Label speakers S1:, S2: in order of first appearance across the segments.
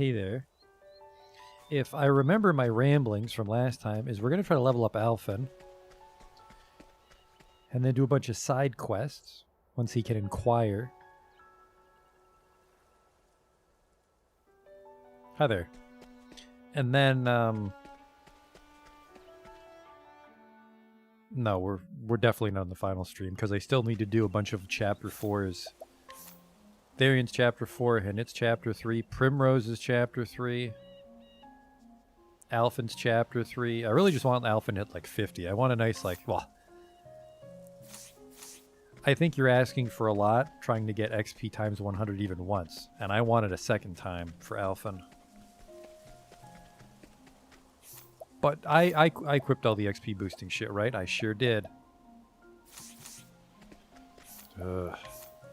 S1: Hey there. If I remember my ramblings from last time, is we're going to try to level up Alphen. And then do a bunch of side quests once he can inquire. Hi there. And then, no, we're definitely not on the final stream because I still need to do a bunch of chapter 4s. Therian's chapter 4, and it's chapter 3. Primrose's chapter 3. Alphen's chapter 3. I really just want Alphen hit like 50. I want a nice well, I think you're asking for a lot trying to get XP times 100 even once, and I want it a second time for Alphen. But I equipped all the XP boosting shit, right? I sure did. Ugh.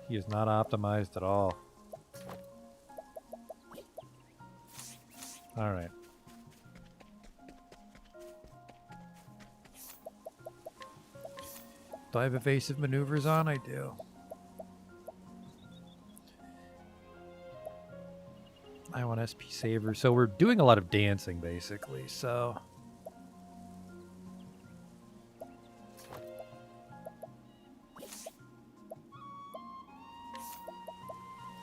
S1: He is not optimized at all. Alright. Do I have evasive maneuvers on? I do. I want SP saver. So we're doing a lot of dancing, basically. So...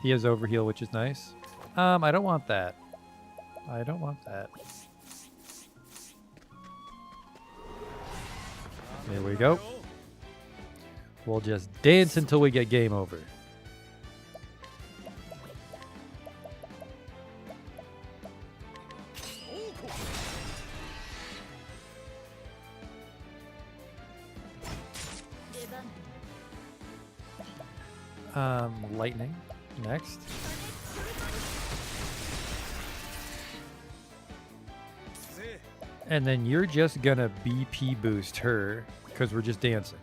S1: he has overheal, which is nice. I don't want that. I don't want that. There we go. We'll just dance until we get game over. Lightning. Next. And then you're just gonna BP boost her because we're just dancing.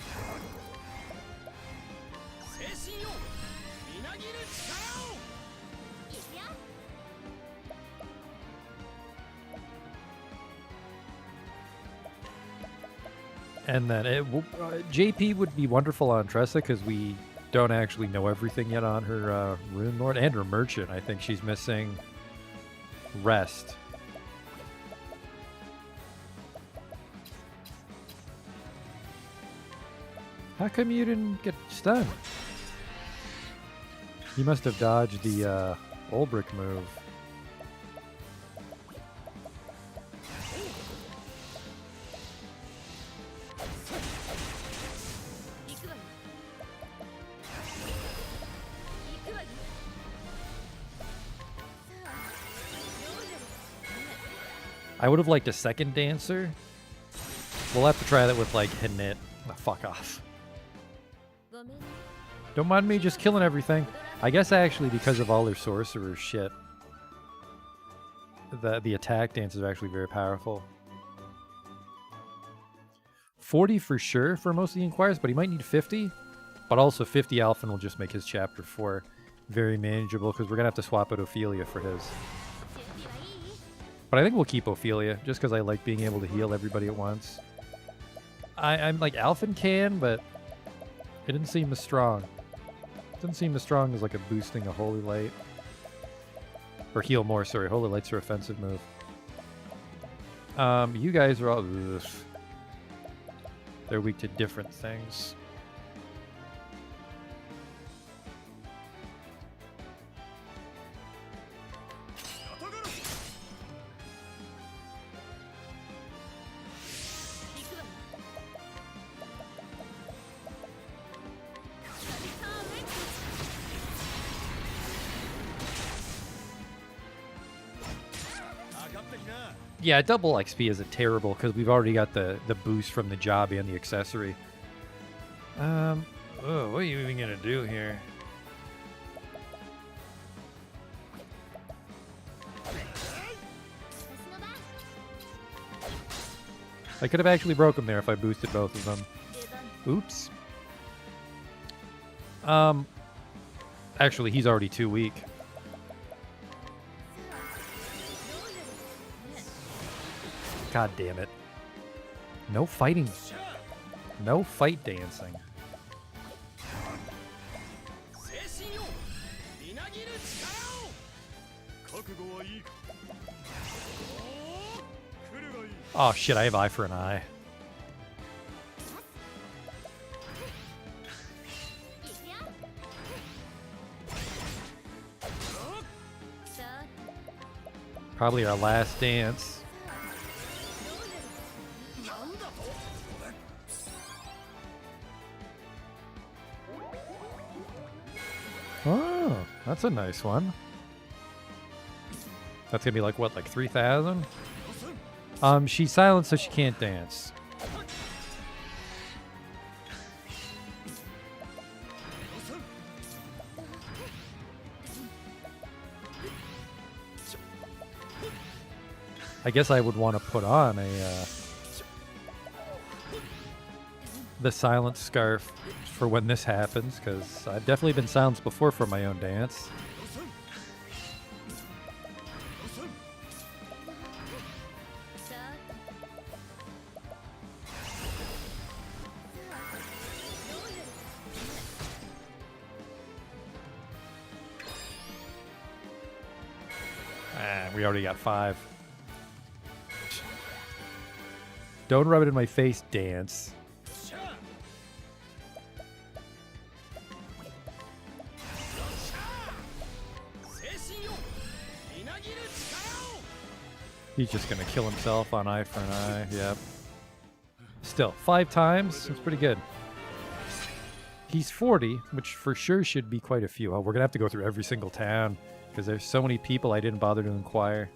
S1: And then JP would be wonderful on Tressa because we don't actually know everything yet on her Rune Lord and her Merchant. I think she's missing Rest. How come you didn't get stunned? You must have dodged the Ulbrich move. I would have liked a second dancer. We'll have to try that with like Hanit. Oh, fuck off. Don't mind me just killing everything. I guess actually because of all their sorcerer shit, the attack dances are actually very powerful. 40 for sure for most of the Inquires, but he might need 50. But also 50 Alphen will just make his chapter 4 very manageable because we're going to have to swap out Ophelia for his. But I think we'll keep Ophelia just because I like being able to heal everybody at once. I'm like Alphen can, but it didn't seem as strong. It didn't seem as strong as like a boosting a Holy Light. Or heal more, sorry. Holy Light's are offensive move. You guys are all... Ugh. They're weak to different things. Yeah, double XP isn't terrible because we've already got the boost from the job and the accessory. Oh, what are you even gonna do here? I could have actually broken there if I boosted both of them. Oops. Actually, he's already too weak. God damn it. No fighting. No fight dancing. Oh shit, I have eye for an eye. Probably our last dance. Oh, that's a nice one. That's gonna be like what, like 3,000? She's silent, so she can't dance. I guess I would want to put on a the silent scarf for when this happens, because I've definitely been silenced before for my own dance. We already got 5. Don't rub it in my face, dance. He's just gonna kill himself on eye for an eye. Yep. Still, 5 times? That's pretty good. He's 40, which for sure should be quite a few. Oh, we're gonna have to go through every single town, because there's so many people I didn't bother to inquire.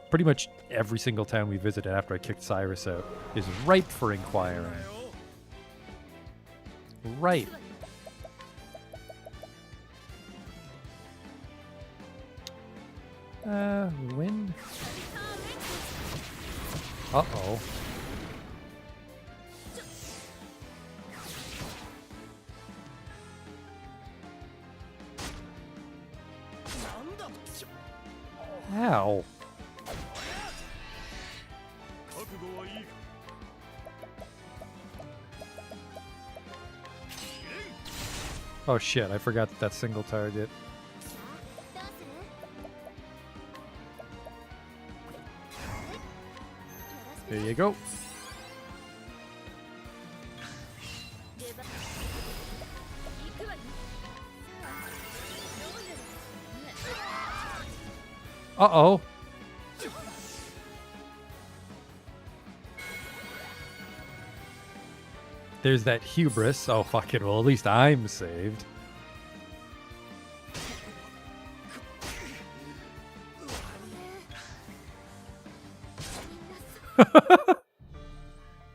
S1: Pretty much every single town we visited after I kicked Cyrus out is ripe for inquiring. Ripe. Wind? Uh-oh. Ow. Oh shit, I forgot that single target. There you go. Uh-oh. There's that hubris. Oh, fuck it. Well, at least I'm saved.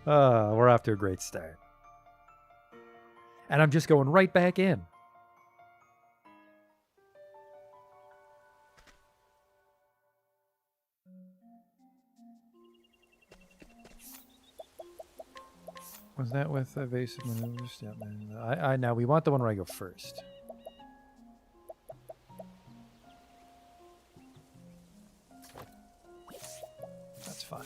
S1: We're off to a great start. And I'm just going right back in. Was that with evasive maneuvers? Yeah, I now we want the one where I go first. That's fine.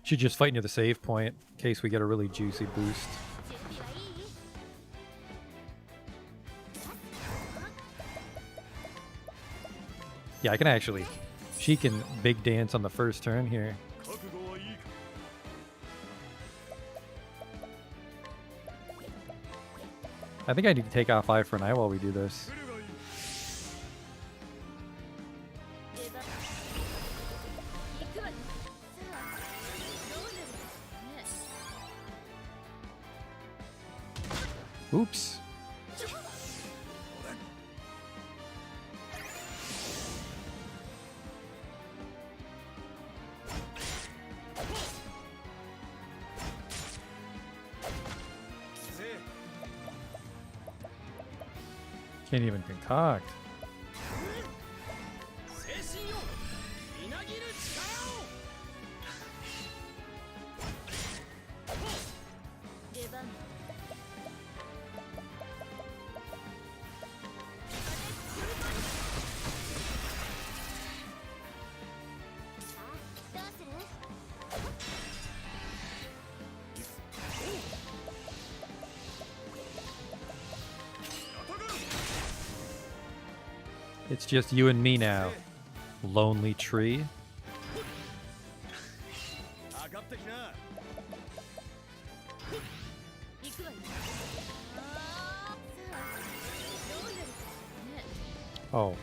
S1: Should just fight near the save point in case we get a really juicy boost. Yeah, I can actually. She can big dance on the first turn here. I think I need to take off eye for an eye while we do this. Oops. Can't even concoct. It's just you and me now. Lonely tree. Oh.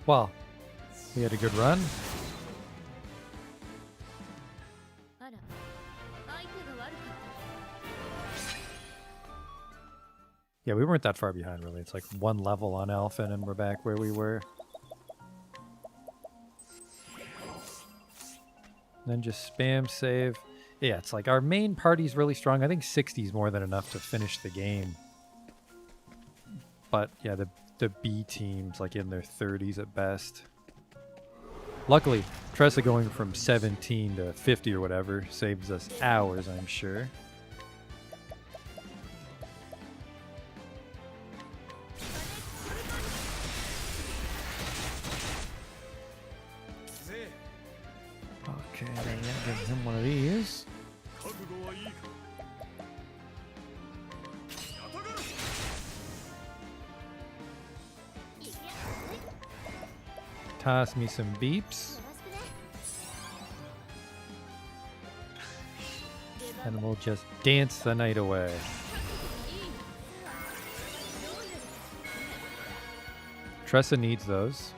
S1: Well, we had a good run. Yeah, we weren't that far behind, really. It's like one level on Alphen, and we're back where we were. And then just spam save. Yeah, it's like our main party's really strong. I think 60 is more than enough to finish the game. But yeah, the B team's like in their 30s at best. Luckily, Tressa going from 17 to 50 or whatever saves us hours, I'm sure. Okay, then give him one of these. Toss me some beeps. And we'll just dance the night away. Tressa needs those.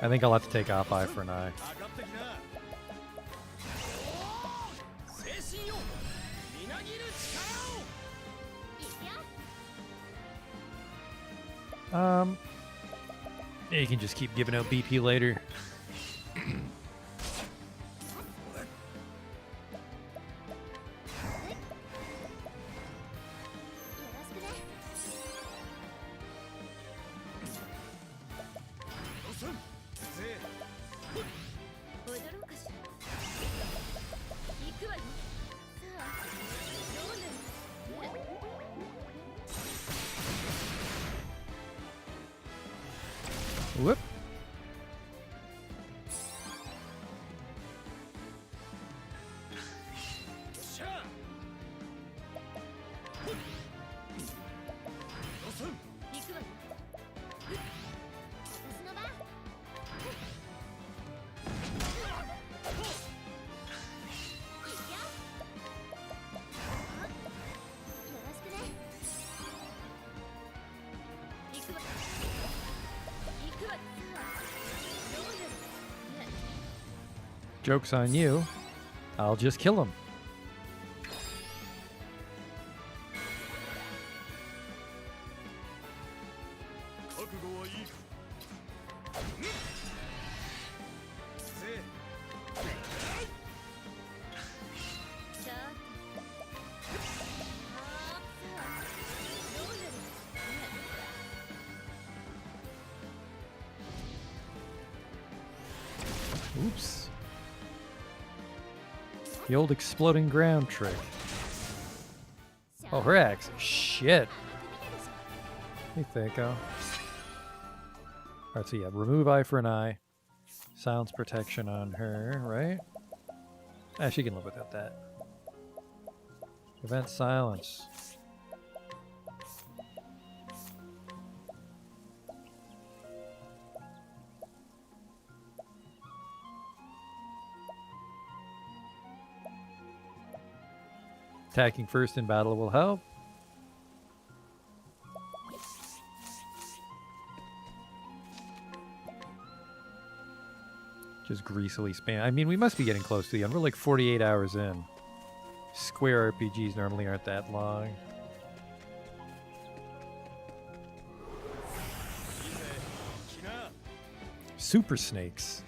S1: I think I'll have to take off eye for an eye. Yeah, you can just keep giving out BP later. Whoop. Joke's on you. I'll just kill him. Oops. The old exploding ground trick. Oh, her axe. Shit. Hey, Thaco. Alright, so yeah, remove eye for an eye. Silence protection on her, right? Ah, she can live without that. Prevent silence. Attacking first in battle will help. Just greasily spam. I mean, we must be getting close to the end. We're like 48 hours in. Square RPGs normally aren't that long. Super snakes.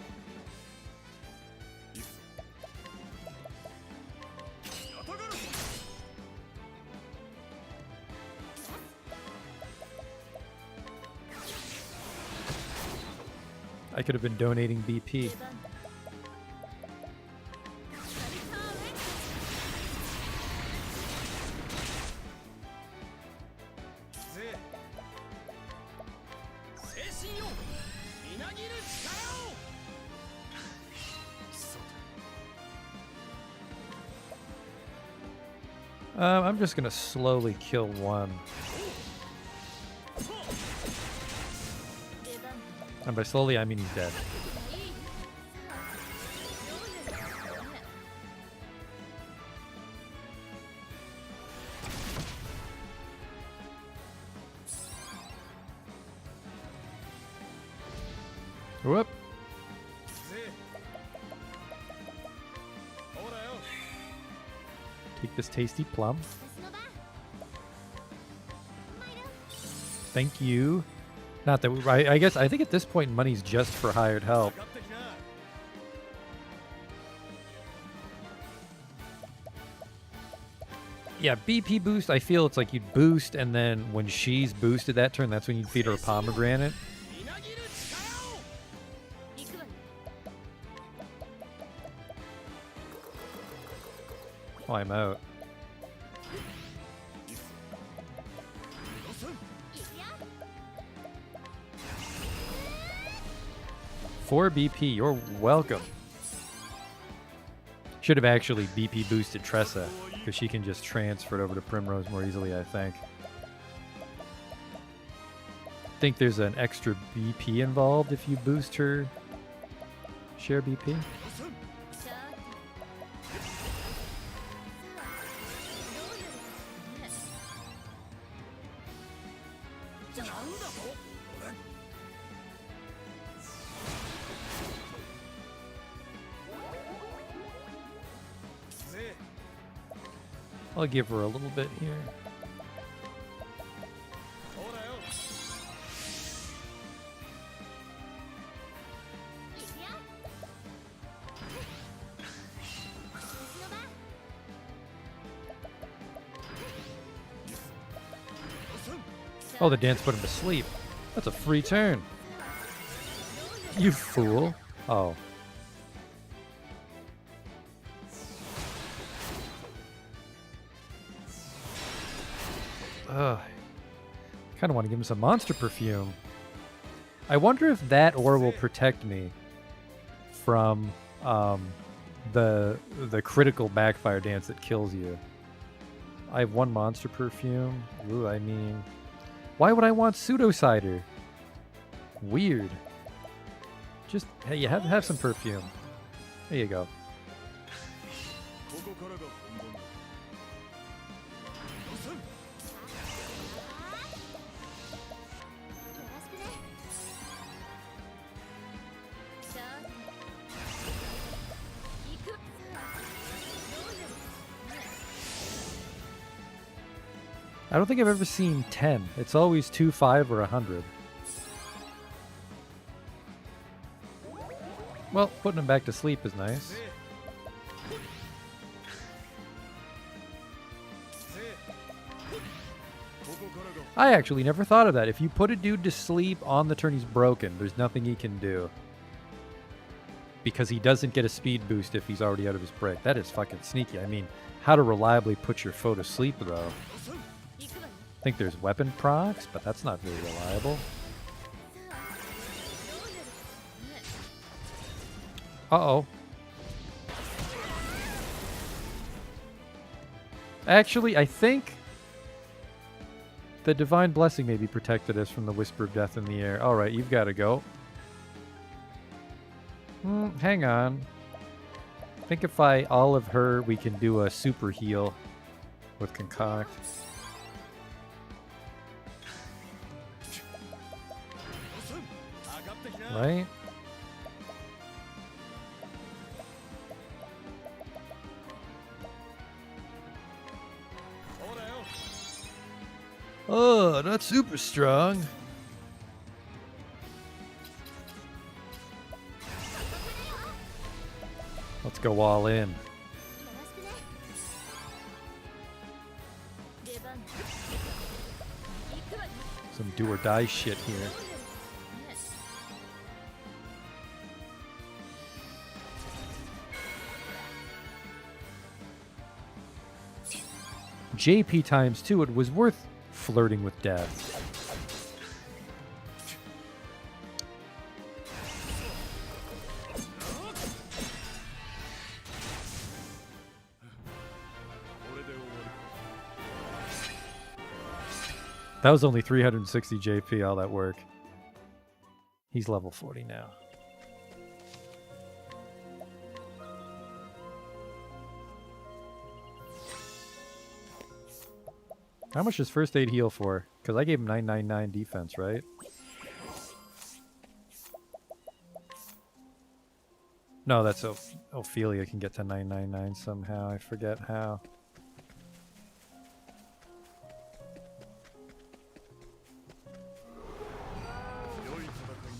S1: I could have been donating BP. I'm just gonna slowly kill one. And by slowly, I mean he's dead. Whoop. Take this tasty plum. Thank you. Not that I guess I think at this point money's just for hired help. Yeah, BP boost, I feel it's like you'd boost and then when she's boosted that turn, that's when you'd feed her a pomegranate. Oh, I'm out. For BP, you're welcome. Should have actually BP boosted Tressa, because she can just transfer it over to Primrose more easily, I think. Think there's an extra BP involved if you boost her share BP? I'll give her a little bit here. Oh, the dance put him to sleep. That's a free turn. You fool. Oh. Ugh. Kind of want to give him some monster perfume. I wonder if that ore will protect me from the critical backfire dance that kills you. I have one monster perfume. Ooh, I mean, why would I want pseudo cider? Weird. Just hey, you have some perfume. There you go. I don't think I've ever seen 10. It's always 2, 5, or 100. Well, putting him back to sleep is nice. I actually never thought of that. If you put a dude to sleep on the turn he's broken, there's nothing he can do. Because he doesn't get a speed boost if he's already out of his break. That is fucking sneaky. I mean, how to reliably put your foe to sleep, though. I think there's weapon procs, but that's not very reliable. Uh-oh. Actually, I think the Divine Blessing maybe protected us from the Whisper of Death in the air. Alright, you've got to go. Hang on. I think if I olive her, we can do a super heal with Concoct. Right? Oh, not super strong. Let's go all in. Some do or die shit here. JP times 2, it was worth flirting with death. That was only 360 JP, all that work. He's level 40 now. How much does first aid heal for? Because I gave him 999 defense, right? No, that's Ophelia can get to 999 somehow. I forget how.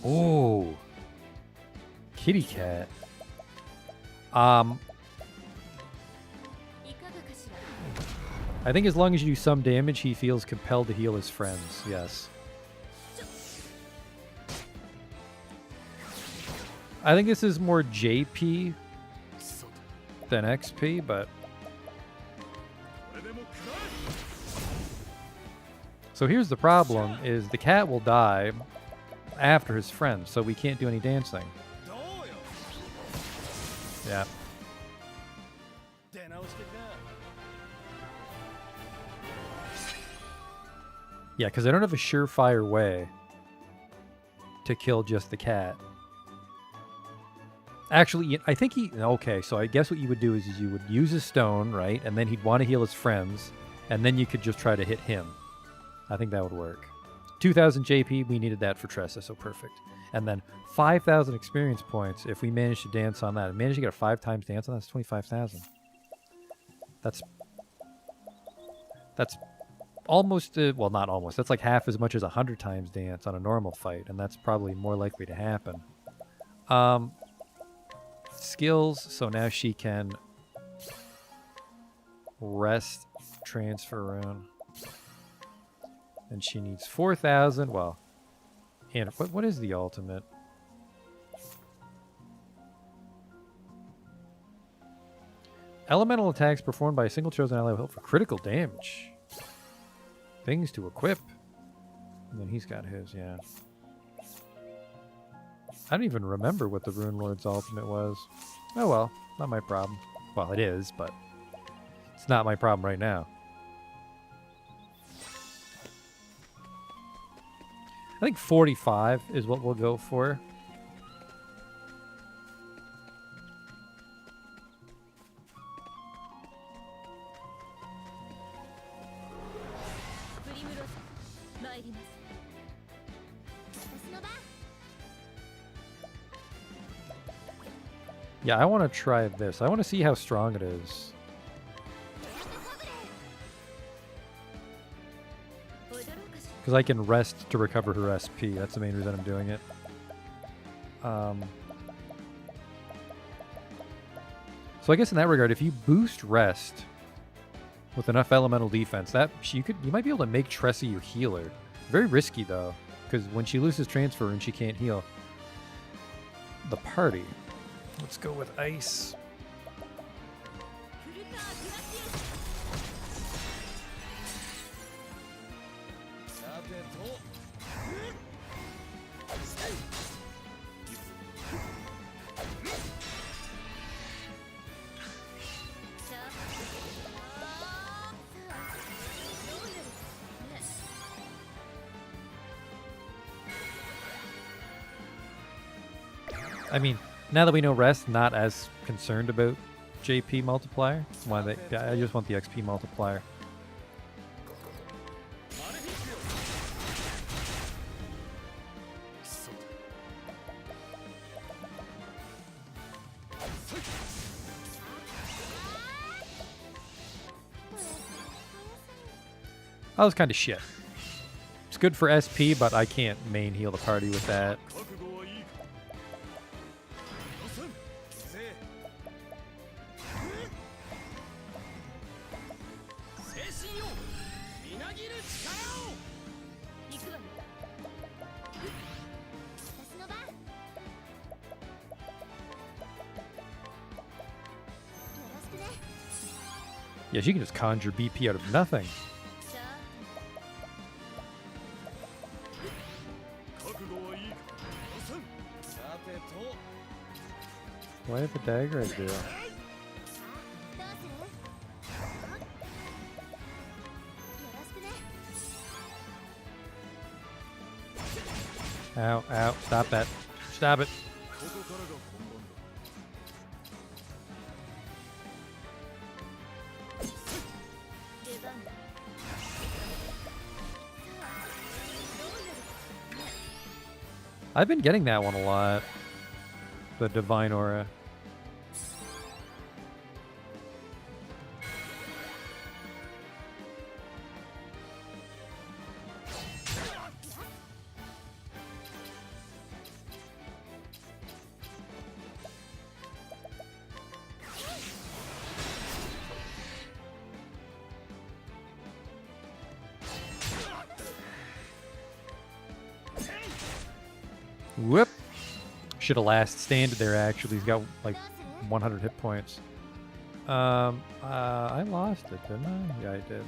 S1: Oh, kitty cat. I think as long as you do some damage, he feels compelled to heal his friends. Yes. I think this is more JP than XP, but... So here's the problem, is the cat will die after his friends, so we can't do any dancing. Yeah. Yeah, because I don't have a surefire way to kill just the cat. Actually, I think he... Okay, so I guess what you would do is you would use a stone, right? And then he'd want to heal his friends, and then you could just try to hit him. I think that would work. 2,000 JP, we needed that for Tressa, so perfect. And then 5,000 experience points if we manage to dance on that. If we manage to get a 5 times dance on that, that's 25,000. That's almost... well, not almost. That's like half as much as 100 times dance on a normal fight, and that's probably more likely to happen. Skills, so now she can rest, transfer rune. And she needs 4,000. Well, and what is the ultimate? Elemental attacks performed by a single chosen ally will help for critical damage. Things to equip. And then he's got his, yeah. I don't even remember what the Rune Lord's ultimate was. Oh well, not my problem. Well, it is, but it's not my problem right now. I think 45 is what we'll go for. Yeah, I want to try this. I want to see how strong it is. Because I can rest to recover her SP. That's the main reason I'm doing it. So I guess in that regard, if you boost rest with enough elemental defense, that you might be able to make Tressa your healer. Very risky though, because when she loses transfer and she can't heal the party. Let's go with ice. I mean, now that we know rest, not as concerned about JP multiplier. I just want the XP multiplier. That was kind of shit. It's good for SP, but I can't main heal the party with that. Yeah, she can just conjure BP out of nothing. Why have a dagger I do? Ow, ow, stop that. Stop it. I've been getting that one a lot. The Divine Aura. Whoop! Should have last standed there, actually. He's got like 100 hit points. I lost it, didn't I? Yeah, I did.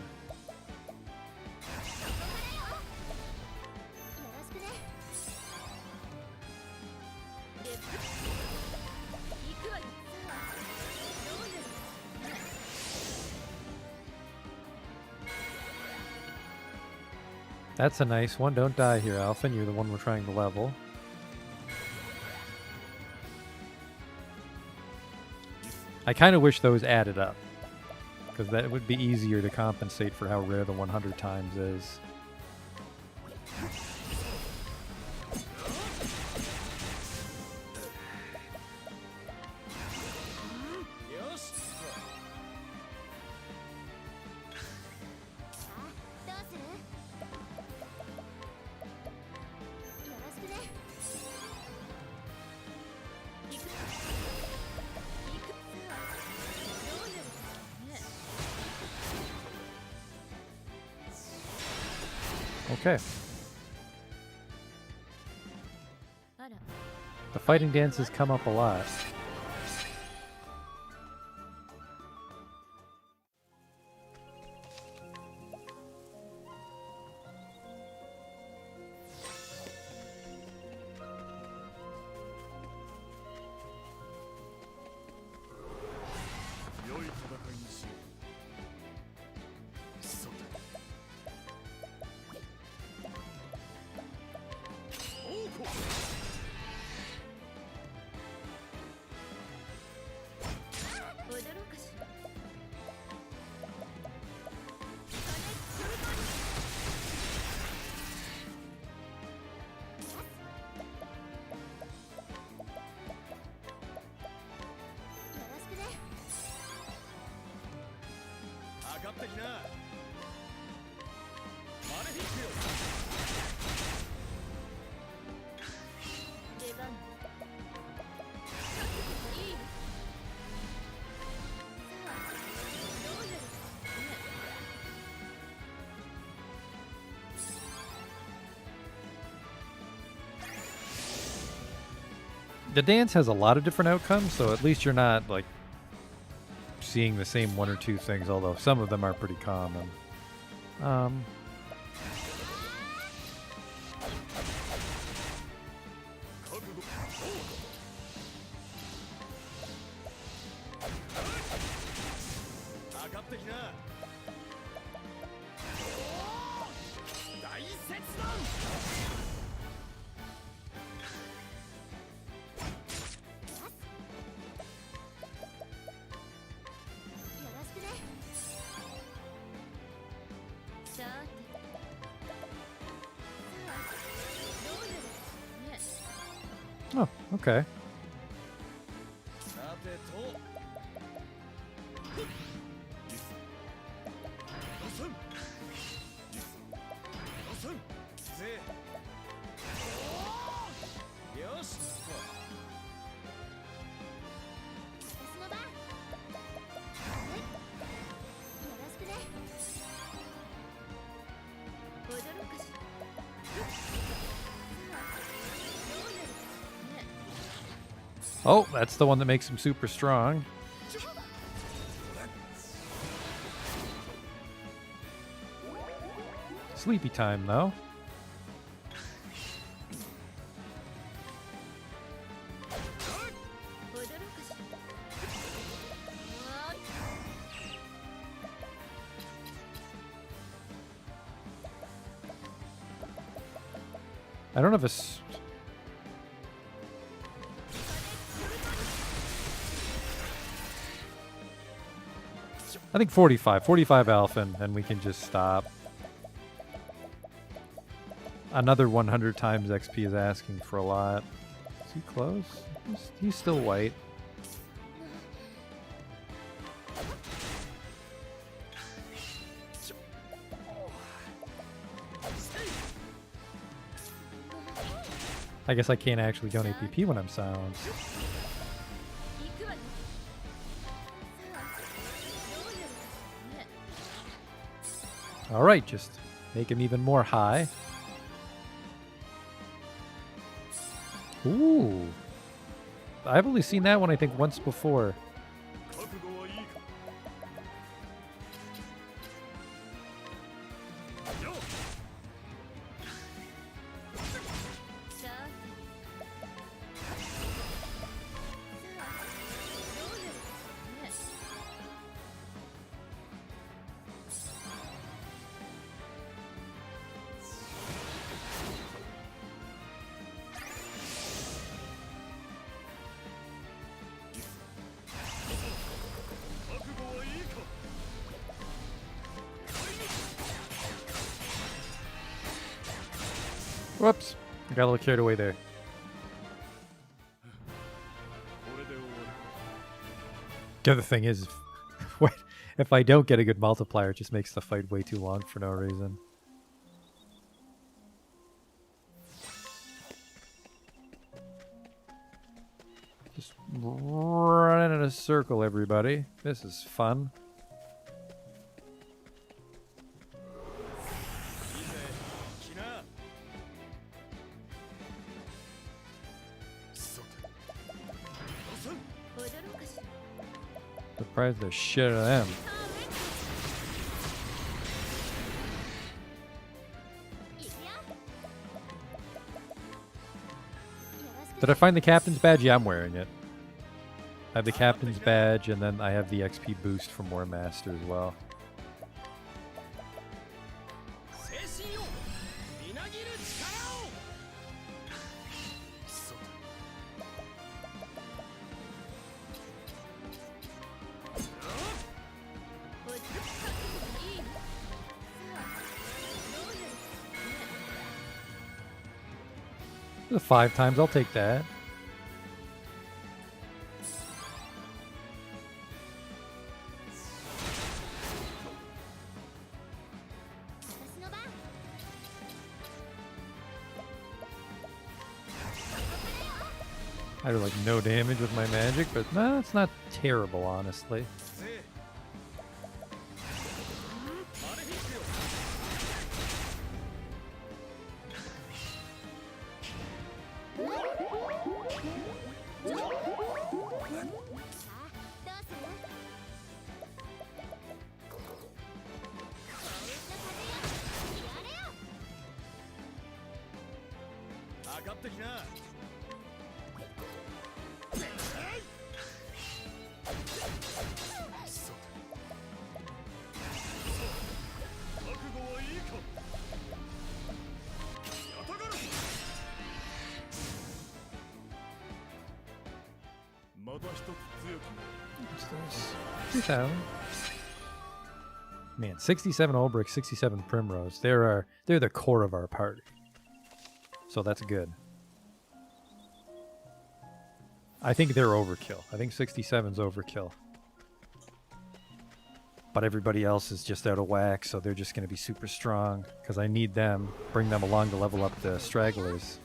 S1: That's a nice one. Don't die here, Alphen. You're the one we're trying to level. I kind of wish those added up, because that would be easier to compensate for how rare the 100 times is. Okay. The fighting dances come up a lot. The dance has a lot of different outcomes, so at least you're not like seeing the same one or two things, although some of them are pretty common. Oh, okay. Oh, that's the one that makes him super strong. Sleepy time, though. I don't have a I think 45. 45 Alphen, and we can just stop. Another 100 times XP is asking for a lot. Is he close? He's still white. I guess I can't actually go on APP when I'm silenced. Alright, just make him even more high. Ooh. I've only seen that one, I think, once before. Whoops. I got a little carried away there. The other thing is, if I don't get a good multiplier, it just makes the fight way too long for no reason. Just run in a circle, everybody. This is fun. Surprised the shit out of them. Did I find the captain's badge? Yeah, I'm wearing it. I have the captain's badge, and then I have the XP boost for more master as well. The 5 times, I'll take that. I do like no damage with my magic, but no, it's not terrible, honestly. What's this? 2,000. Man, 67 Ulbrich, 67 Primrose. They're the core of our party. So that's good. I think they're overkill. I think 67's overkill. But everybody else is just out of whack, so they're just going to be super strong. Because I need them, bring them along to level up the stragglers.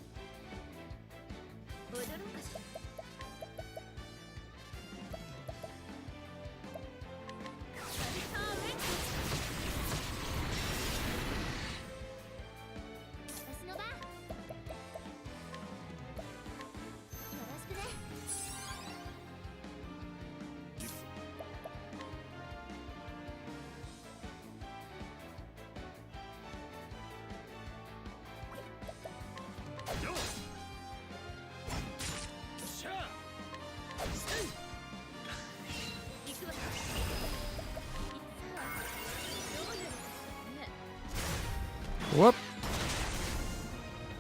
S1: Whoop.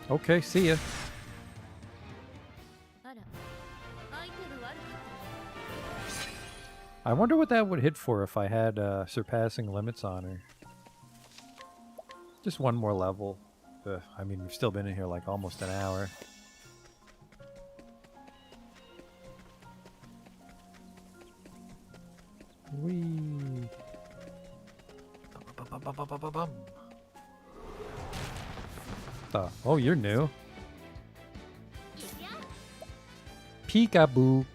S1: Okay, see ya. I wonder what that would hit for if I had surpassing limits on her. Just one more level. I mean, we've still been in here like almost an hour. Whee! Oh, you're new. Peekaboo.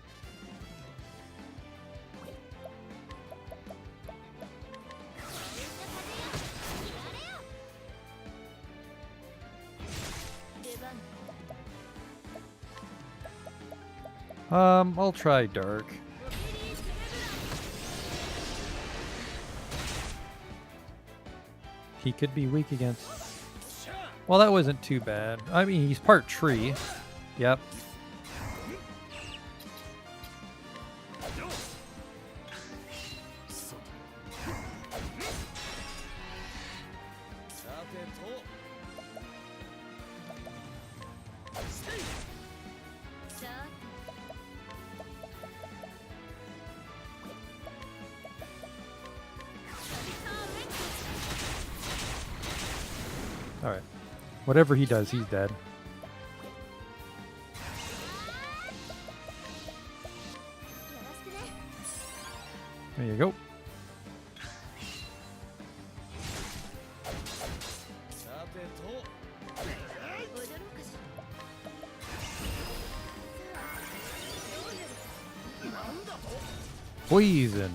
S1: I'll try dark. He could be weak against... Well, that wasn't too bad. I mean, he's part tree. Yep. Alright. Whatever he does, he's dead. There you go. Poison.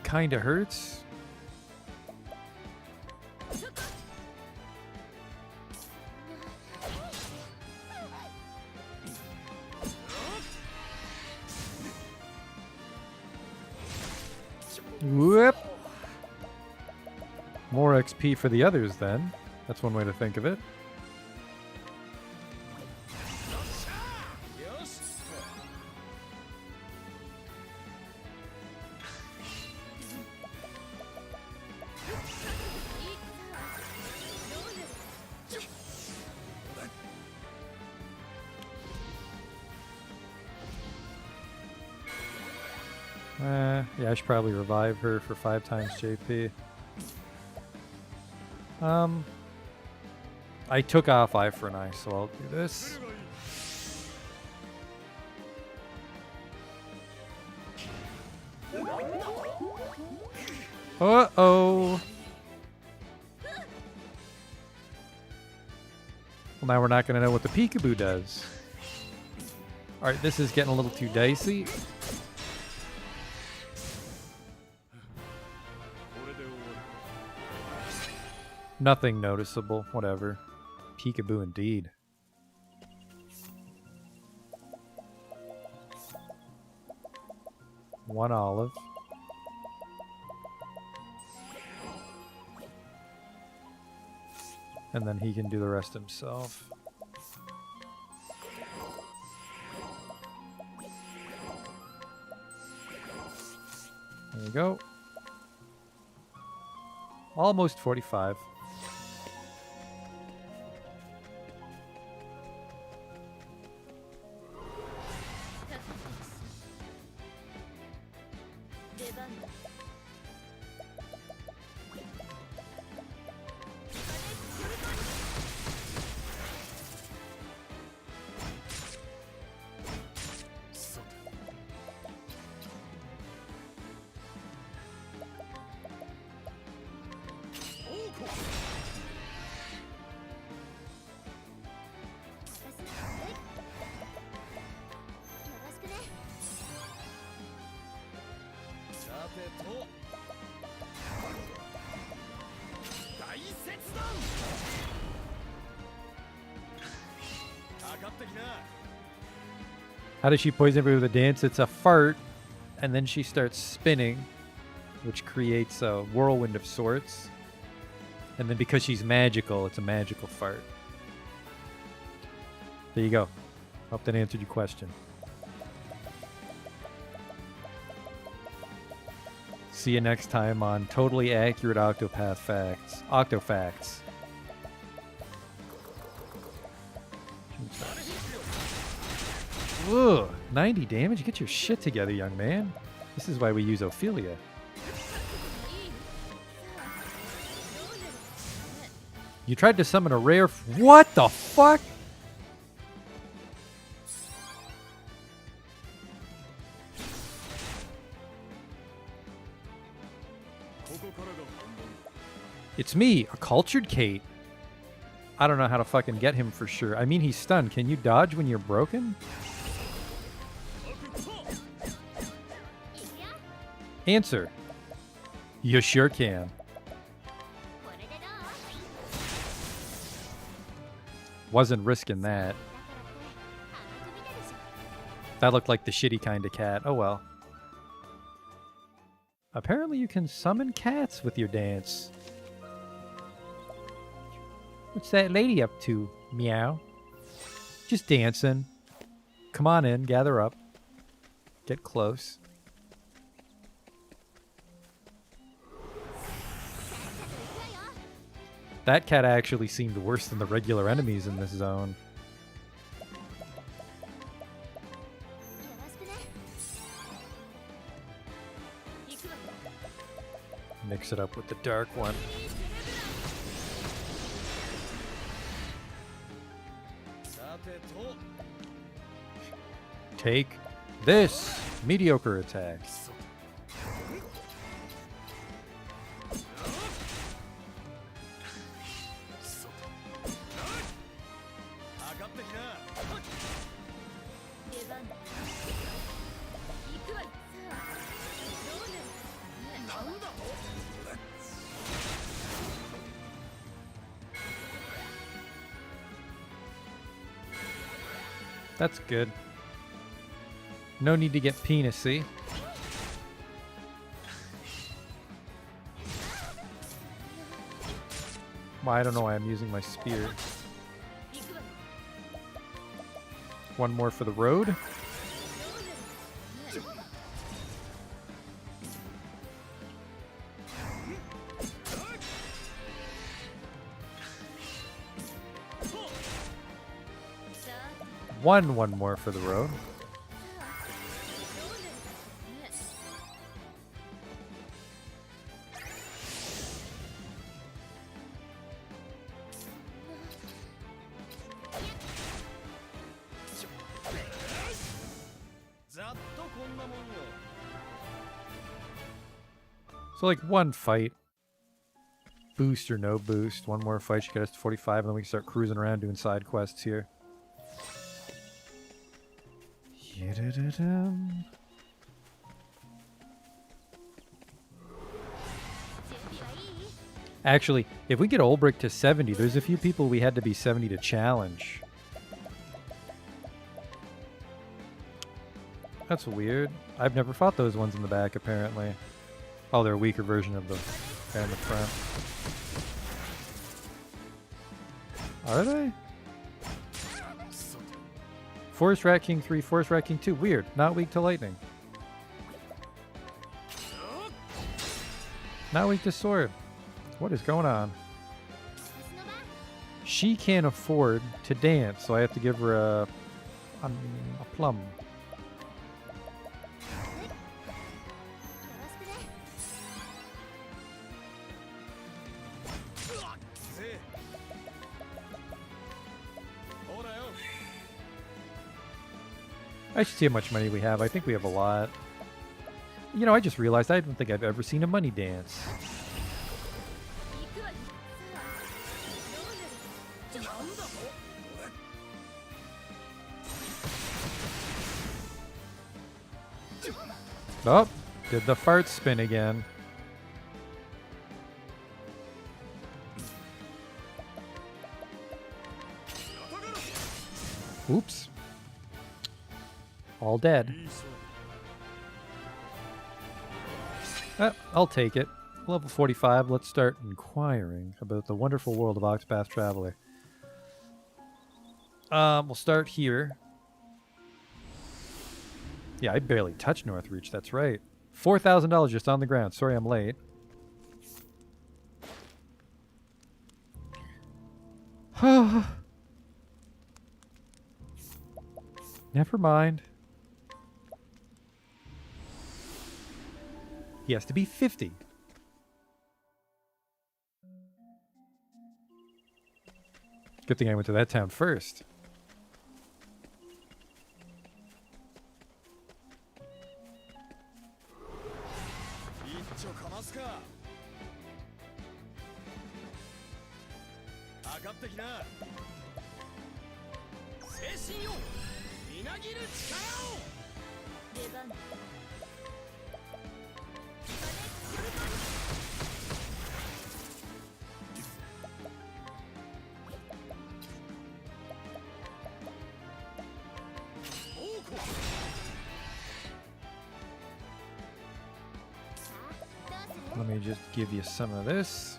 S1: Kinda hurts. Whoop. More XP for the others then. That's one way to think of it. Yeah, I should probably revive her for 5 times JP. I took off eye for an eye, so I'll do this. Uh-oh. Well, now we're not going to know what the peekaboo does. Alright, this is getting a little too dicey. Nothing noticeable, whatever. Peekaboo indeed. One olive. And then he can do the rest himself. There you go. Almost 45. How does she poison everybody with a dance? It's a fart, and then she starts spinning, which creates a whirlwind of sorts. And then because she's magical, it's a magical fart. There you go. Hope that answered your question. See you next time on Totally Accurate Octopath Facts. Octofacts. Ugh, 90 damage? Get your shit together, young man. This is why we use Ophelia. You tried to summon a rare... What the fuck? It's me, a cultured Kate. I don't know how to fucking get him for sure. I mean, he's stunned. Can you dodge when you're broken? Answer. You sure can. Wasn't risking that. That looked like the shitty kind of cat. Oh well. Apparently you can summon cats with your dance. What's that lady up to? Meow. Just dancing. Come on in, gather up. Get close. That cat actually seemed worse than the regular enemies in this zone. Mix it up with the dark one. Take this mediocre attack. That's good. No need to get penisy. Well, I don't know why I'm using my spear. One more for the road. One more for the road. So like one fight, boost or no boost, one more fight should get us to 45, and then we can start cruising around doing side quests here. Actually, if we get Olbrich to 70, there's a few people we had to be 70 to challenge. That's weird. I've never fought those ones in the back, apparently. Oh, they're a weaker version of the guy in the front. Are they? Forest Rat King 3, Forest Rat King 2. Weird. Not weak to lightning. Not weak to sword. What is going on? She can't afford to dance, so I have to give her a plum. I should see how much money we have. I think we have a lot. You know, I just realized I don't think I've ever seen a money dance. Oh, did the fart spin again. Oops. All dead. I'll take it. Level 45, let's start inquiring about the wonderful world of Octopath Traveler. We'll start here. Yeah, I barely touched Northreach, that's right. $4,000 just on the ground. Sorry I'm late. Never mind. He has to be 50. Good thing I went to that town first. Let me just give you some of this.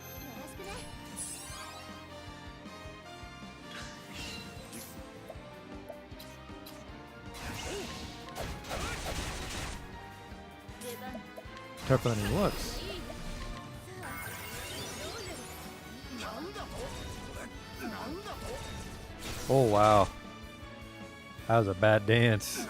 S1: Tougher than he looks. Oh wow. That was a bad dance.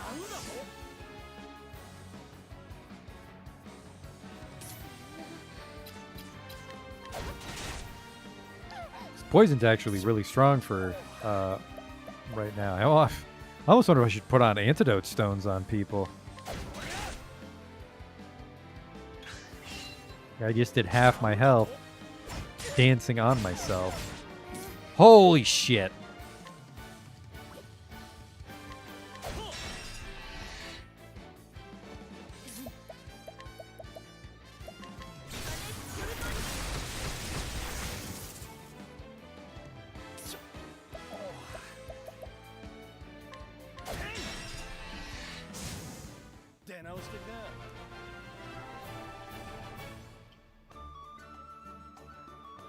S1: Poison's actually really strong for right now. I almost wonder if I should put on antidote stones on people. I just did half my health dancing on myself. Holy shit.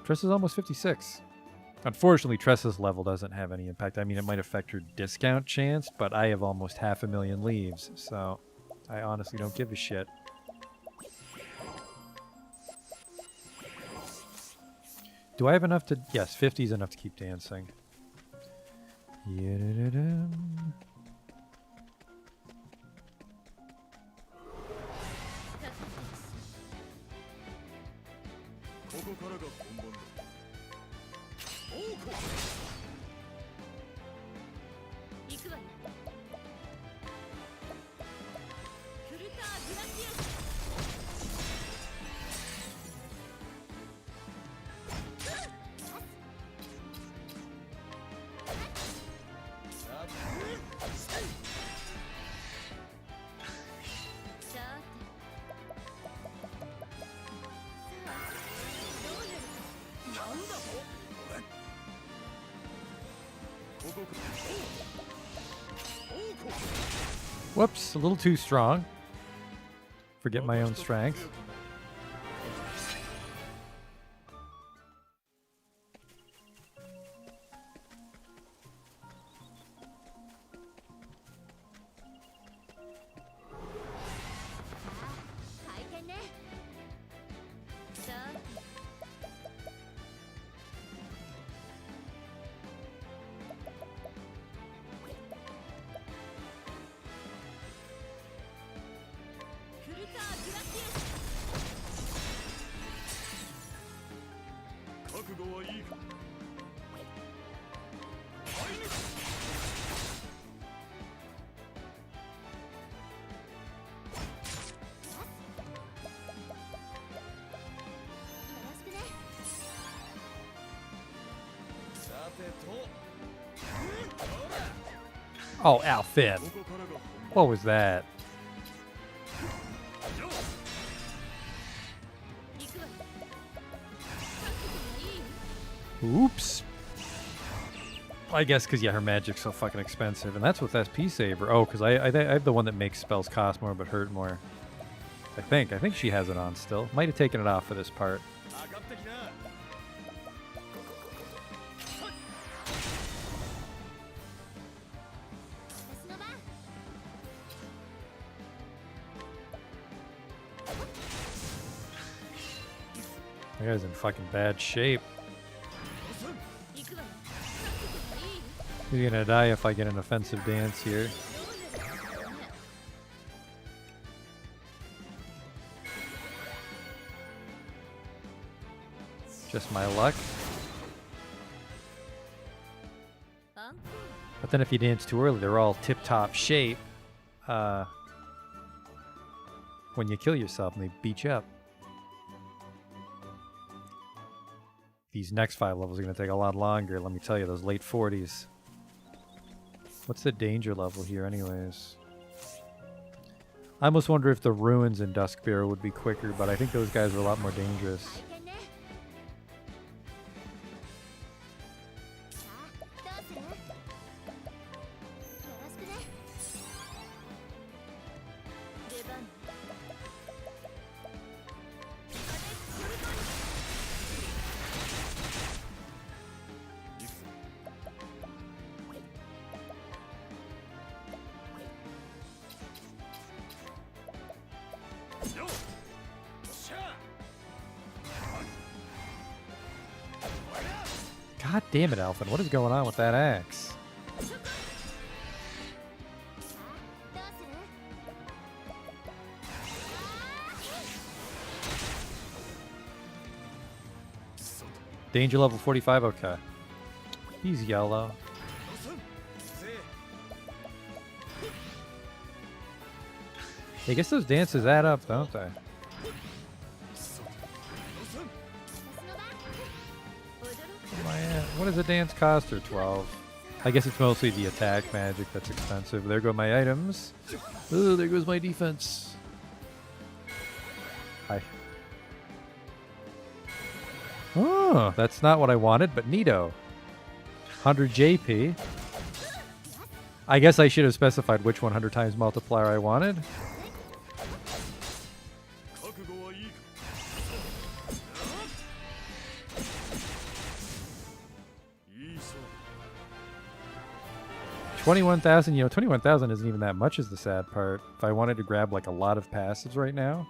S1: Tress is almost 56. Unfortunately, Tress's level doesn't have any impact. I mean, it might affect her discount chance, but I have almost 500,000 leaves, so I honestly don't give a shit. Do I have enough to... Yes, 50 is enough to keep dancing. Yadadadam. Whoops, a little too strong. Forget my own strength. Oh, Alfin. What was that? Oops. I guess because, yeah, her magic's so fucking expensive. And that's with SP Saver. Oh, because I have the one that makes spells cost more but hurt more. I think she has it on still. Might have taken it off for this part. That guy's in fucking bad shape. He's gonna die if I get an offensive dance here. Just my luck. But then if you dance too early, they're all tip-top shape. When you kill yourself and they beat you up. These next 5 levels are going to take a lot longer, let me tell you, those late 40s. What's the danger level here anyways? I almost wonder if the ruins in Duskbearer would be quicker, but I think those guys are a lot more dangerous. God damn it, Alphen. What is going on with that axe? Danger level 45? Okay. He's yellow. I guess those dances add up, don't they? What does a dance cost her? 12. I guess it's mostly the attack magic that's expensive. There go my items. Oh, there goes my defense. Hi. Oh, that's not what I wanted, but neato. 100 JP. I guess I should have specified which 100 times multiplier I wanted. $21,000, you know, 21,000 isn't even that much is the sad part. If I wanted to grab like a lot of passives right now.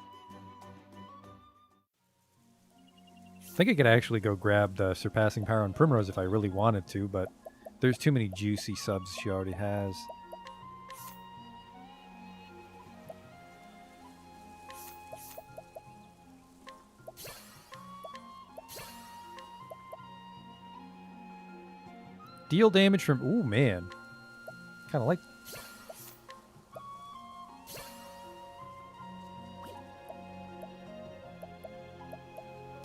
S1: I think I could actually go grab the Surpassing Power on Primrose if I really wanted to, but there's too many juicy subs she already has. Deal damage from... Ooh, man. Kind of like...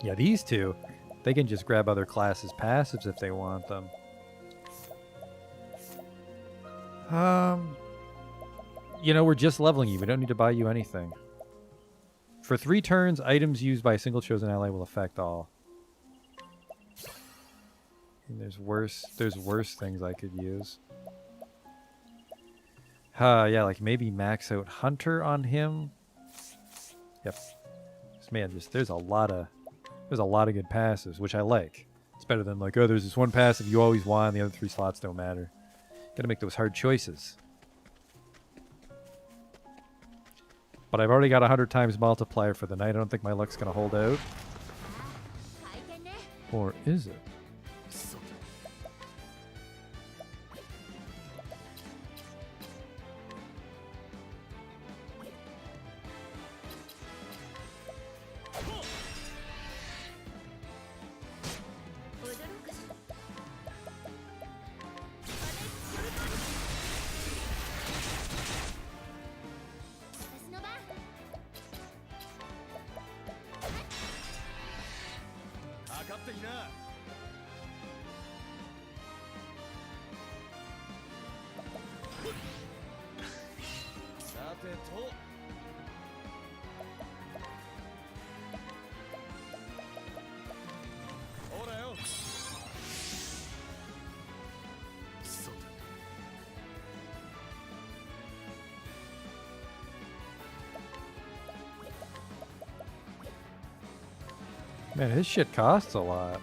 S1: Yeah, these two, they can just grab other classes' passives if they want them. You know, we're just leveling you. We don't need to buy you anything. For 3 turns, items used by a single chosen ally will affect all. And there's worse things I could use. Yeah, like maybe max out Hunter on him. Yep. Man, there's a lot of good passives, which I like. It's better than like, oh, there's this one passive you always want, and the other 3 slots don't matter. Gotta make those hard choices. But I've already got 100 times multiplier for the night. I don't think my luck's gonna hold out. Or is it? Man, his shit costs a lot.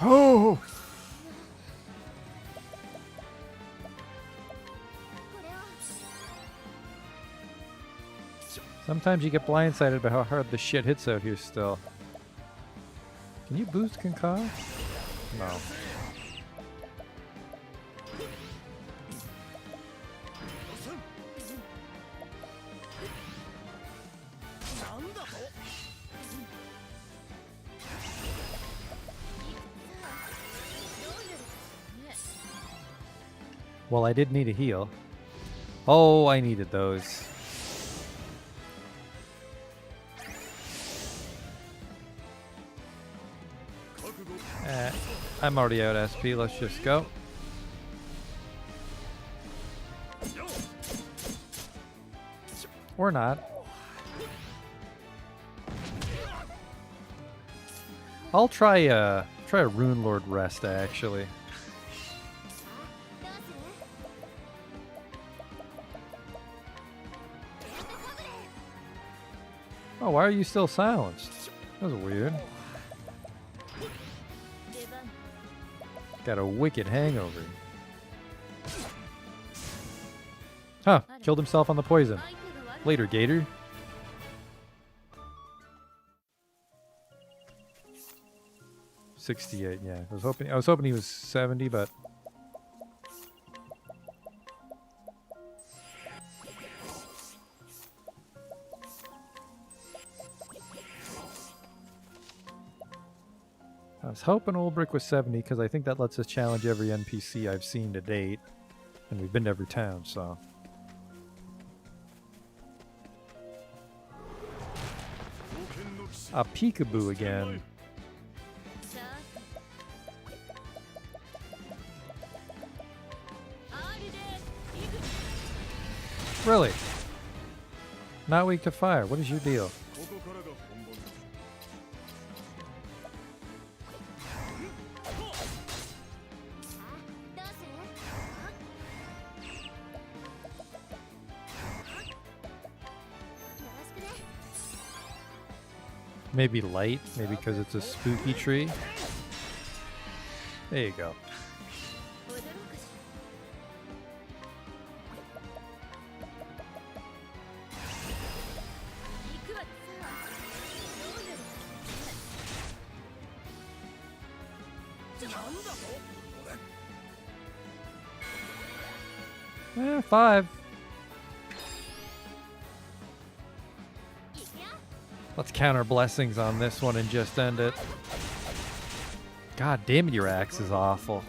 S1: Oh! Sometimes you get blindsided by how hard the shit hits out here still. Can you boost Concuss? No. Well, I did need a heal. Oh, I needed those. I'm already out SP, let's just go. Or not. I'll try a Rune Lord rest actually. Oh, why are you still silenced? That was weird. Got a wicked hangover. Huh, killed himself on the poison. Later, Gator. $68, yeah. I was hoping he was 70, but I was hoping Old Brick was 70 because I think that lets us challenge every NPC I've seen to date. And we've been to every town, so. A peekaboo again. Really? Not weak to fire. What is your deal? Maybe light, maybe because it's a spooky tree. There you go. Eh, 5. Let's counter blessings on this one and just end it. God damn it, your axe is awful.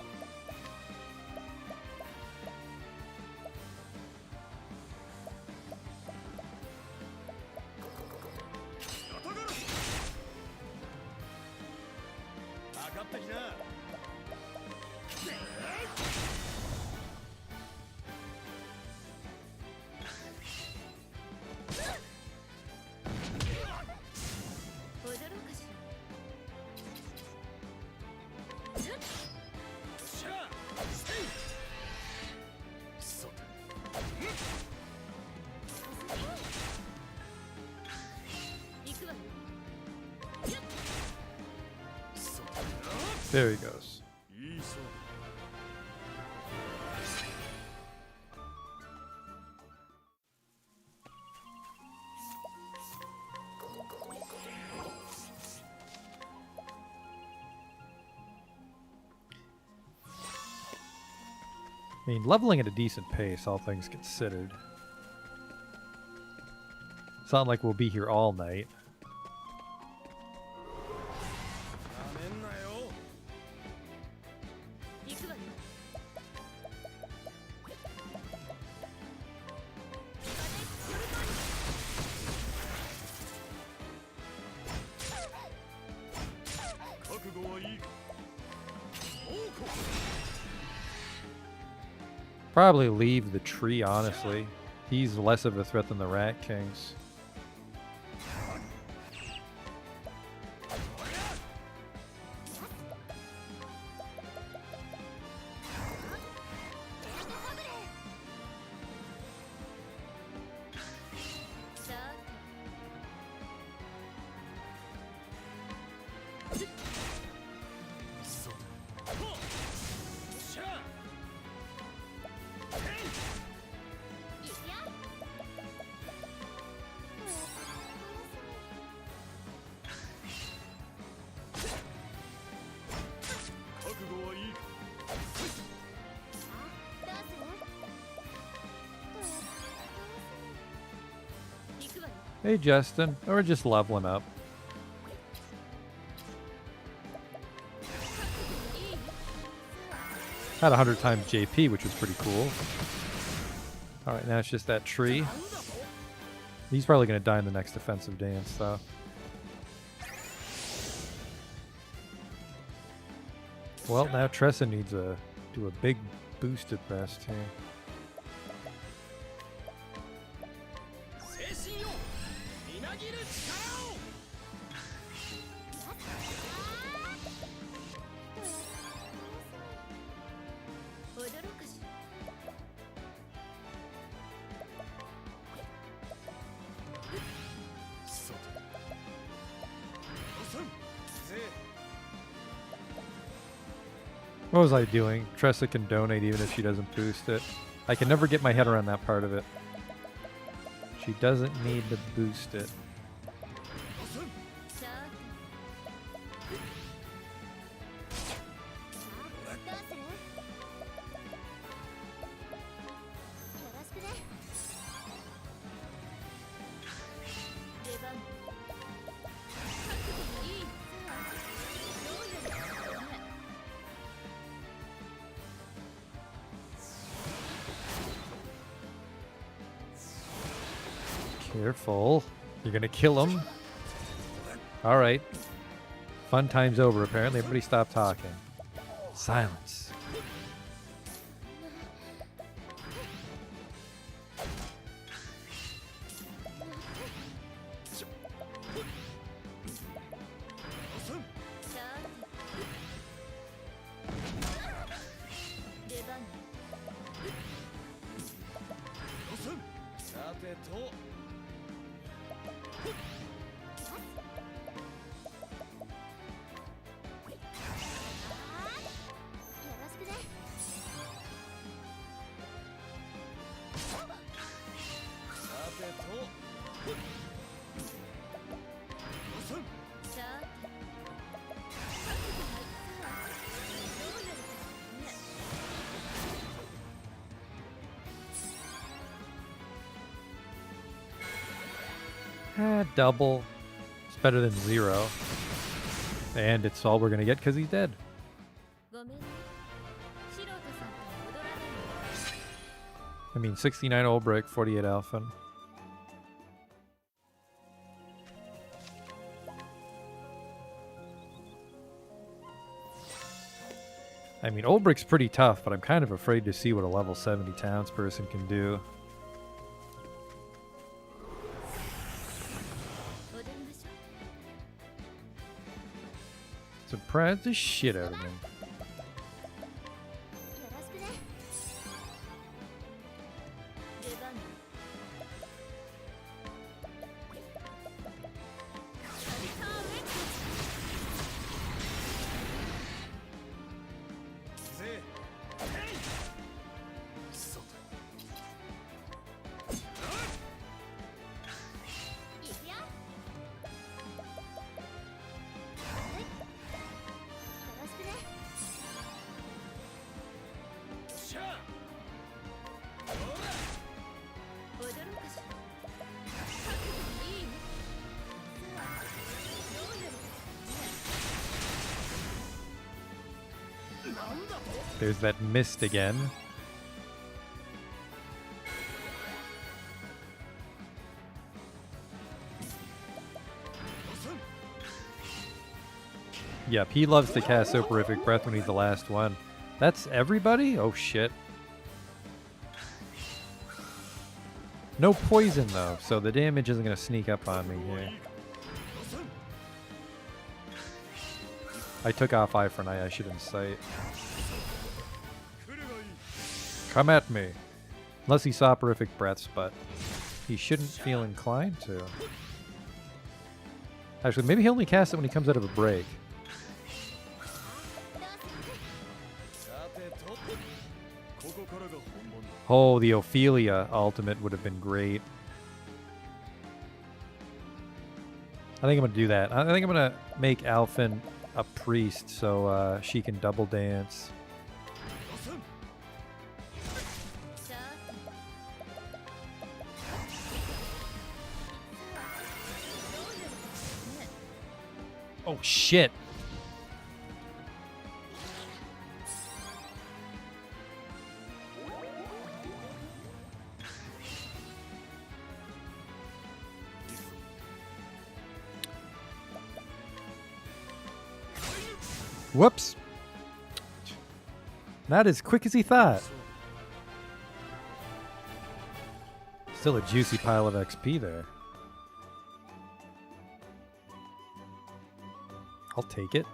S1: There he goes. I mean, leveling at a decent pace, all things considered. It's not like we'll be here all night. Probably leave the tree, honestly. He's less of a threat than the Rat Kings. Hey, Justin. We're just leveling up. Had 100 times JP, which was pretty cool. Alright, now it's just that tree. He's probably going to die in the next defensive dance, though. Well, now Tressa needs to do a big boosted rest here. What was I doing? Tressa can donate even if she doesn't boost it. I can never get my head around that part of it. She doesn't need to boost it. Careful. You're gonna kill him. Alright. Fun time's over, apparently. Everybody stop talking. Silence. Double. It's better than 0. And it's all we're going to get because he's dead. I mean, 69 Olbrich, 48 Alphen. I mean, Olbrich's pretty tough, but I'm kind of afraid to see what a level 70 townsperson can do. Surprised the shit out of him. There's that mist again. Yep, he loves to cast Soporific Breath when he's the last one. That's everybody? Oh shit. No poison though, so the damage isn't gonna sneak up on me here. I took off Eye for an Eye, I should incite. Come at me. Unless he Soporific Breaths, but he shouldn't feel inclined to. Actually, maybe he only casts it when he comes out of a break. Oh, the Ophelia ultimate would have been great. I think I'm going to do that. I think I'm going to make Alphen a priest so she can double dance. Oh, shit. Whoops. Not as quick as he thought. Still a juicy pile of XP there. I'll take it.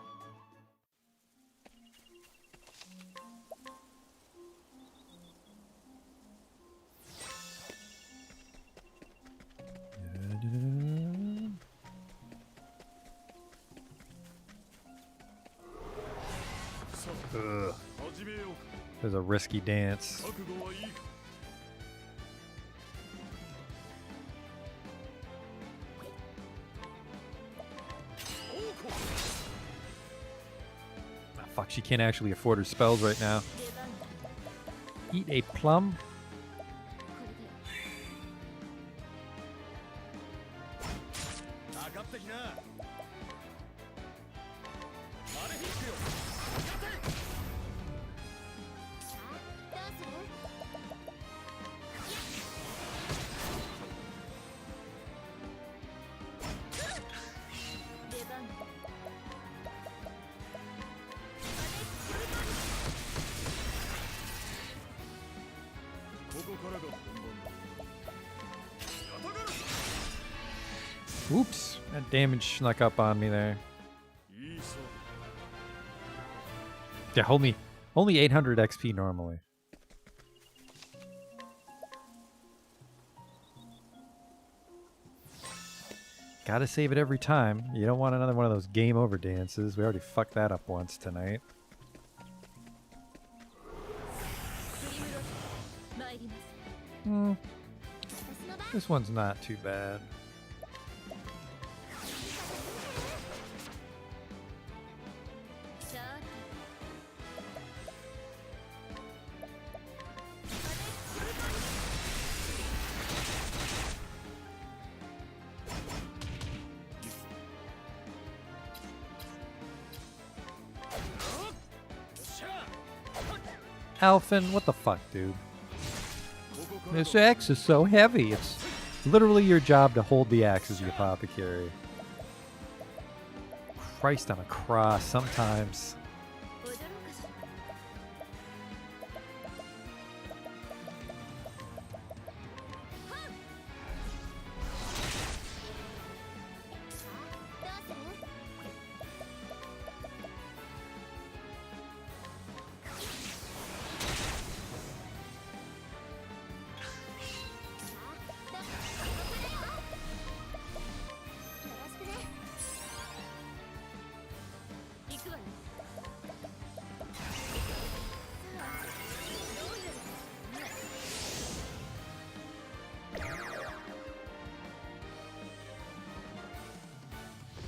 S1: Ugh. There's a risky dance. Ah, fuck, she can't actually afford her spells right now. Eat a plum. Oops, that damage snuck up on me there. Yeah, only 800 XP normally. Gotta save it every time. You don't want another one of those game over dances. We already fucked that up once tonight. This one's not too bad. Alphen, what the fuck, dude? This axe is so heavy. It's literally your job to hold the axe as the apothecary. Christ on a cross sometimes.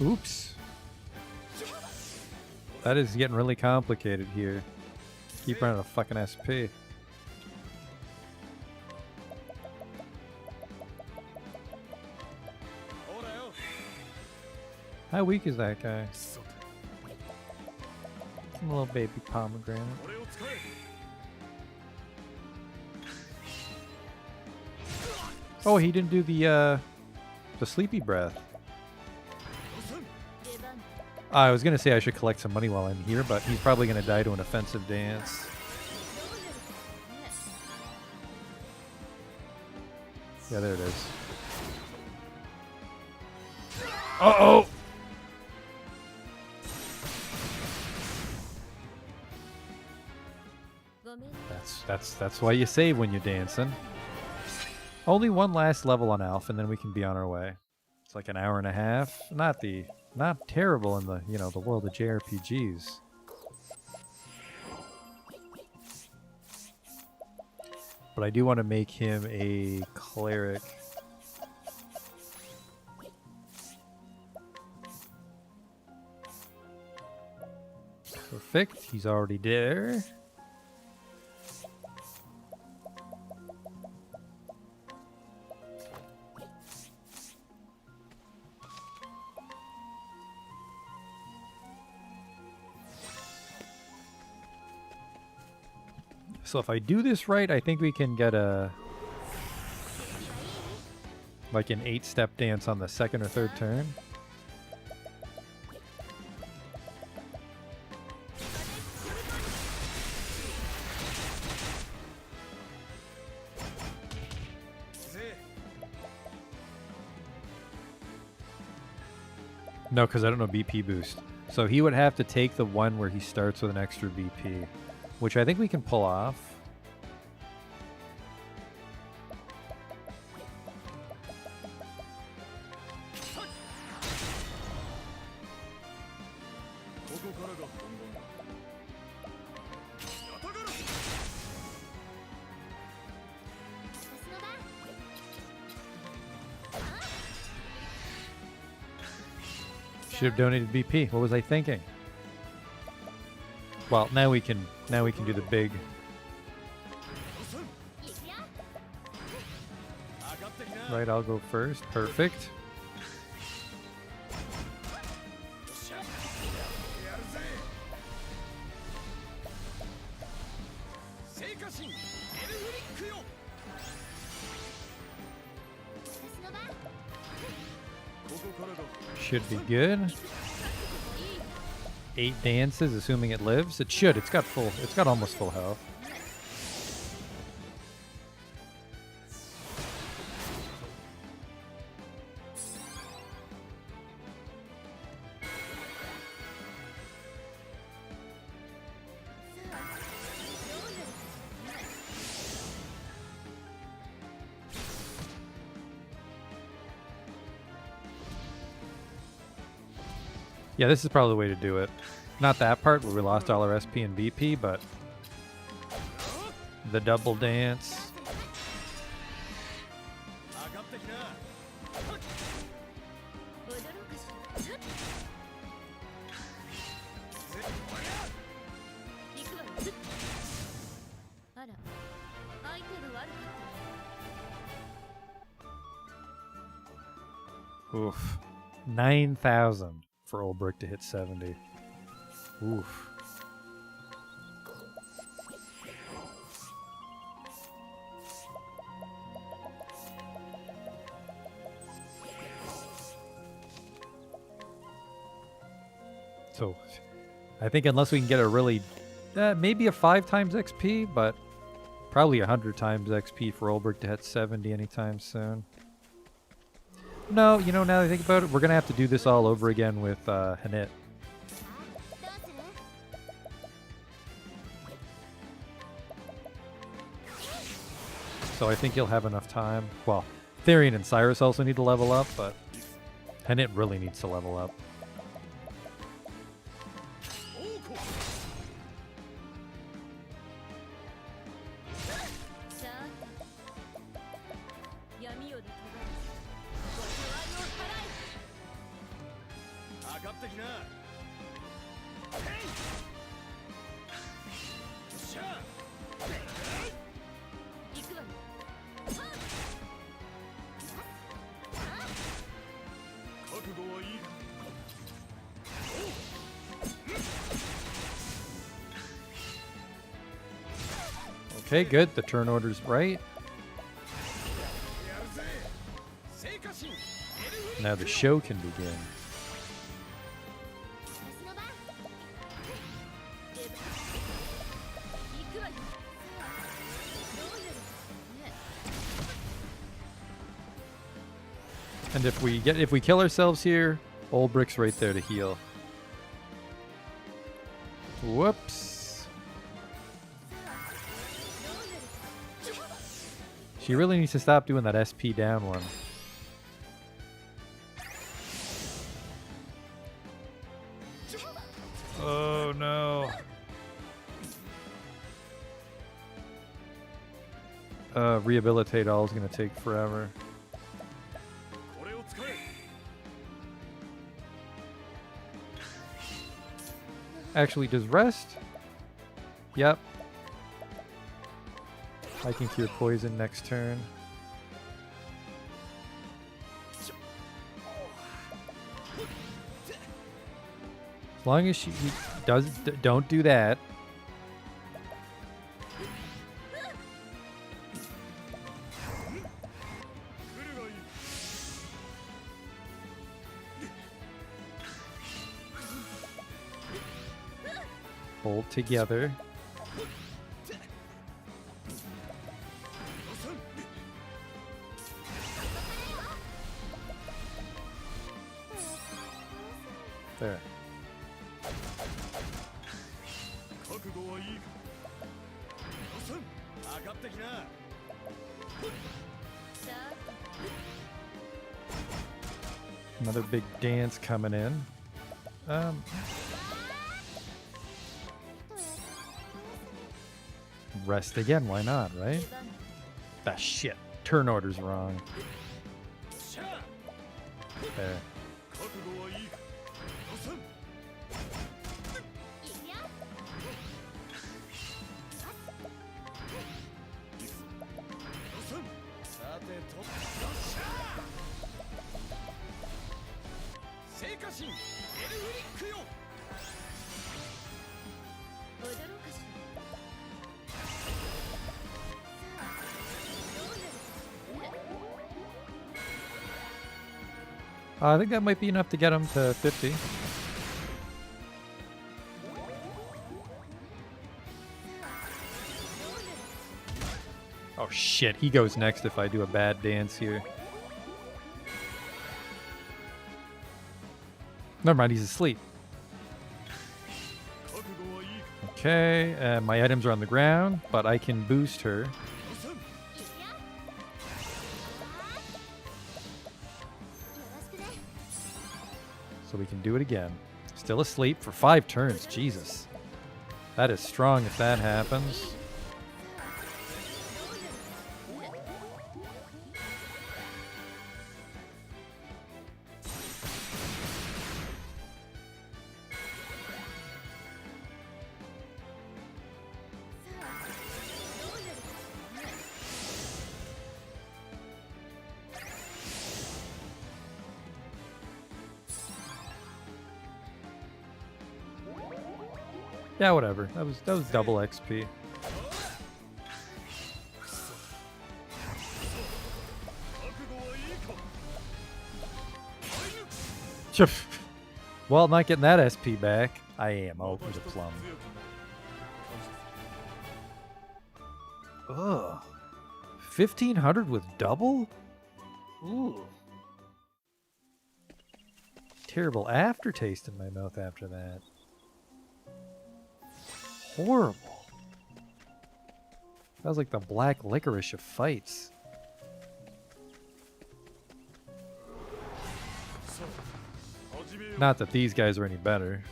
S1: Oops. That is getting really complicated here. Keep running a fucking SP. How weak is that guy? A little baby pomegranate. Oh, he didn't do the sleepy breath. I was gonna say I should collect some money while I'm here, but he's probably gonna die to an offensive dance. Yeah, there it is. Uh-oh! That's why you save when you're dancing. Only one last level on Alpha, and then we can be on our way. It's like an hour and a half. Not terrible in the, you know, the world of JRPGs. But I do want to make him a cleric. Perfect. He's already there. So if I do this right, I think we can get a like an 8-step dance on the second or third turn. No, because I don't know BP boost. So he would have to take the one where he starts with an extra BP, which I think we can pull off. Should have donated BP. What was I thinking? Well, now we can do the big. Right, I'll go first. Perfect. Should be good. 8 dances, assuming it lives. It should. It's got almost full health. Yeah, this is probably the way to do it. Not that part where we lost all our SP and BP, but the double dance. Oof. 9,000 for Old Brick to hit 70. Oof. So, I think unless we can get a really, maybe a 5 times XP, but probably 100 times XP for Old Brick to hit 70 anytime soon. No, you know, now that I think about it, we're going to have to do this all over again with Hanit. So I think he'll have enough time. Well, Therian and Cyrus also need to level up, but Hanit really needs to level up. Okay, good. The turn order's right. Now the show can begin. And if we kill ourselves here, old brick's right there to heal. Whoops. She really needs to stop doing that SP down one. Oh no. Rehabilitate all is gonna take forever. Actually, does rest? Yep. I can cure poison next turn. As long as she don't do that. Hold together. There. Another big dance coming in. Rest again, why not, right? Ah, shit. Turn order's wrong. There. I think that might be enough to get him to 50. Oh shit, he goes next if I do a bad dance here. Never mind, he's asleep. Okay, my items are on the ground, but I can boost her. So we can do it again. Still asleep for 5 turns. Jesus. That is strong if that happens. Yeah, whatever. That was double XP. Well, not getting that SP back. I am over the plum. Ugh. 1,500 with double? Ooh. Terrible aftertaste in my mouth after that. Horrible. That was like the black licorice of fights. Not that these guys are any better.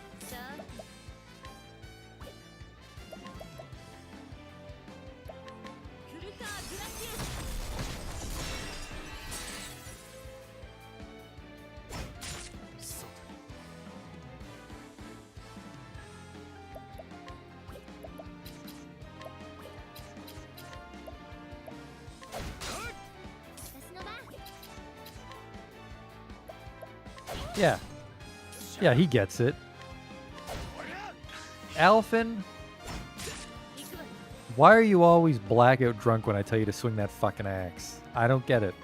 S1: Yeah. Yeah, he gets it. Alphen, Why are you always blackout drunk when I tell you to swing that fucking axe? I don't get it.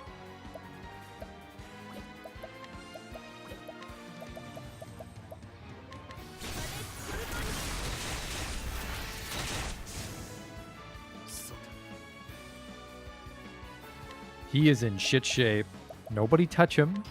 S1: He is in shit shape. Nobody touch him.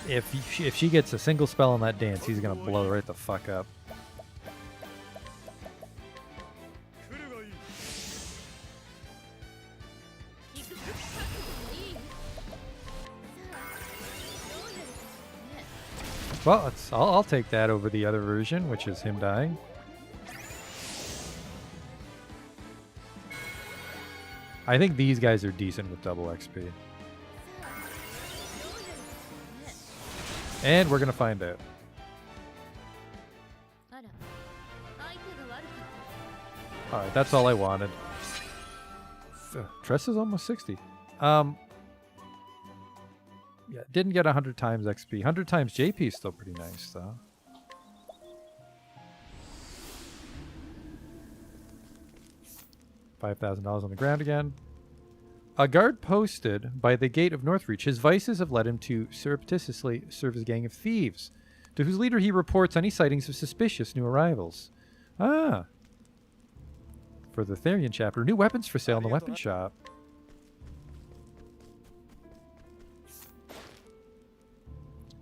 S1: If she gets a single spell on that dance, he's gonna blow right the fuck up. Well, I'll take that over the other version, which is him dying. I think these guys are decent with double XP. And we're gonna find out. Alright, that's all I wanted. Tressa's almost 60. Yeah, didn't get 100 times XP. 100 times JP is still pretty nice, though. $5,000 on the ground again. A guard posted by the gate of Northreach. His vices have led him to surreptitiously serve his gang of thieves, to whose leader he reports any sightings of suspicious new arrivals. Ah. For the Therian chapter, new weapons for sale in the weapon shop.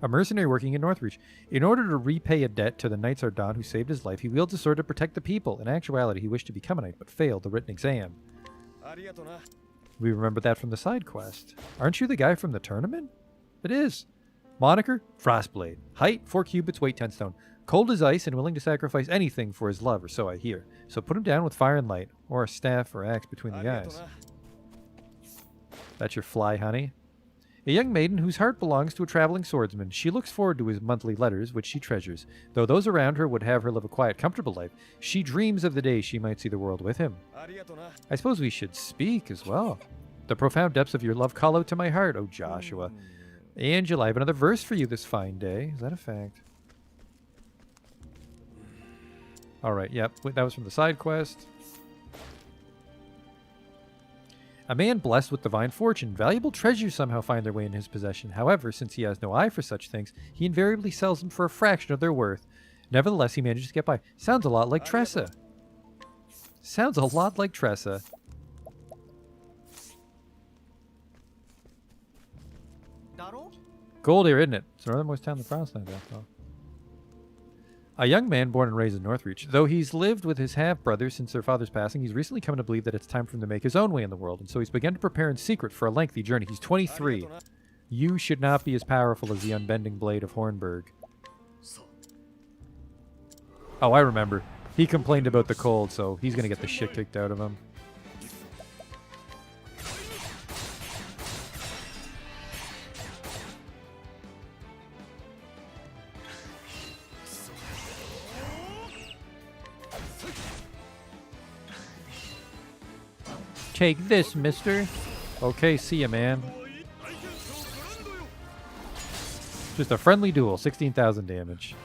S1: A mercenary working in Northreach. In order to repay a debt to the Knights Ardent who saved his life, he wields a sword to protect the people. In actuality, he wished to become a knight, but failed the written exam. We remember that from the side quest. Aren't you the guy from the tournament? It is. Moniker? Frostblade. Height? 4 cubits, weight 10 stone. Cold as ice and willing to sacrifice anything for his love, or so I hear. So put him down with fire and light, or a staff or axe between the eyes. That's your fly, honey. A young maiden whose heart belongs to a traveling swordsman. She looks forward to his monthly letters, which she treasures. Though those around her would have her live a quiet, comfortable life, she dreams of the day she might see the world with him. I suppose we should speak as well. The profound depths of your love call out to my heart, oh Joshua. Angela, I have another verse for you this fine day. Is that a fact? Alright, yep. That was from the side quest. A man blessed with divine fortune. Valuable treasures somehow find their way in his possession. However, since he has no eye for such things, he invariably sells them for a fraction of their worth. Nevertheless, he manages to get by. Sounds a lot like Tressa. Sounds a lot like Tressa. Gold here, isn't it? It's the northernmost town in the Frostland, after all. A young man born and raised in Northreach. Though he's lived with his half-brothers since their father's passing, he's recently come to believe that it's time for him to make his own way in the world, and so he's begun to prepare in secret for a lengthy journey. He's 23. You should not be as powerful as the unbending blade of Hornburg. Oh, I remember. He complained about the cold, so he's going to get the shit kicked out of him. Take this, mister. Okay, see ya, man. Just a friendly duel, 16,000 damage.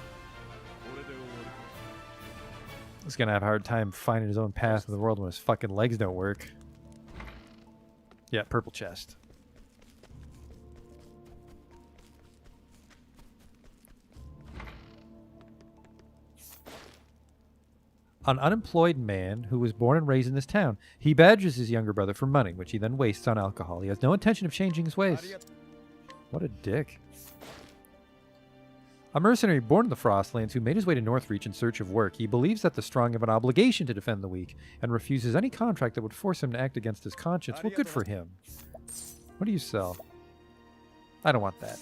S1: He's gonna have a hard time finding his own path in the world when his fucking legs don't work. Yeah, purple chest. An unemployed man who was born and raised in this town. He badgers his younger brother for money, which he then wastes on alcohol. He has no intention of changing his ways. What a dick. A mercenary born in the Frostlands who made his way to Northreach in search of work. He believes that the strong have an obligation to defend the weak and refuses any contract that would force him to act against his conscience. Well, good for him. What do you sell? I don't want that.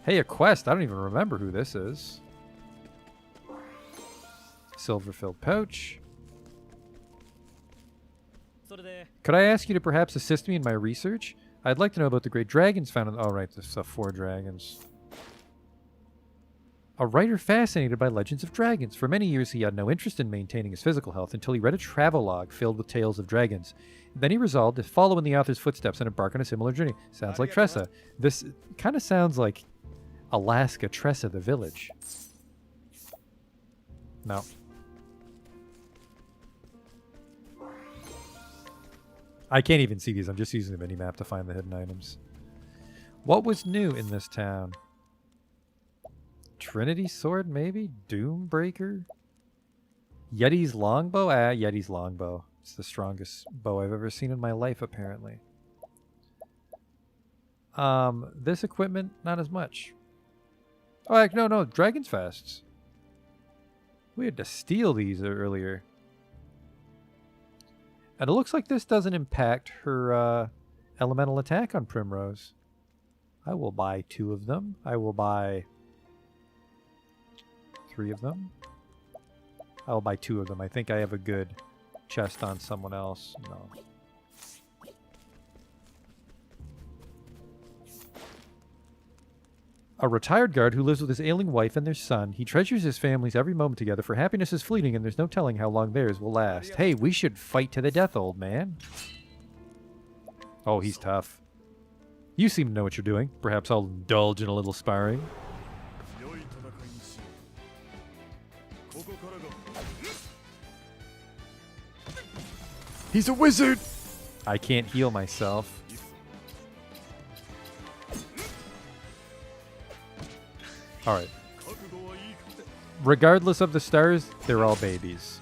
S1: Hey, a quest. I don't even remember who this is. Silver-filled pouch. Could I ask you to perhaps assist me in my research? I'd like to know about the great dragons found in... Oh, right, there's 4 dragons. A writer fascinated by legends of dragons. For many years, he had no interest in maintaining his physical health until he read a travelogue filled with tales of dragons. Then he resolved to follow in the author's footsteps and embark on a similar journey. Sounds like Tressa. This kind of sounds like Alaska Tressa the village. No. I can't even see these. I'm just using the minimap to find the hidden items. What was new in this town? Trinity Sword, maybe? Doombreaker? Yeti's Longbow? Yeti's Longbow. It's the strongest bow I've ever seen in my life, apparently. This equipment, not as much. Oh, no, Dragon's Fasts. We had to steal these earlier. And it looks like this doesn't impact her elemental attack on Primrose. I will buy 2 of them. I will buy 3 of them. I will buy 2 of them. I think I have a good chest on someone else. No. A retired guard who lives with his ailing wife and their son. He treasures his family's every moment together, for happiness is fleeting and there's no telling how long theirs will last. Hey, we should fight to the death, old man. Oh, he's tough. You seem to know what you're doing. Perhaps I'll indulge in a little sparring. He's a wizard! I can't heal myself. Alright. Regardless of the stars, they're all babies.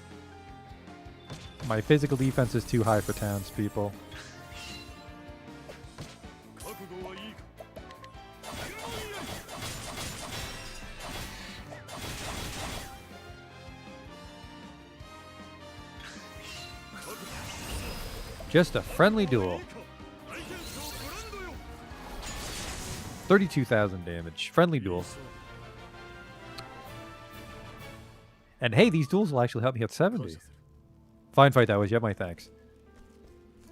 S1: My physical defense is too high for townspeople. Just a friendly duel. 32,000 damage. Friendly duel. And hey, these duels will actually help me hit 70. Fine fight that was. You have my thanks.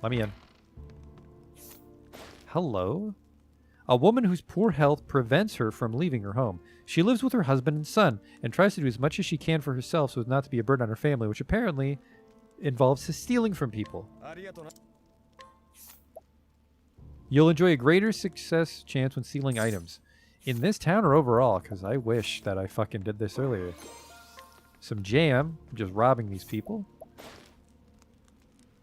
S1: Let me in. Hello? A woman whose poor health prevents her from leaving her home. She lives with her husband and son and tries to do as much as she can for herself so as not to be a burden on her family, which apparently involves stealing from people. You'll enjoy a greater success chance when stealing items. In this town or overall, because I wish that I fucking did this earlier. Some jam, just robbing these people.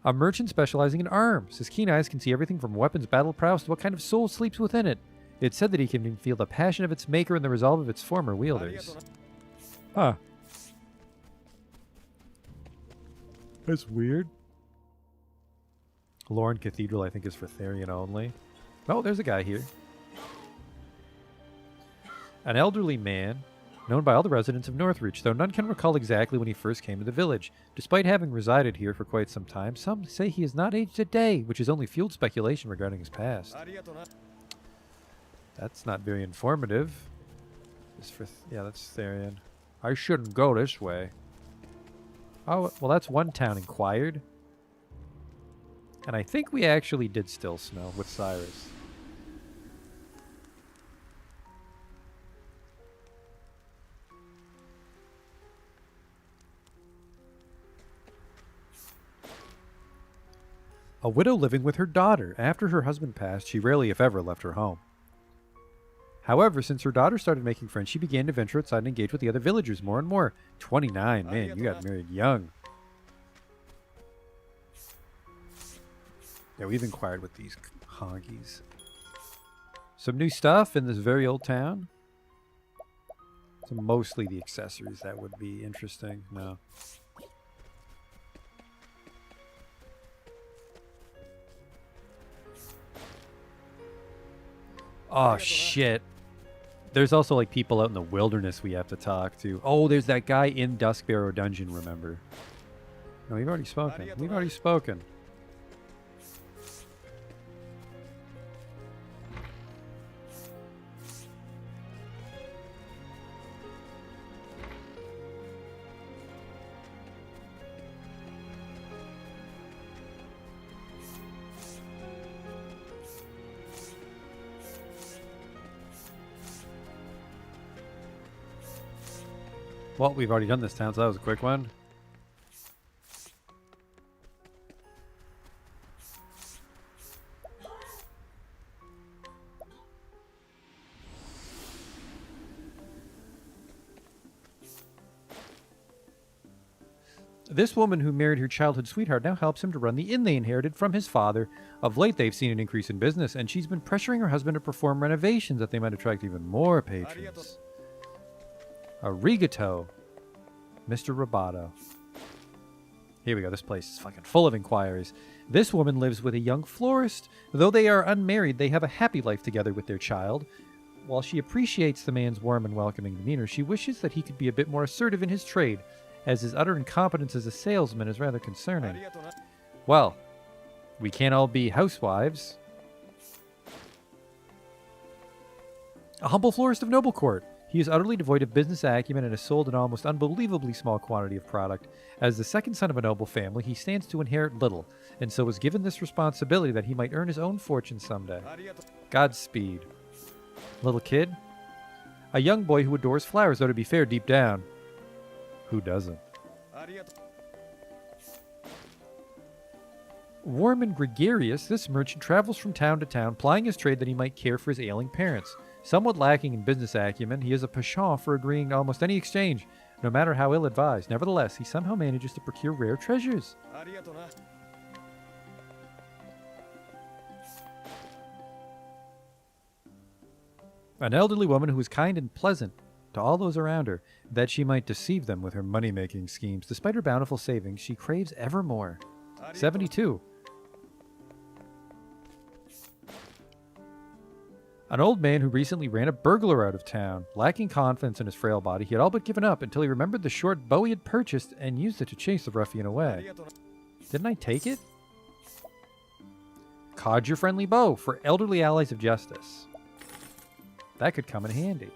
S1: A merchant specializing in arms. His keen eyes can see everything from weapons, battle prowess, to what kind of soul sleeps within it. It's said that he can feel the passion of its maker and the resolve of its former wielders. Huh. That's weird. Lorne Cathedral, I think, is for Therian only. Oh, there's a guy here. An elderly man, known by all the residents of Northreach, though none can recall exactly when he first came to the village. Despite having resided here for quite some time, some say he has not aged a day, which has only fueled speculation regarding his past. That's not very informative. Yeah, that's Therian. I shouldn't go this way. Oh, well, that's one town inquired. And I think we actually did still snow with Cyrus. A widow living with her daughter. After her husband passed, she rarely, if ever, left her home. However, since her daughter started making friends, she began to venture outside and engage with the other villagers more and more. 29, man, you got married young. Yeah, we've inquired with these honkies. Some new stuff in this very old town. So mostly the accessories that would be interesting. No. Oh, shit. There's also, like, people out in the wilderness we have to talk to. Oh, there's that guy in Duskbarrow Dungeon, remember? No, we've already spoken. We've already spoken.
S2: Well, we've already done this town, so that was a quick one.
S1: This woman who married her childhood sweetheart now helps him to run the inn they inherited from his father. Of late, they've seen an increase in business, and she's been pressuring her husband to perform renovations that they might attract even more patrons. Arigato, Mr. Roboto. Here we go. This place is fucking full of inquiries. This woman lives with a young florist. Though they are unmarried, they have a happy life together with their child. While she appreciates the man's warm and welcoming demeanor, she wishes that he could be a bit more assertive in his trade, as his utter incompetence as a salesman is rather concerning. Well, we can't all be housewives. A humble florist of noble court. He is utterly devoid of business acumen and has sold an almost unbelievably small quantity of product. As the second son of a noble family, he stands to inherit little, and so was given this responsibility that he might earn his own fortune someday. Godspeed. Little kid? A young boy who adores flowers, though to be fair, deep down, who doesn't? Warm and gregarious, this merchant travels from town to town, plying his trade that he might care for his ailing parents. Somewhat lacking in business acumen, he has a penchant for agreeing to almost any exchange, no matter how ill-advised. Nevertheless, he somehow manages to procure rare treasures. An elderly woman who is kind and pleasant to all those around her, that she might deceive them with her money-making schemes. Despite her bountiful savings, she craves ever more. 72. An old man who recently ran a burglar out of town. Lacking confidence in his frail body, he had all but given up until he remembered the short bow he had purchased and used it to chase the ruffian away. Didn't I take it? Cod your friendly bow for elderly allies of justice. That could come in handy.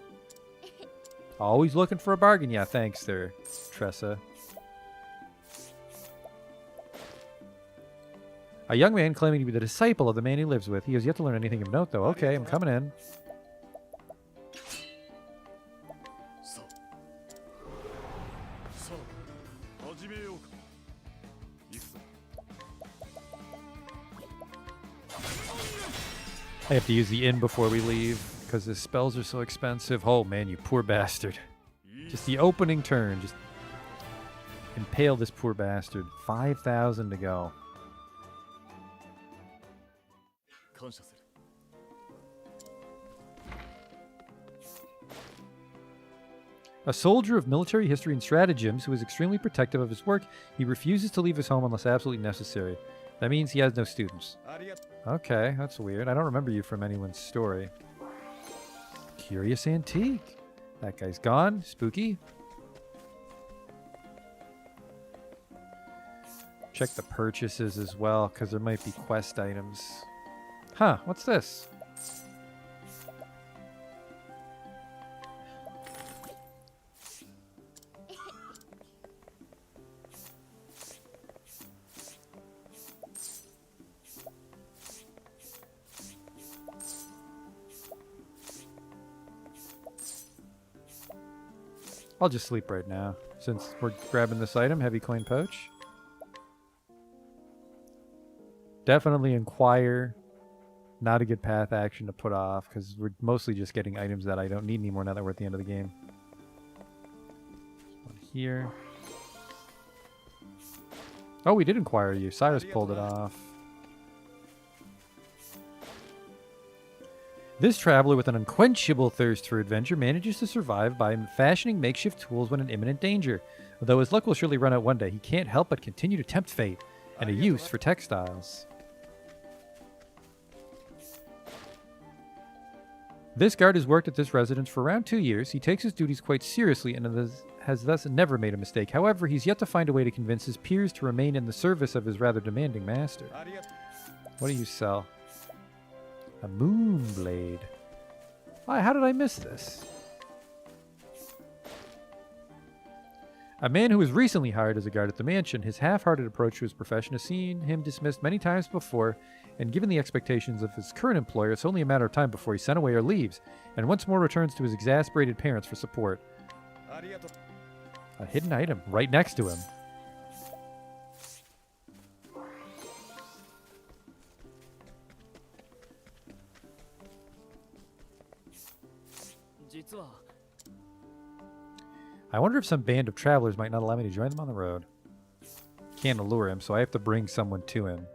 S1: Always looking for a bargain. Yeah, thanks there, Tressa. A young man claiming to be the disciple of the man he lives with. He has yet to learn anything of note, though. Okay, I'm coming in. I have to use the inn before we leave, because his spells are so expensive. Oh, man, you poor bastard. Just the opening turn. Just impale this poor bastard. 5,000 to go. A soldier of military history and stratagems who is extremely protective of his work, he refuses to leave his home unless absolutely necessary. That means he has no students. Okay, that's weird. I don't remember you from anyone's story. Curious antique. That guy's gone. Spooky. Check the purchases as well, because there might be quest items. Huh, what's this? I'll just sleep right now, since we're grabbing this item, heavy coin pouch. Definitely inquire. Not a good path action to put off, because we're mostly just getting items that I don't need anymore now that we're at the end of the game. One here. Oh, we did inquire you. Cyrus pulled it off. This traveler with an unquenchable thirst for adventure manages to survive by fashioning makeshift tools when in imminent danger. Although his luck will surely run out one day, he can't help but continue to tempt fate, and a use for textiles. This guard has worked at this residence for around 2 years. He takes his duties quite seriously and has thus never made a mistake. However, he's yet to find a way to convince his peers to remain in the service of his rather demanding master. What do you sell? A moon blade. Why, how did I miss this? A man who was recently hired as a guard at the mansion, his half-hearted approach to his profession has seen him dismissed many times before, and given the expectations of his current employer, it's only a matter of time before he's sent away or leaves, and once more returns to his exasperated parents for support. A hidden item right next to him. I wonder if some band of travelers might not allow me to join them on the road. Can't allure him, so I have to bring someone to him.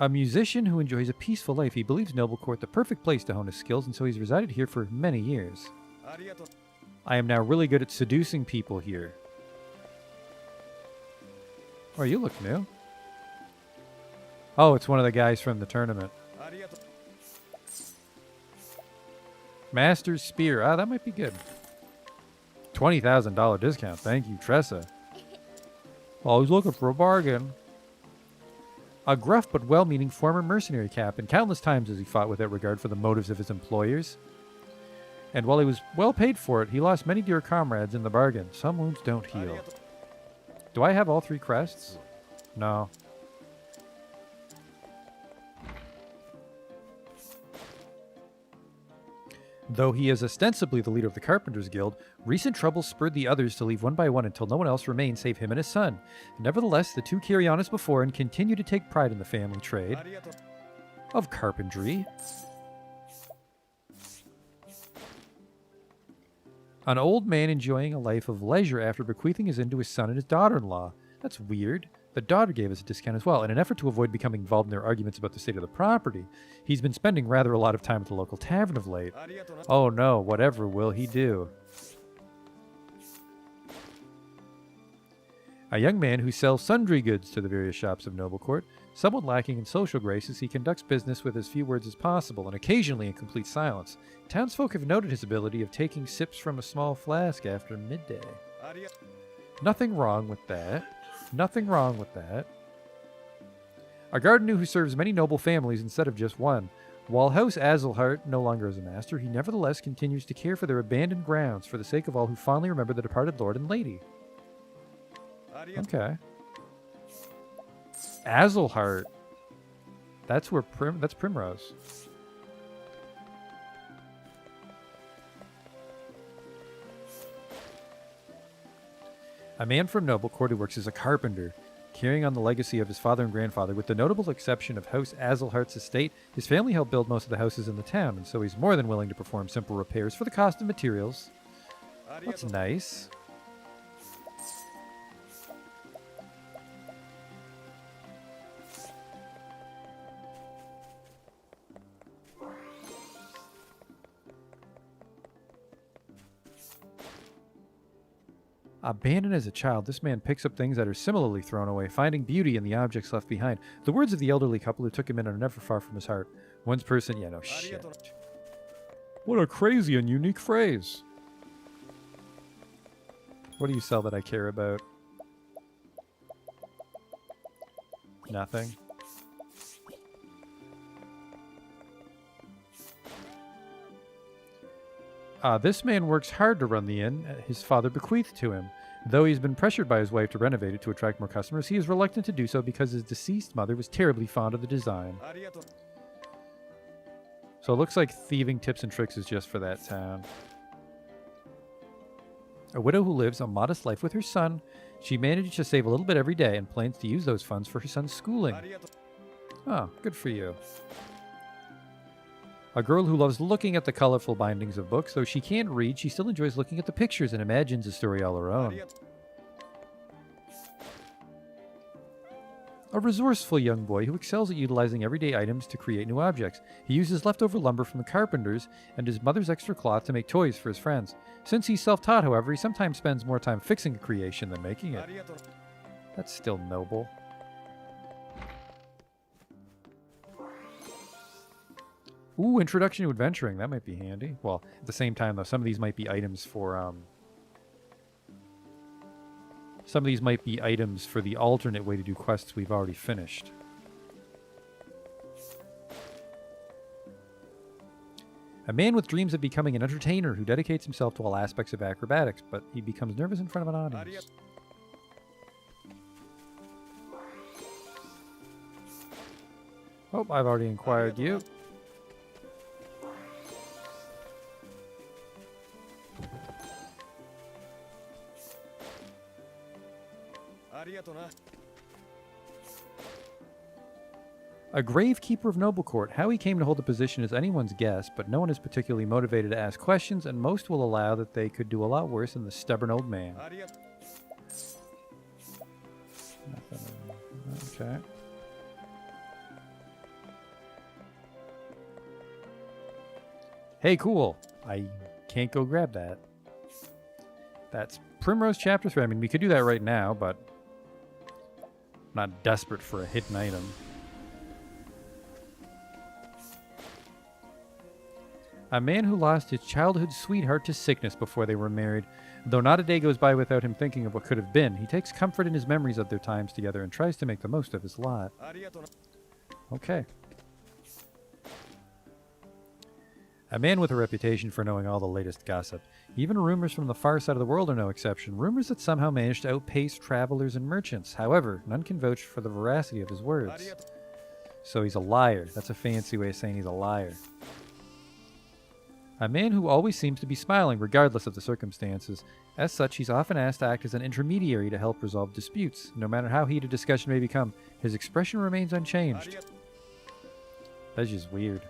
S1: A musician who enjoys a peaceful life. He believes Noble Court the perfect place to hone his skills, and so he's resided here for many years. I am now really good at seducing people here. Oh, you look new. Oh, it's one of the guys from the tournament. Master's Spear. Ah, that might be good. $20,000 discount. Thank you, Tressa. Always looking for a bargain. A gruff but well-meaning former mercenary captain. Countless times has he fought without regard for the motives of his employers. And while he was well paid for it, he lost many dear comrades in the bargain. Some wounds don't heal. Do I have all 3 crests? No. Though he is ostensibly the leader of the Carpenters Guild, recent troubles spurred the others to leave one by one until no one else remained save him and his son. Nevertheless, the two carry on as before and continue to take pride in the family trade of carpentry. An old man enjoying a life of leisure after bequeathing his inn to his son and his daughter-in-law. That's weird. The daughter gave us a discount as well. In an effort to avoid becoming involved in their arguments about the state of the property, he's been spending rather a lot of time at the local tavern of late. Oh no, whatever will he do? A young man who sells sundry goods to the various shops of Noble Court. Somewhat lacking in social graces, he conducts business with as few words as possible, and occasionally in complete silence. Townsfolk have noted his ability of taking sips from a small flask after midday. Nothing wrong with that. Nothing wrong with that. A gardener who serves many noble families instead of just one. While House Azelhart no longer is a master, he nevertheless continues to care for their abandoned grounds for the sake of all who fondly remember the departed lord and lady. Okay. Azelhart. That's where that's Primrose. A man from Noble Court who works as a carpenter, carrying on the legacy of his father and grandfather. With the notable exception of House Azelhart's estate, his family helped build most of the houses in the town, and so he's more than willing to perform simple repairs for the cost of materials. That's nice. Abandoned as a child, this man picks up things that are similarly thrown away, finding beauty in the objects left behind. The words of the elderly couple who took him in are never far from his heart. One's person, yeah, no shit. What a crazy and unique phrase. What do you sell that I care about? Nothing. This man works hard to run the inn his father bequeathed to him. Though he's been pressured by his wife to renovate it to attract more customers, he is reluctant to do so because his deceased mother was terribly fond of the design. So it looks like thieving tips and tricks is just for that town. A widow who lives a modest life with her son. She managed to save a little bit every day and plans to use those funds for her son's schooling. Oh, good for you. A girl who loves looking at the colorful bindings of books. Though she can't read, she still enjoys looking at the pictures and imagines a story all her own. A resourceful young boy who excels at utilizing everyday items to create new objects. He uses leftover lumber from the carpenters and his mother's extra cloth to make toys for his friends. Since he's self-taught, however, he sometimes spends more time fixing a creation than making it. That's still noble. Ooh, introduction to adventuring. That might be handy. Well, at the same time, though, some of these might be items for, some of these might be items for the alternate way to do quests we've already finished. A man with dreams of becoming an entertainer who dedicates himself to all aspects of acrobatics, but he becomes nervous in front of an audience. Oh, I've already inquired you. A gravekeeper of noble court. How he came to hold the position is anyone's guess, but no one is particularly motivated to ask questions, and most will allow that they could do a lot worse than the stubborn old man. Okay. Hey, cool. I can't go grab that. That's Primrose Chapter 3. I mean, we could do that right now, but I'm not desperate for a hidden item. A man who lost his childhood sweetheart to sickness before they were married. Though not a day goes by without him thinking of what could have been, he takes comfort in his memories of their times together and tries to make the most of his lot. Okay. A man with a reputation for knowing all the latest gossip. Even rumors from the far side of the world are no exception. Rumors that somehow managed to outpace travelers and merchants. However, none can vouch for the veracity of his words. So he's a liar. That's a fancy way of saying he's a liar. A man who always seems to be smiling regardless of the circumstances. As such, he's often asked to act as an intermediary to help resolve disputes. No matter how heated discussion may become, his expression remains unchanged. That's just weird.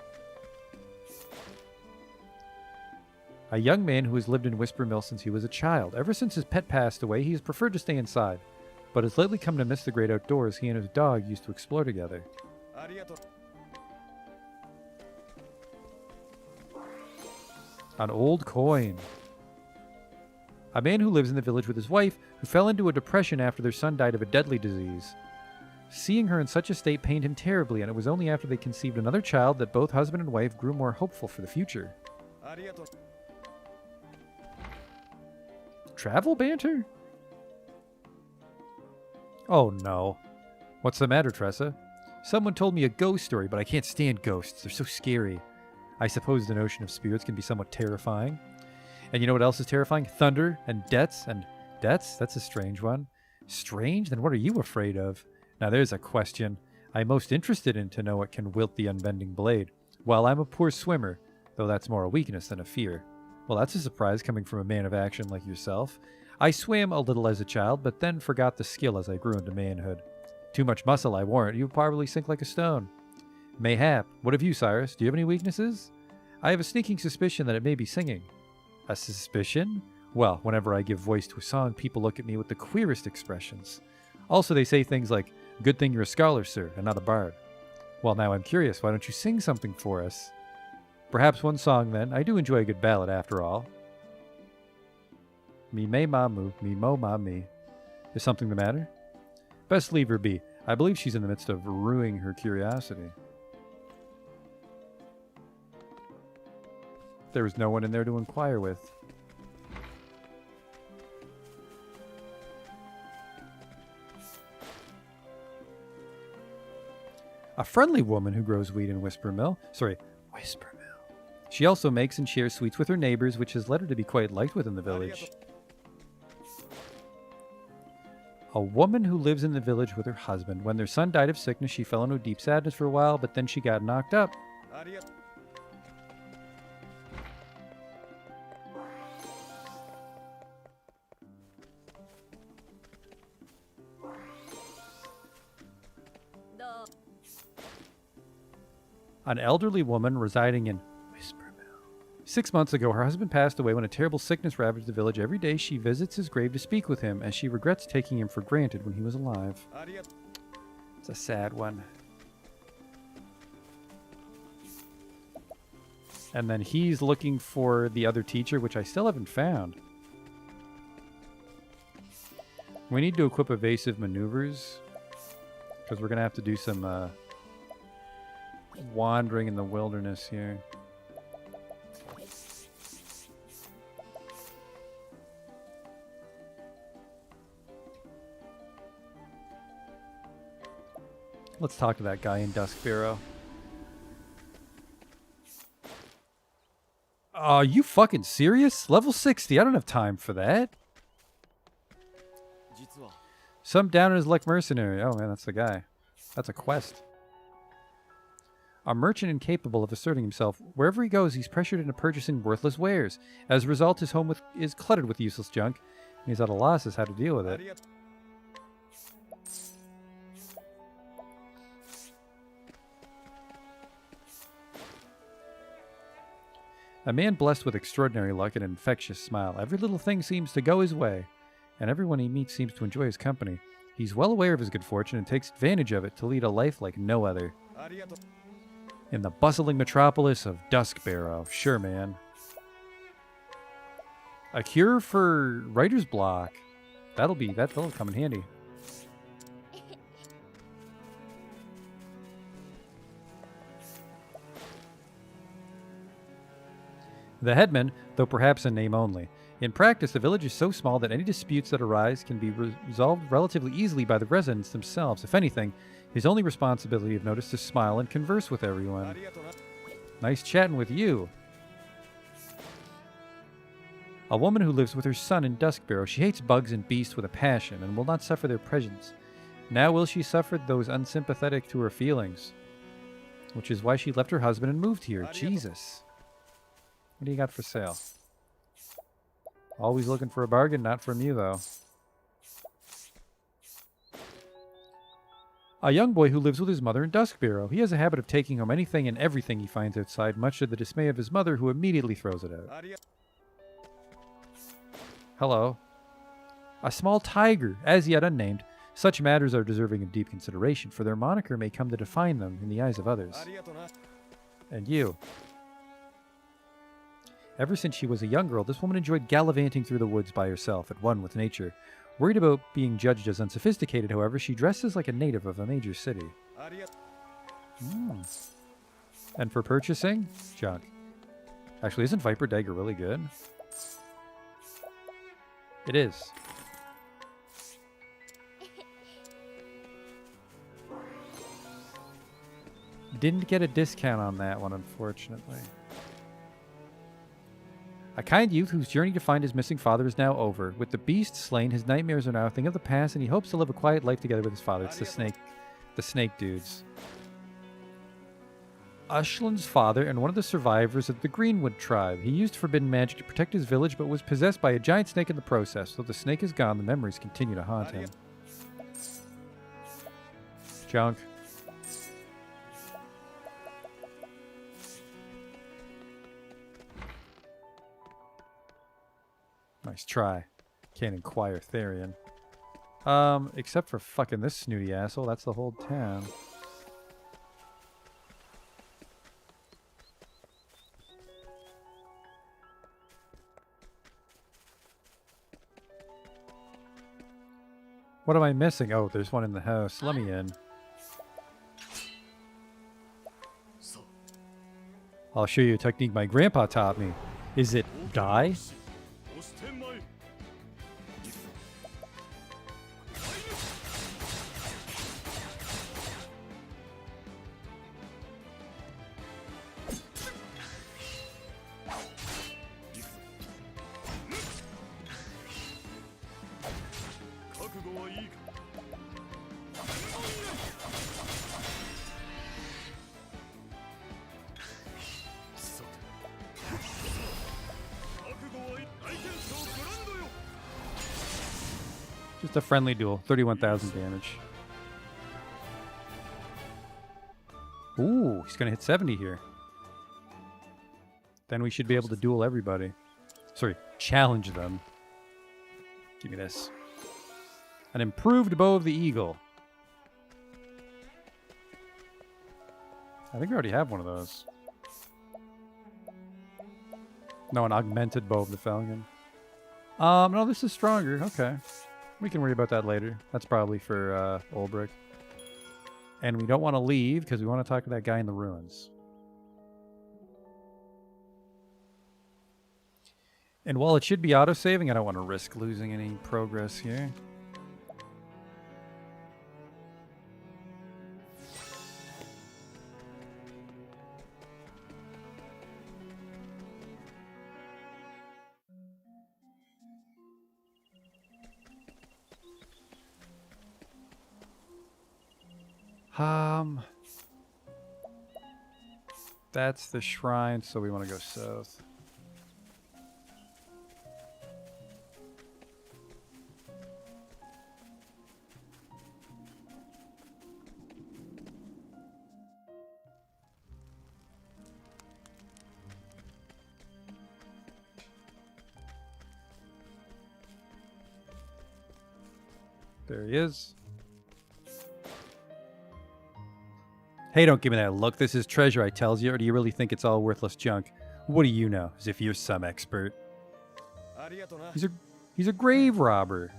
S1: A young man who has lived in Whisper Mill since he was a child. Ever since his pet passed away, he has preferred to stay inside, but has lately come to miss the great outdoors he and his dog used to explore together. An old coin. A man who lives in the village with his wife, who fell into a depression after their son died of a deadly disease. Seeing her in such a state pained him terribly, and it was only after they conceived another child that both husband and wife grew more hopeful for the future. Travel banter? Oh no. What's the matter, Tressa? Someone told me a ghost story, but I can't stand ghosts. They're so scary. I suppose the notion of spirits can be somewhat terrifying. And you know what else is terrifying? Thunder and debts. And debts? That's a strange one. Strange? Then what are you afraid of? Now there's a question I'm most interested in to know what can wilt the unbending blade. Well, I'm a poor swimmer, though that's more a weakness than a fear. Well, that's a surprise coming from a man of action like yourself. I swam a little as a child, but then forgot the skill as I grew into manhood. Too much muscle, I warrant. You'd probably sink like a stone. Mayhap. What of you, Cyrus? Do you have any weaknesses? I have a sneaking suspicion that it may be singing. A suspicion? Well, whenever I give voice to a song, people look at me with the queerest expressions. Also, they say things like, "Good thing you're a scholar, sir, and not a bard." Well, now I'm curious. Why don't you sing something for us? Perhaps one song, then. I do enjoy a good ballad, after all. Me me ma mu, me mo ma me. Is something the matter? Best leave her be. I believe she's in the midst of ruining her curiosity. There was no one in there to inquire with. A friendly woman who grows wheat in Whisper Mill. Whisper Mill. She also makes and shares sweets with her neighbors, which has led her to be quite liked within the village. A woman who lives in the village with her husband. When their son died of sickness, she fell into deep sadness for a while, but then she got knocked up. An elderly woman residing in Whisper Mill. 6 months ago, her husband passed away when a terrible sickness ravaged the village. Every day she visits his grave to speak with him, as she regrets taking him for granted when he was alive. It's a sad one. And then he's looking for the other teacher, which I still haven't found. We need to equip evasive maneuvers, because we're going to have to do some wandering in the wilderness here. Let's talk to that guy in Dusk Barrow. Are you fucking serious? Level 60, I don't have time for that. Some down in his luck mercenary. Oh man, that's the guy. That's a quest. A merchant incapable of asserting himself. Wherever he goes, he's pressured into purchasing worthless wares. As a result, his home is cluttered with useless junk, and he's at a loss as how to deal with it. A man blessed with extraordinary luck and an infectious smile. Every little thing seems to go his way, and everyone he meets seems to enjoy his company. He's well aware of his good fortune and takes advantage of it to lead a life like no other. In the bustling metropolis of Duskbarrow. Sure, man. A cure for writer's block. That'll come in handy. The headman, though perhaps in name only. In practice, the village is so small that any disputes that arise can be resolved relatively easily by the residents themselves. If anything, his only responsibility of notice is to smile and converse with everyone. Nice chatting with you. A woman who lives with her son in Duskbarrow. She hates bugs and beasts with a passion and will not suffer their presence. Now will she suffer those unsympathetic to her feelings, which is why she left her husband and moved here. Jesus. What do you got for sale? Always looking for a bargain, not from you, though. A young boy who lives with his mother in Duskbarrow. He has a habit of taking home anything and everything he finds outside, much to the dismay of his mother, who immediately throws it out. Hello. A small tiger, as yet unnamed. Such matters are deserving of deep consideration, for their moniker may come to define them in the eyes of others. And you. Ever since she was a young girl, this woman enjoyed gallivanting through the woods by herself, at one with nature. Worried about being judged as unsophisticated, however, she dresses like a native of a major city. And for purchasing? Junk. Actually, isn't Viper Dagger really good? It is. Didn't get a discount on that one, unfortunately. A kind youth whose journey to find his missing father is now over. With the beast slain, his nightmares are now a thing of the past, and he hopes to live a quiet life together with his father. It's the snake dudes. Ushland's father and one of the survivors of the Greenwood tribe. He used forbidden magic to protect his village, but was possessed by a giant snake in the process. Though the snake is gone, the memories continue to haunt him. Junk. Nice try. Can't inquire Therian. Except for fucking this snooty asshole. That's the whole town. What am I missing? Oh, there's one in the house. Let me in. I'll show you a technique my grandpa taught me. Is it die? Just a friendly duel. 31,000 damage. Ooh, he's going to hit 70 here. Then we should be able to duel everybody. Sorry, challenge them. Give me this. An improved bow of the eagle. I think we already have one of those. No, an augmented bow of the falcon. No, this is stronger. Okay. We can worry about that later. That's probably for Ulbrich. And we don't want to leave because we want to talk to that guy in the ruins. And while it should be auto-saving, I don't want to risk losing any progress here. That's the shrine, so we want to go south. There he is.
S2: Hey, don't give me that look. This is treasure, I tells you, or do you really think it's all worthless junk? What do you know? As if you're some expert.
S1: He's a grave robber.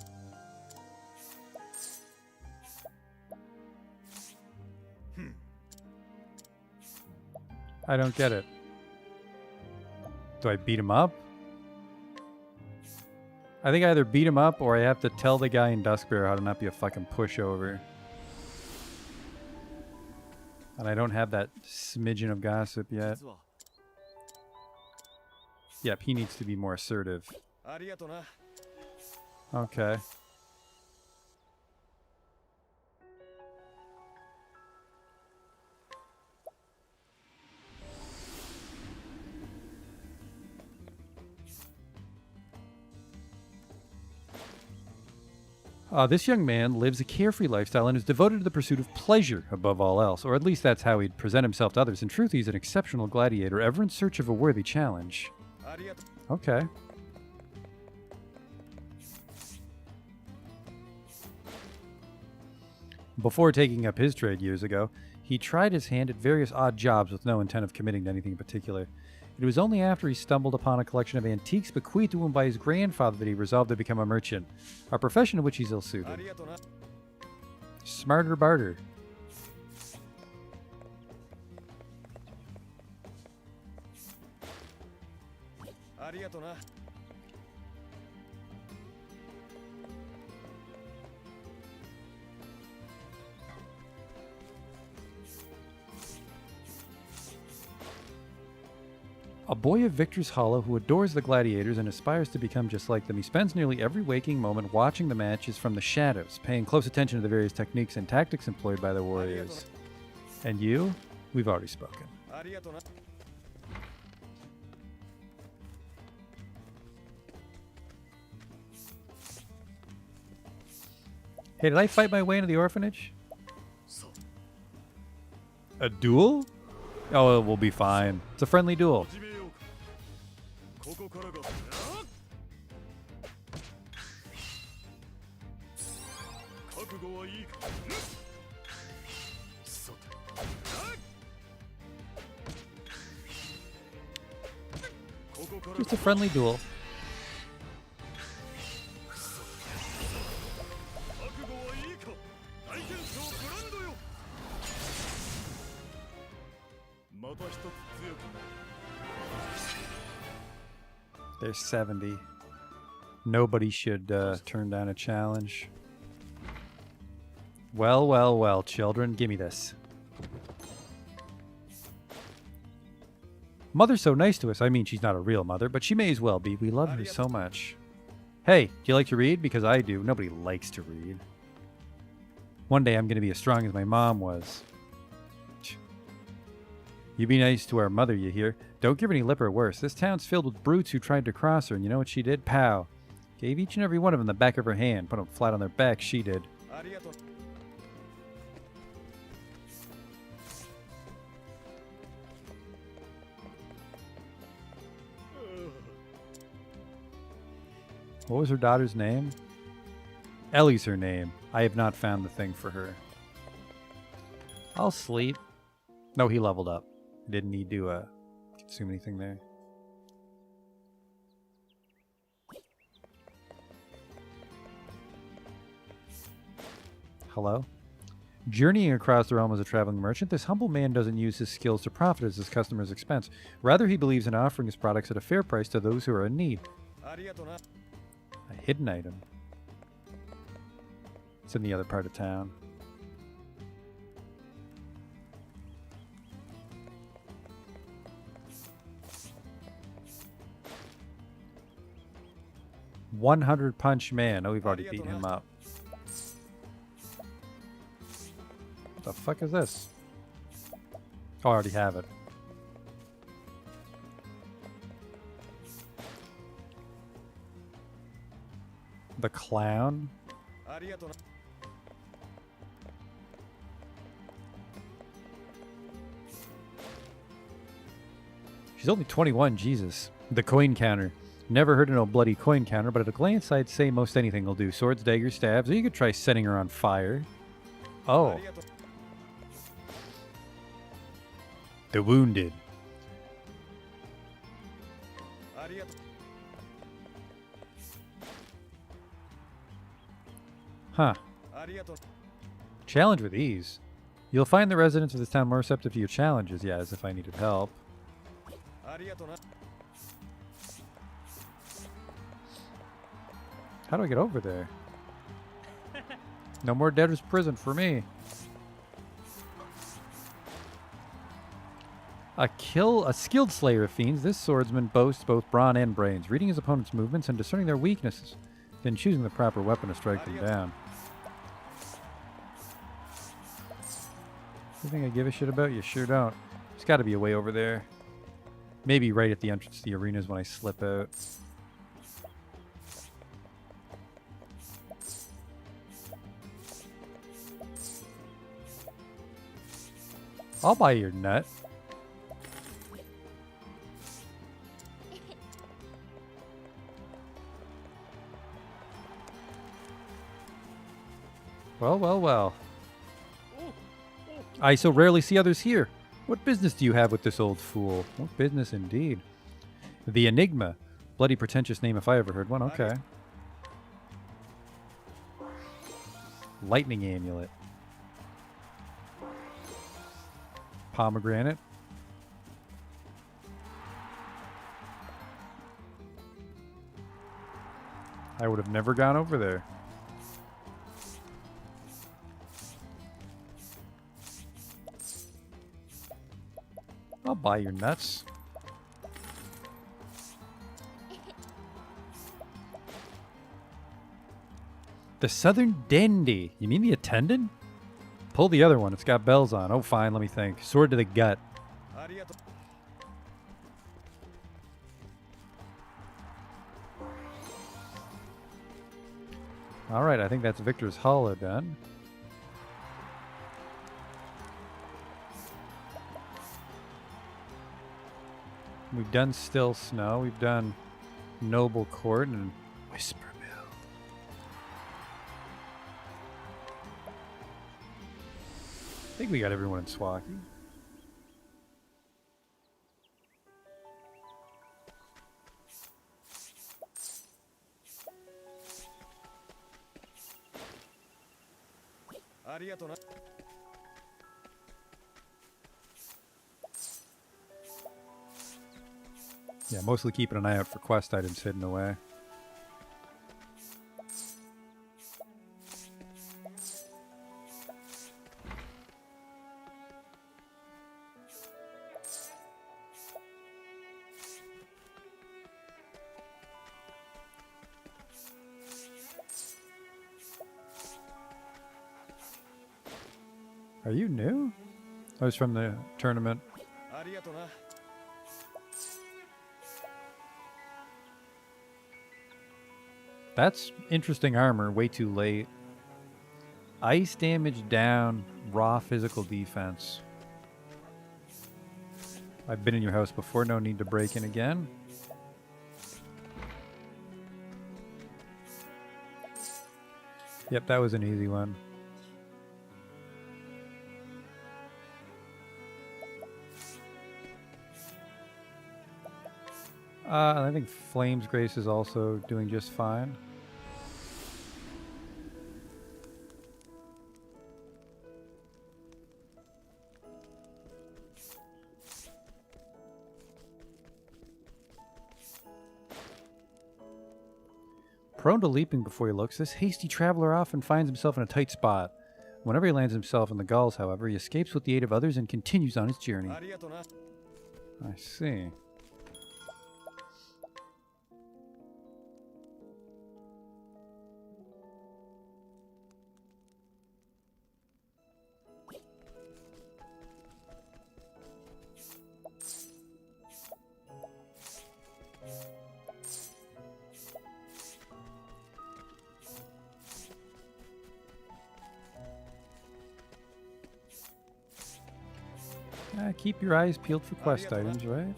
S1: I don't get it.
S2: Do I beat him up?
S1: I think I either beat him up or I have to tell the guy in Duskbearer how to not be a fucking pushover. And I don't have that smidgen of gossip yet. Yep, he needs to be more assertive. Okay. This young man lives a carefree lifestyle and is devoted to the pursuit of pleasure above all else, or at least that's how he'd present himself to others. In truth, he's an exceptional gladiator, ever in search of a worthy challenge. Okay. Before taking up his trade years ago, he tried his hand at various odd jobs with no intent of committing to anything in particular. It was only after he stumbled upon a collection of antiques bequeathed to him by his grandfather that he resolved to become a merchant, a profession in which he's ill-suited. Smarter barter. A boy of Victor's Hollow who adores the gladiators and aspires to become just like them. He spends nearly every waking moment watching the matches from the shadows, paying close attention to the various techniques and tactics employed by the warriors. And you? We've already spoken. Hey, did I fight my way into the orphanage? A duel? Oh, it will be fine. It's a friendly duel. Just a friendly duel. There's 70. Nobody should turn down a challenge. Well, well, well, children. Give me this. Mother's so nice to us. I mean, she's not a real mother, but she may as well be. We love her so much. Hey, do you like to read? Because I do. Nobody likes to read. One day I'm going to be as strong as my mom was. You be nice to our mother, you hear? Don't give her any lip or worse. This town's filled with brutes who tried to cross her, and you know what she did? Pow. Gave each and every one of them the back of her hand. Put them flat on their back, she did. What was her daughter's name? Ellie's her name. I have not found the thing for her. I'll sleep. No, he leveled up. Didn't need to consume anything there. Hello? Journeying across the realm as a traveling merchant, this humble man doesn't use his skills to profit at his customers' expense. Rather, he believes in offering his products at a fair price to those who are in need. A hidden item. It's in the other part of town. $100 punch man. Oh, we've already beaten him up. What the fuck is this? Oh, I already have it. The clown? She's only 21, Jesus. The coin counter.
S2: Never heard of no bloody coin counter, but at a glance I'd say most anything will do. Swords, daggers, stabs, or you could try setting her on fire.
S1: Oh.
S2: The wounded. Huh. Challenge with ease. You'll find the residents of this town more receptive to your challenges. Yeah, as if I needed help. How do I get over there? No more debtor's prison for me. A skilled slayer of fiends, this swordsman boasts both brawn and brains, reading his opponent's movements and discerning their weaknesses, then choosing the proper weapon to strike them down. You think I give a shit about? You sure don't. There's got to be a way over there. Maybe right at the entrance to the arenas when I slip out. I'll buy your nut. Well, well, well. I so rarely see others here. What business do you have with this old fool? What business indeed. The Enigma. Bloody pretentious name if I ever heard one. Okay. Lightning amulet. Pomegranate. I would have never gone over there. I'll buy your nuts. The Southern Dandy. You mean the attendant? Pull the other one. It's got bells on. Oh, fine. Let me think. Sword to the gut. All right. I think that's Victor's Hollow done. We've done Still Snow. We've done Noble Court and Whisper Mill. I think we got everyone in Swacky. Yeah, mostly keeping an eye out for quest items hidden away. Are you new? I was from the tournament. That's interesting armor, way too late. Ice damage down, raw physical defense. I've been in your house before, no need to break in again. Yep, that was an easy one. I think Flame's Grace is also doing just fine. Prone to leaping before he looks, this hasty traveler often finds himself in a tight spot. Whenever he lands himself in the Gauls, however, he escapes with the aid of others and continues on his journey. I see. Keep your eyes peeled for quest items, right?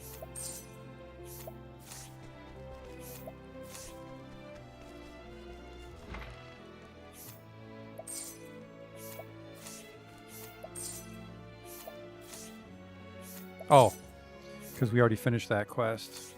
S2: Oh, because we already finished that quest.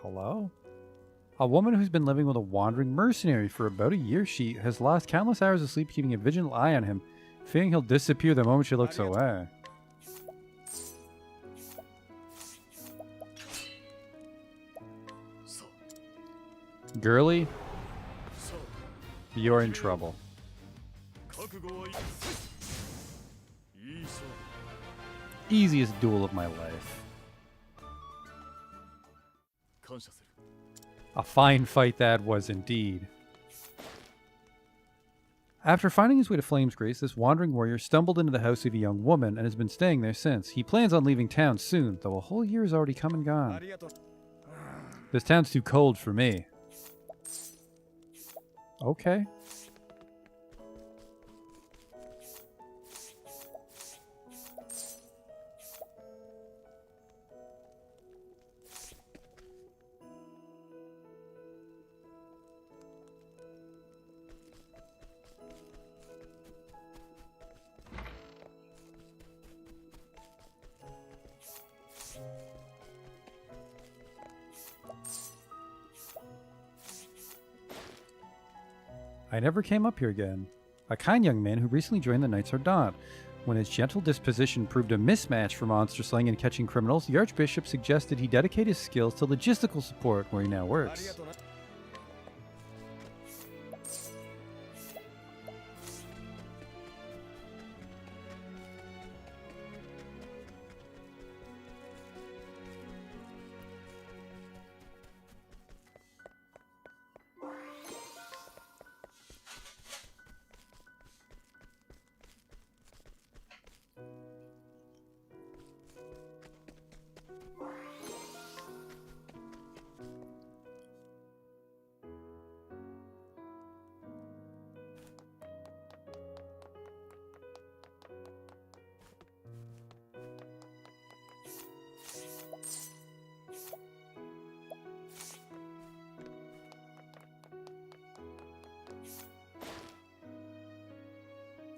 S2: Hello? A woman who's been living with a wandering mercenary for about a year. She has lost countless hours of sleep keeping a vigilant eye on him, fearing he'll disappear the moment she looks away. Girly, you're in trouble. Easiest duel of my life. A fine fight that was indeed. After finding his way to Flamesgrace, this wandering warrior stumbled into the house of a young woman and has been staying there since. He plans on leaving town soon, though a whole year has already come and gone. This town's too cold for me. Okay. I never came up here again. A kind young man who recently joined the Knights Ardent. When his gentle disposition proved a mismatch for monster slaying and catching criminals, the Archbishop suggested he dedicate his skills to logistical support where he now works.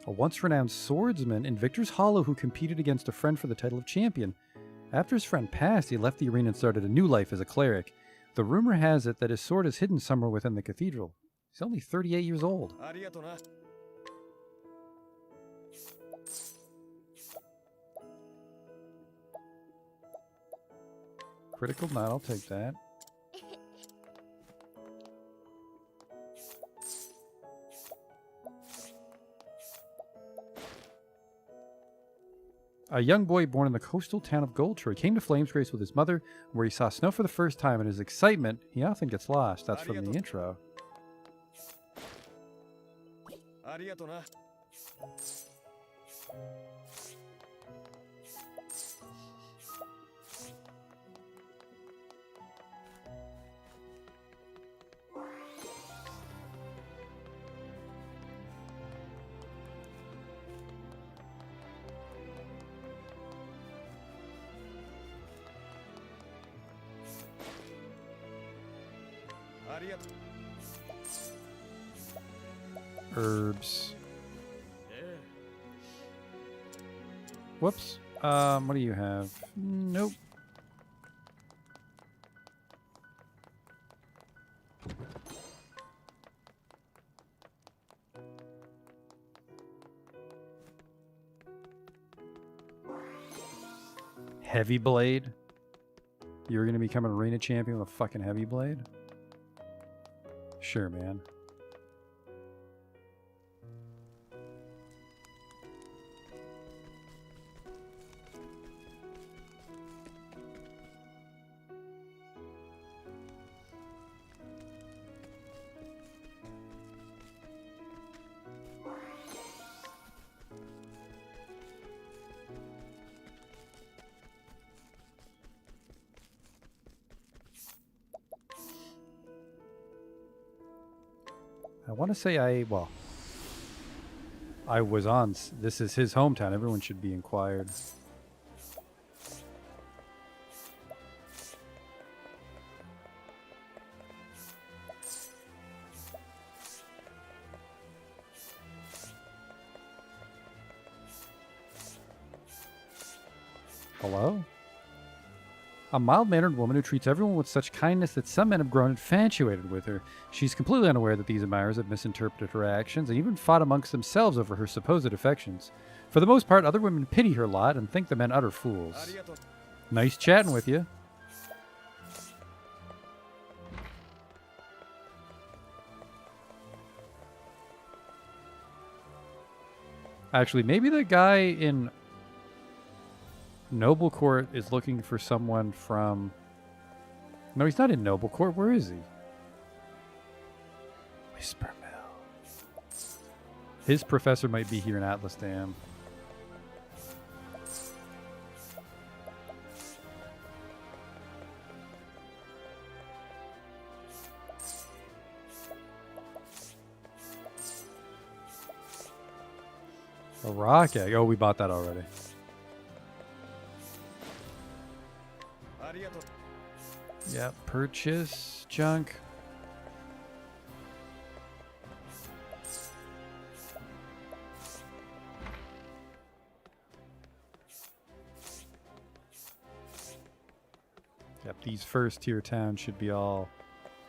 S2: A once renowned swordsman in Victor's Hollow who competed against a friend for the title of champion. After his friend passed, he left the arena and started a new life as a cleric. The rumor has it that his sword is hidden somewhere within the cathedral. He's only 38 years old. Critical nut, I'll take that. A young boy born in the coastal town of Goldtroy came to Flamesgrace with his mother, where he saw snow for the first time. In his excitement, he often gets lost. That's from the intro. Herbs. Whoops. What do you have? Nope. Heavy blade? You're gonna become an arena champion with a fucking heavy blade? Sure, man. want to say I was on. This is his hometown. Everyone should be inquired. Hello? A mild-mannered woman who treats everyone with such kindness that some men have grown infatuated with her. She's completely unaware that these admirers have misinterpreted her actions and even fought amongst themselves over her supposed affections. For the most part, other women pity her lot and think the men utter fools. Nice chatting with you. Actually, maybe the guy in Noble Court is looking for someone from... No, he's not in Noble Court. Where is he? Whisper Mill. His professor might be here in Atlas Dam. A rock egg. Oh, we bought that already. Yeah, purchase junk. Yep, these first tier towns should be all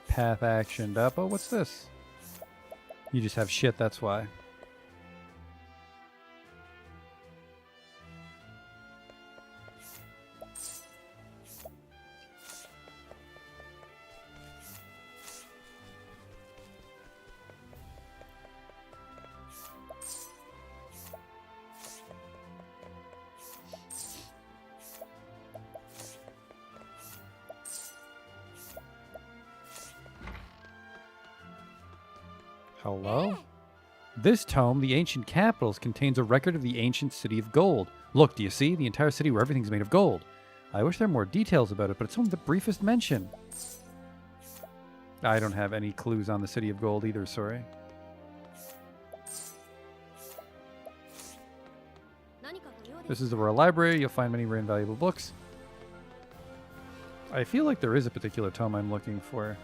S2: path actioned up. Oh, what's this? You just have shit, that's why. Hello? This tome, The Ancient Capitals, contains a record of the ancient city of gold. Look, do you see? The entire city where everything's made of gold. I wish there were more details about it, but it's only the briefest mention. I don't have any clues on the city of gold either, sorry. This is the Royal Library. You'll find many rare and valuable books. I feel like there is a particular tome I'm looking for.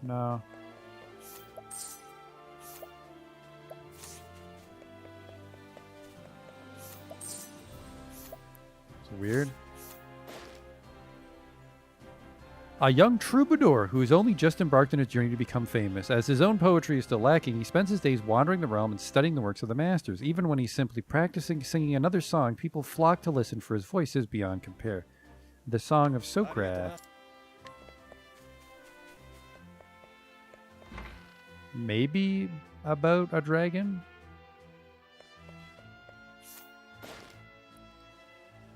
S2: No. It's weird. A young troubadour who has only just embarked on his journey to become famous. As his own poetry is still lacking, he spends his days wandering the realm and studying the works of the masters. Even when he's simply practicing singing another song, people flock to listen, for his voice is beyond compare. The Song of Socrates. Maybe about a dragon?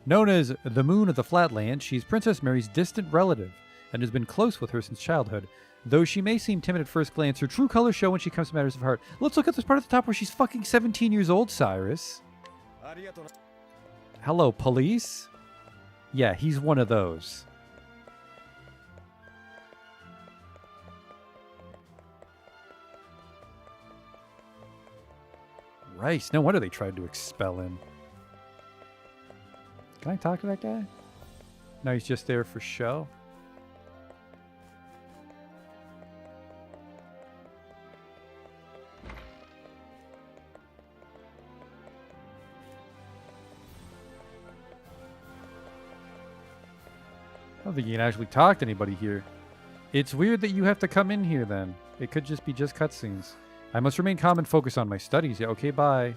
S2: Known as the Moon of the Flatland, she's Princess Mary's distant relative and has been close with her since childhood. Though she may seem timid at first glance, her true colors show when she comes to matters of heart. Let's look at this part at the top where she's fucking 17 years old, Cyrus. Hello, police? Yeah, he's one of those. Rice. No wonder they tried to expel him. Can I talk to that guy? No, he's just there for show. I don't think you can actually talk to anybody here. It's weird that you have to come in here then. It could just be just cutscenes. I must remain calm and focus on my studies. Yeah, okay, bye.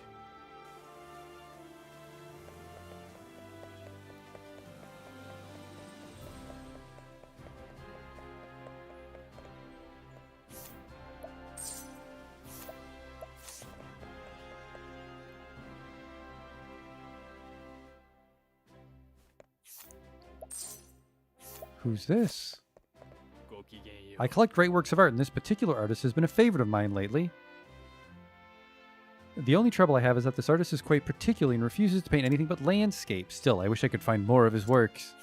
S2: Who's this? I collect great works of art, and this particular artist has been a favorite of mine lately. The only trouble I have is that this artist is quite particular and refuses to paint anything but landscapes. Still, I wish I could find more of his works.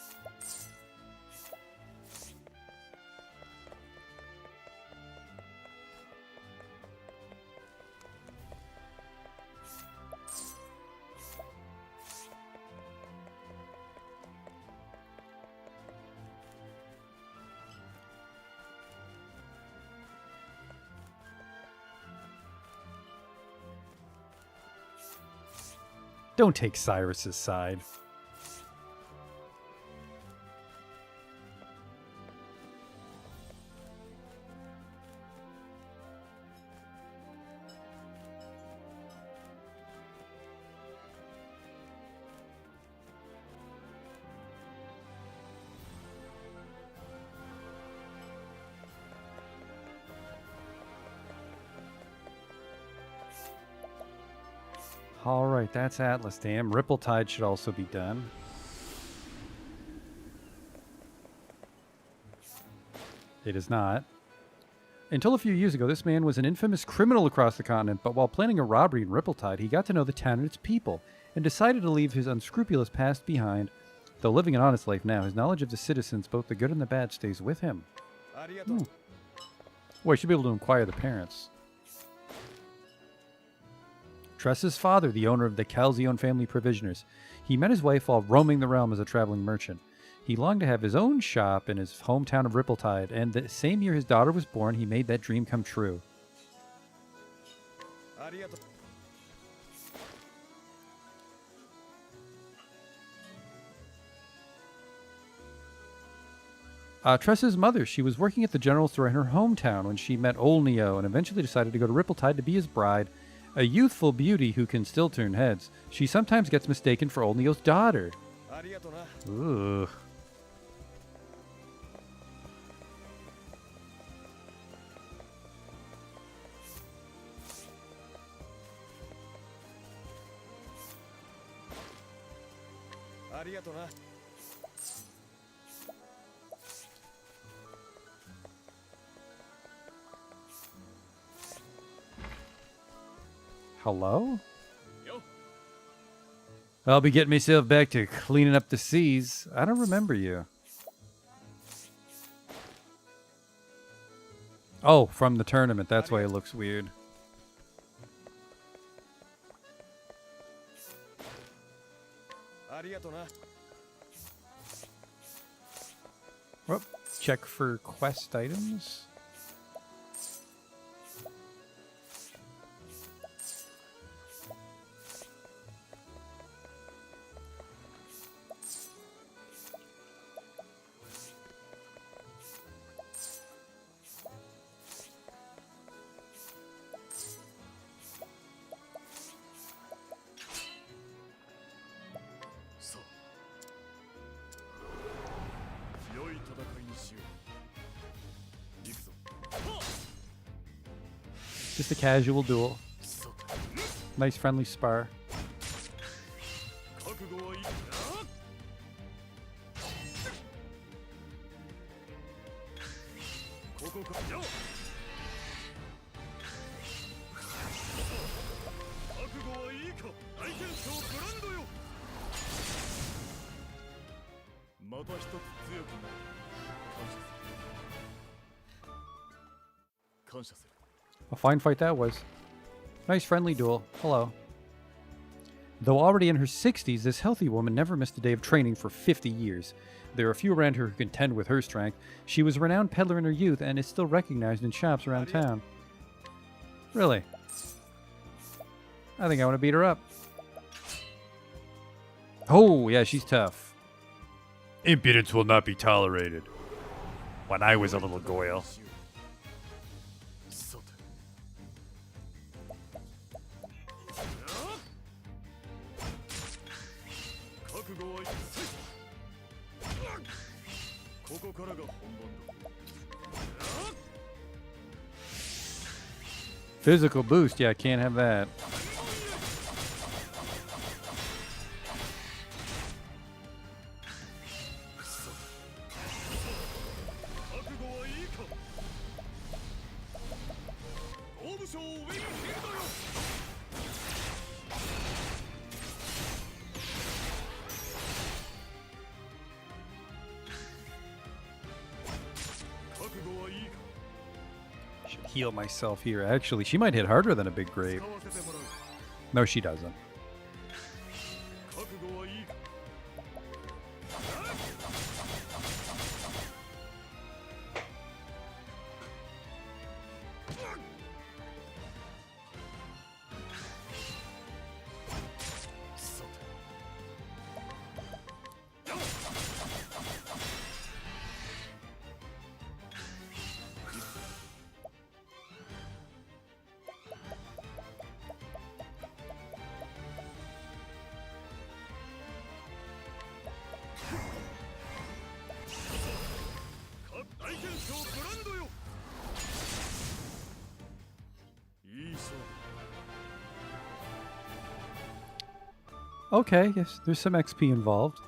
S2: Don't take Cyrus's side. Alright, that's Atlas Dam. Ripple-Tide should also be done. It is not. Until a few years ago, this man was an infamous criminal across the continent, but while planning a robbery in Ripple-Tide, he got to know the town and its people, and decided to leave his unscrupulous past behind. Though living an honest life now, his knowledge of the citizens, both the good and the bad, stays with him. Well, I should be able to inquire the parents. Tress's father, the owner of the Calzione family provisioners. He met his wife while roaming the realm as a traveling merchant. He longed to have his own shop in his hometown of Ripple-Tide, and the same year his daughter was born, he made that dream come true. Tress's mother, she was working at the general store in her hometown when she met old Neo and eventually decided to go to Ripple-Tide to be his bride. A youthful beauty who can still turn heads. She sometimes gets mistaken for old Neo's daughter. Ooh. Hello? I'll be getting myself back to cleaning up the seas. I don't remember you. Oh, from the tournament. That's why it looks weird. Whoop. Check for quest items. Just a casual duel. Nice friendly spar. A fine fight that was. Nice friendly duel. Hello. Though already in her 60s, this healthy woman never missed a day of training for 50 years. There are few around her who contend with her strength. She was a renowned peddler in her youth and is still recognized in shops around town. Really? I think I want to beat her up. Oh, yeah, she's tough. Impudence will not be tolerated. When I was a little goyle. Physical boost, yeah, can't have that. Should heal myself here. Actually, she might hit harder than a big grape. No, she doesn't. Okay, yes, there's some XP involved.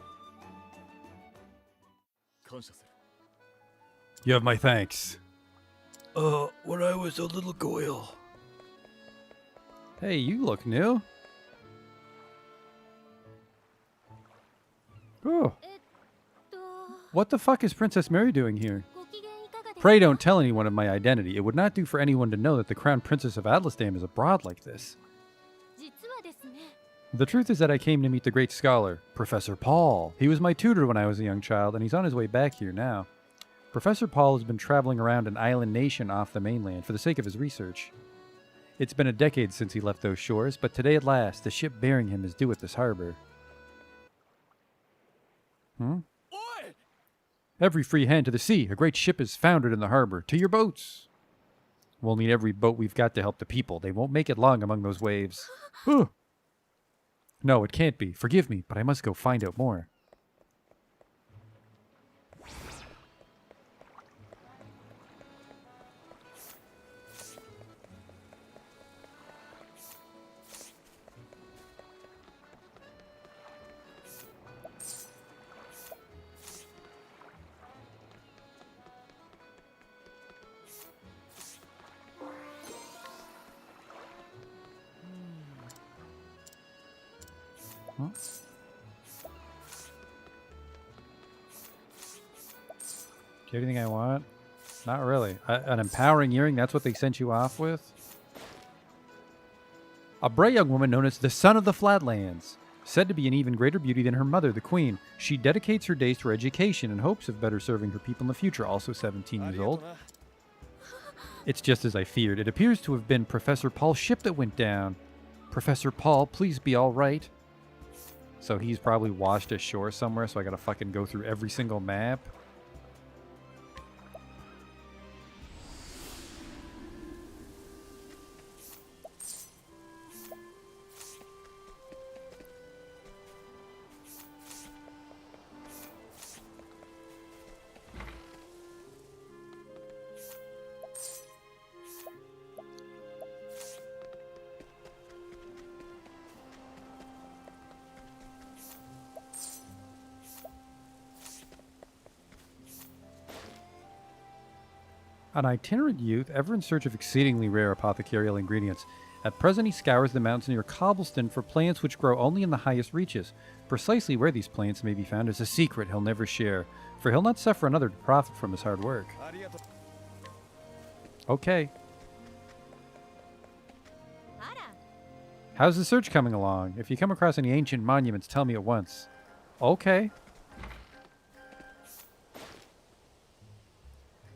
S2: You have my thanks. When I was a little girl. Hey, you look new. Oh. What the fuck is Princess Mary doing here? Pray don't tell anyone of my identity. It would not do for anyone to know that the Crown Princess of Atlasdam is abroad like this. The truth is that I came to meet the great scholar, Professor Paul. He was my tutor when I was a young child, and he's on his way back here now. Professor Paul has been traveling around an island nation off the mainland for the sake of his research. It's been a decade since he left those shores, but today at last, the ship bearing him is due at this harbor. Every free hand to the sea. A great ship is foundered in the harbor. To your boats. We'll need every boat we've got to help the people. They won't make it long among those waves. No, it can't be. Forgive me, but I must go find out more. Huh? Get anything I want? Not really. An empowering earring, that's what they sent you off with? A bright young woman known as the Son of the Flatlands. Said to be an even greater beauty than her mother, the Queen. She dedicates her days to her education in hopes of better serving her people in the future, also 17 years old. It's just as I feared. It appears to have been Professor Paul's ship that went down. Professor Paul, please be all right. So he's probably washed ashore somewhere, so I gotta fucking go through every single map. An itinerant youth, ever in search of exceedingly rare apothecarial ingredients. At present he scours the mountains near Cobblestone for plants which grow only in the highest reaches. Precisely where these plants may be found is a secret he'll never share, for he'll not suffer another to profit from his hard work. Okay. How's the search coming along? If you come across any ancient monuments, tell me at once. Okay.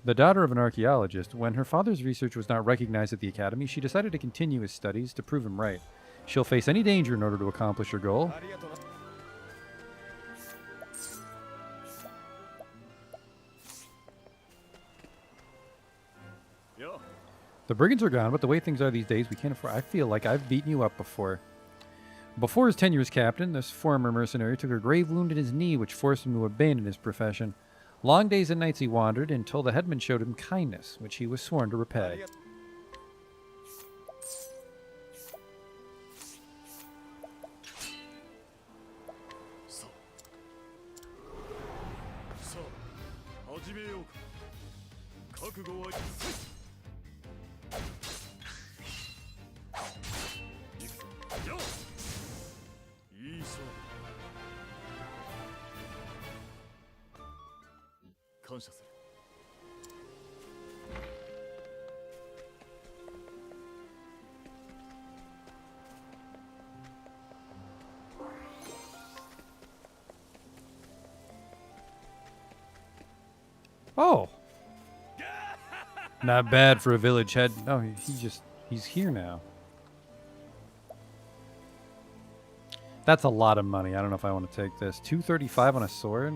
S2: The daughter of an archaeologist, when her father's research was not recognized at the academy, she decided to continue his studies to prove him right. She'll face any danger in order to accomplish her goal. The brigands are gone, but the way things are these days, we can't afford. I feel like I've beaten you up before. Before his tenure as captain, this former mercenary took a grave wound in his knee, which forced him to abandon his profession. Long days and nights he wandered until the headman showed him kindness, which he was sworn to repay. Oh! Not bad for a village head. No, he's here now. That's a lot of money. I don't know if I want to take this. 235 on a sword?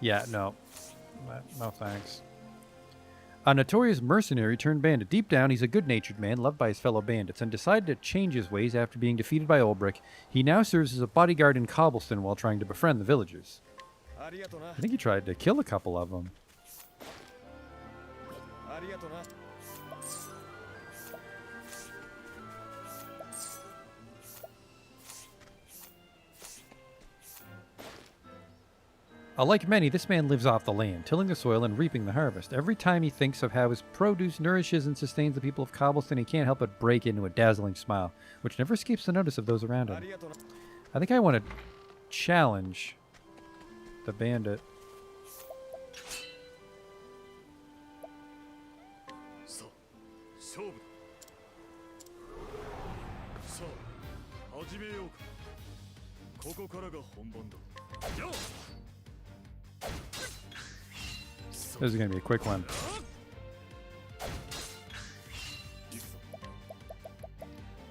S2: Yeah, no. No thanks. A notorious mercenary turned bandit. Deep down, he's a good-natured man, loved by his fellow bandits, and decided to change his ways after being defeated by Ulbrich. He now serves as a bodyguard in Cobblestone while trying to befriend the villagers. I think he tried to kill a couple of them. Like many, this man lives off the land, tilling the soil and reaping the harvest. Every time he thinks of how his produce nourishes and sustains the people of Cobblestone, he can't help but break into a dazzling smile, which never escapes the notice of those around him. I think I want to challenge the bandit. This is going to be a quick one.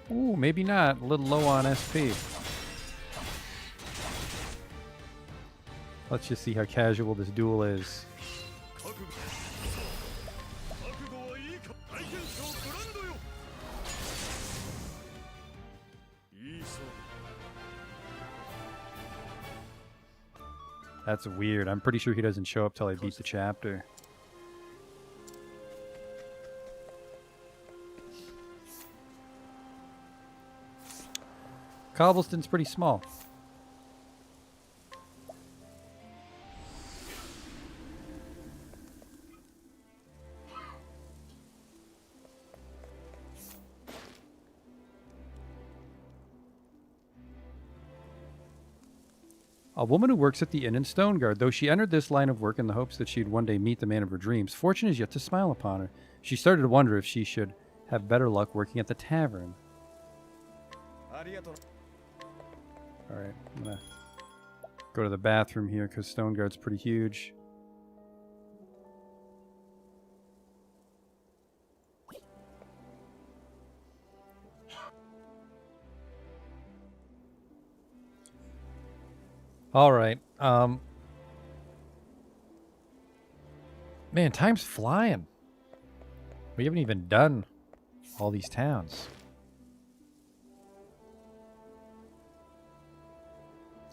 S2: Ooh, maybe not. A little low on SP. Let's just see how casual this duel is. That's weird. I'm pretty sure he doesn't show up till I beat the chapter. Cobblestone's pretty small. A woman who works at the inn in Stoneguard. Though she entered this line of work in the hopes that she'd one day meet the man of her dreams, fortune is yet to smile upon her. She started to wonder if she should have better luck working at the tavern. Alright, I'm gonna go to the bathroom here because Stoneguard's pretty huge. Alright, man, time's flying. We haven't even done all these towns.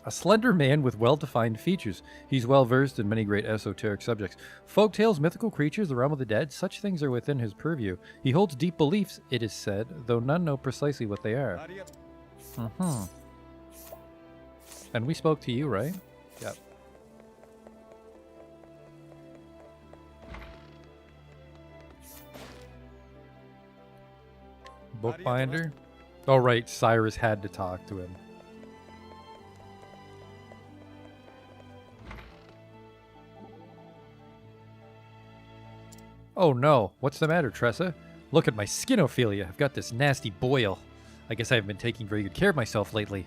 S2: A slender man with well-defined features. He's well-versed in many great esoteric subjects. Folktales, mythical creatures, the realm of the dead, such things are within his purview. He holds deep beliefs, it is said, though none know precisely what they are. And we spoke to you, right? Yep. Bookbinder? Oh, right. Cyrus had to talk to him. Oh no, what's the matter, Tressa? Look at my skinophilia. I've got this nasty boil. I guess I haven't been taking very good care of myself lately.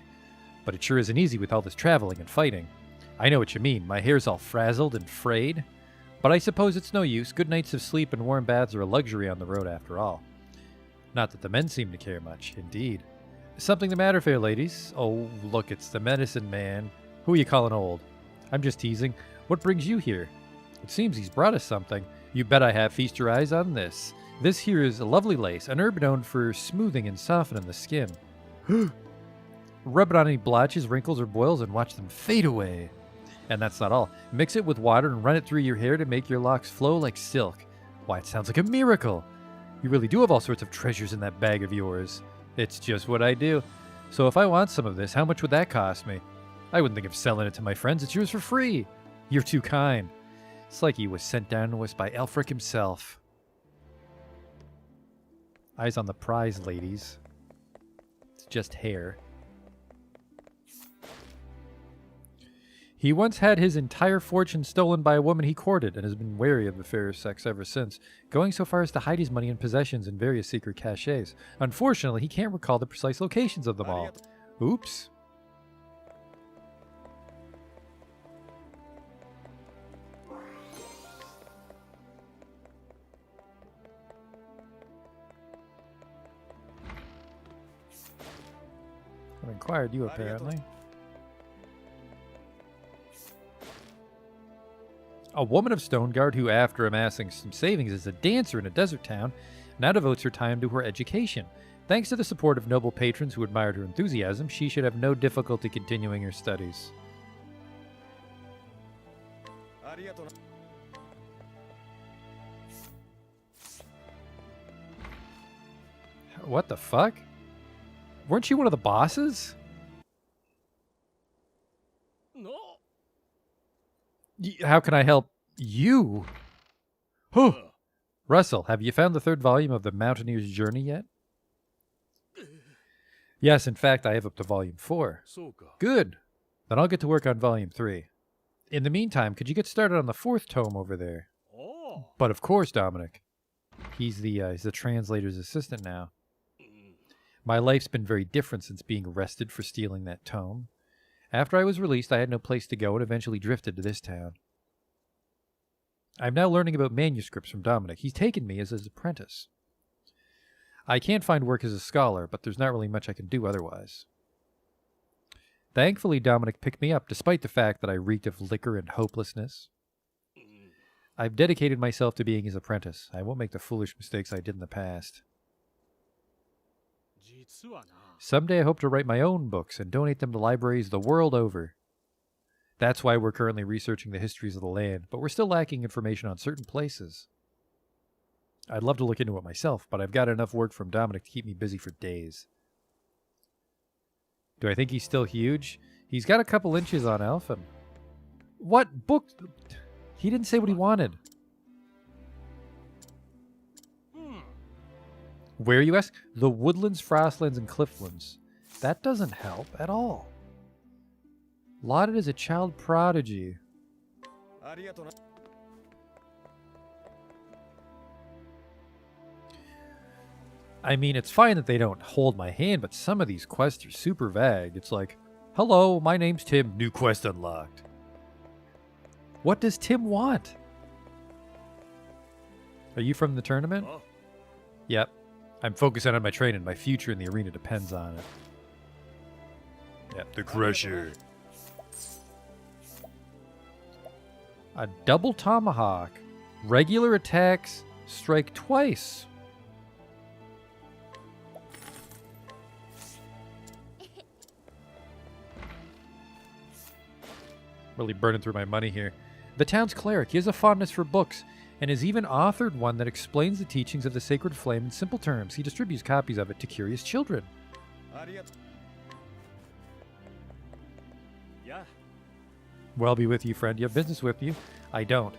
S2: But it sure isn't easy with all this traveling and fighting. I know what you mean. My hair's all frazzled and frayed. But I suppose it's no use. Good nights of sleep and warm baths are a luxury on the road after all. Not that the men seem to care much, indeed. Something the matter, fair ladies? Oh, look, it's the medicine man. Who are you calling old? I'm just teasing. What brings you here? It seems he's brought us something. You bet I have. Feast your eyes on this. This here is a lovely lace, an herb known for smoothing and softening the skin. Rub it on any blotches, wrinkles, or boils and watch them fade away. And that's not all. Mix it with water and run it through your hair to make your locks flow like silk. Why, it sounds like a miracle. You really do have all sorts of treasures in that bag of yours. It's just what I do. So if I want some of this, how much would that cost me? I wouldn't think of selling it to my friends. It's yours for free. You're too kind. It's like he was sent down to us by Elfric himself. Eyes on the prize, ladies. It's just hair. He once had his entire fortune stolen by a woman he courted and has been wary of the fairer sex ever since, going so far as to hide his money and possessions in various secret caches. Unfortunately, he can't recall the precise locations of them all. Oops. I've inquired you, apparently. A woman of Stoneguard who, after amassing some savings as a dancer in a desert town, now devotes her time to her education. Thanks to the support of noble patrons who admired her enthusiasm, she should have no difficulty continuing her studies.
S1: What the fuck? Weren't you one of the bosses? How can I help you? Huh. Russell, have you found the third volume of The Mountaineer's Journey yet? Yes, in fact, I have up to volume 4. Good. Then I'll get to work on volume 3. In the meantime, could you get started on the 4th tome over there? But of course, Dominic. He's the translator's assistant now. My life's been very different since being arrested for stealing that tome. After I was released, I had no place to go and eventually drifted to this town. I'm now learning about manuscripts from Dominic. He's taken me as his apprentice. I can't find work as a scholar, but there's not really much I can do otherwise. Thankfully, Dominic picked me up, despite the fact that I reeked of liquor and hopelessness. I've dedicated myself to being his apprentice. I won't make the foolish mistakes I did in the past. Someday I hope to write my own books and donate them to libraries the world over. That's why we're currently researching the histories of the land, but we're still lacking information on certain places. I'd love to look into it myself, but I've got enough work from Dominic to keep me busy for days. Do I think he's still huge? He's got a couple inches on Alphen. What book? He didn't say what he wanted. Where, you ask? The woodlands, frostlands, and clifflands. That doesn't help at all. Lauded as a child prodigy. I mean, it's fine that they don't hold my hand, but some of these quests are super vague. It's like, hello, my name's Tim, new quest unlocked. What does Tim want? Are you from the tournament? Yep. I'm focusing on my training. My future in the arena depends on it. Yep, the Crusher. A double tomahawk. Regular attacks strike twice. Really burning through my money here. The town's cleric. He has a fondness for books, and has even authored one that explains the teachings of the Sacred Flame in simple terms. He distributes copies of it to curious children. Well be with you, friend. You have business with you. I don't.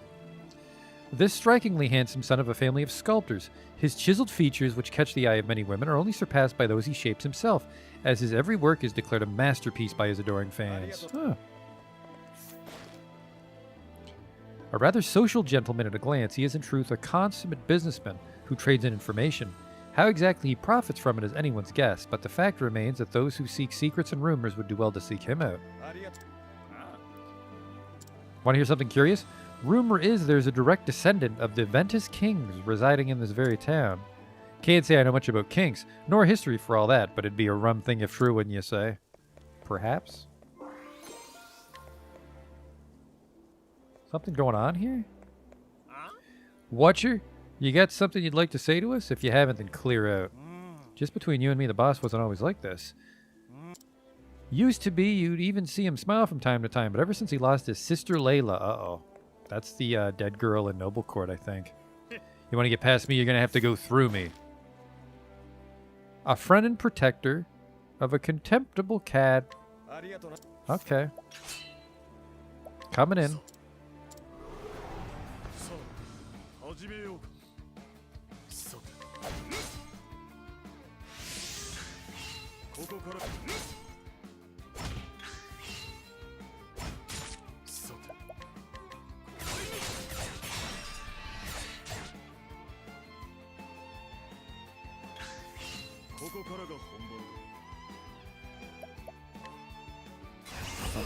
S1: This strikingly handsome son of a family of sculptors. His chiseled features, which catch the eye of many women, are only surpassed by those he shapes himself, as his every work is declared a masterpiece by his adoring fans. Huh. A rather social gentleman at a glance, he is in truth a consummate businessman who trades in information. How exactly he profits from it is anyone's guess, but the fact remains that those who seek secrets and rumors would do well to seek him out. Want to hear something curious? Rumor is there's a direct descendant of the Ventus kings residing in this very town. Can't say I know much about kings, nor history for all that, but it'd be a rum thing if true, wouldn't you say? Perhaps? Something going on here? Watcher, you got something you'd like to say to us? If you haven't, then clear out. Just between you and me, the boss wasn't always like this. Used to be, you'd even see him smile from time to time, but ever since he lost his sister Layla, uh-oh. That's the dead girl in Noble Court, I think. You want to get past me, you're going to have to go through me. A friend and protector of a contemptible cat. Okay. Coming in.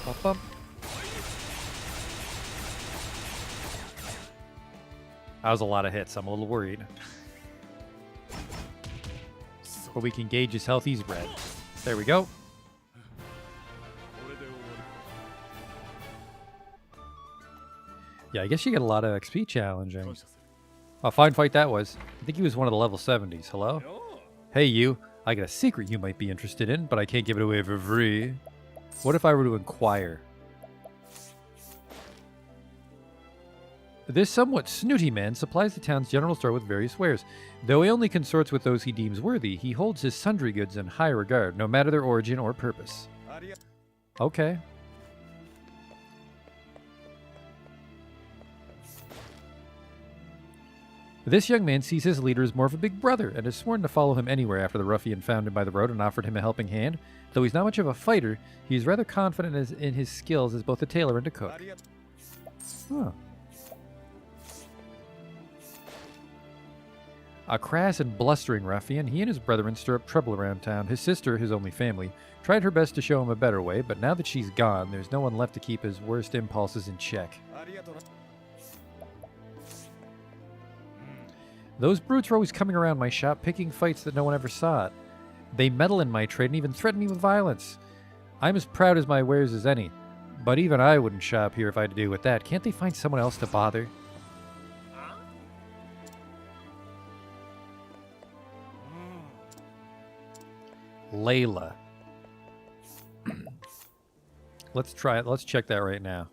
S1: Bump, bump. That was a lot of hits. I'm a little worried. But we can gauge his health. He's red. There we go. Yeah, I guess you get a lot of XP challenging. A fine fight that was. I think he was one of the level 70s. Hello? Hey, you. I got a secret you might be interested in, but I can't give it away for free. What if I were to inquire?
S2: This somewhat snooty man supplies the town's general store with various wares. Though he only consorts with those he deems worthy, he holds his sundry goods in high regard, no matter their origin or purpose. Okay. This young man sees his leader as more of a big brother and has sworn to follow him anywhere after the ruffian found him by the road and offered him a helping hand. Though he's not much of a fighter, he is rather confident in his skills as both a tailor and a cook. Huh. A crass and blustering ruffian, he and his brethren stir up trouble around town. His sister, his only family, tried her best to show him a better way, but now that she's gone, there's no one left to keep his worst impulses in check. Those brutes are always coming around my shop, picking fights that no one ever sought. They meddle in my trade and even threaten me with violence. I'm as proud as my wares as any, but even I wouldn't shop here if I had to deal with that. Can't they find someone else to bother? Layla. Let's try it. Let's check that right now.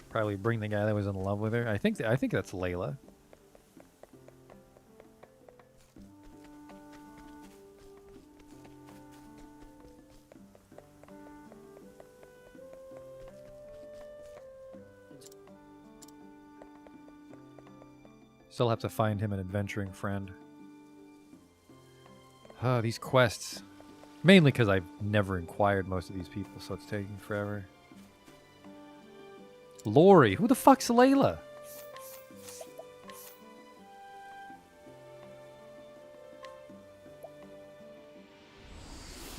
S2: Probably bring the guy that was in love with her. I think that's Layla. Still have to find him an adventuring friend. Oh, these quests. Mainly because I've never inquired most of these people, so it's taking forever. Lori. Who the fuck's Layla?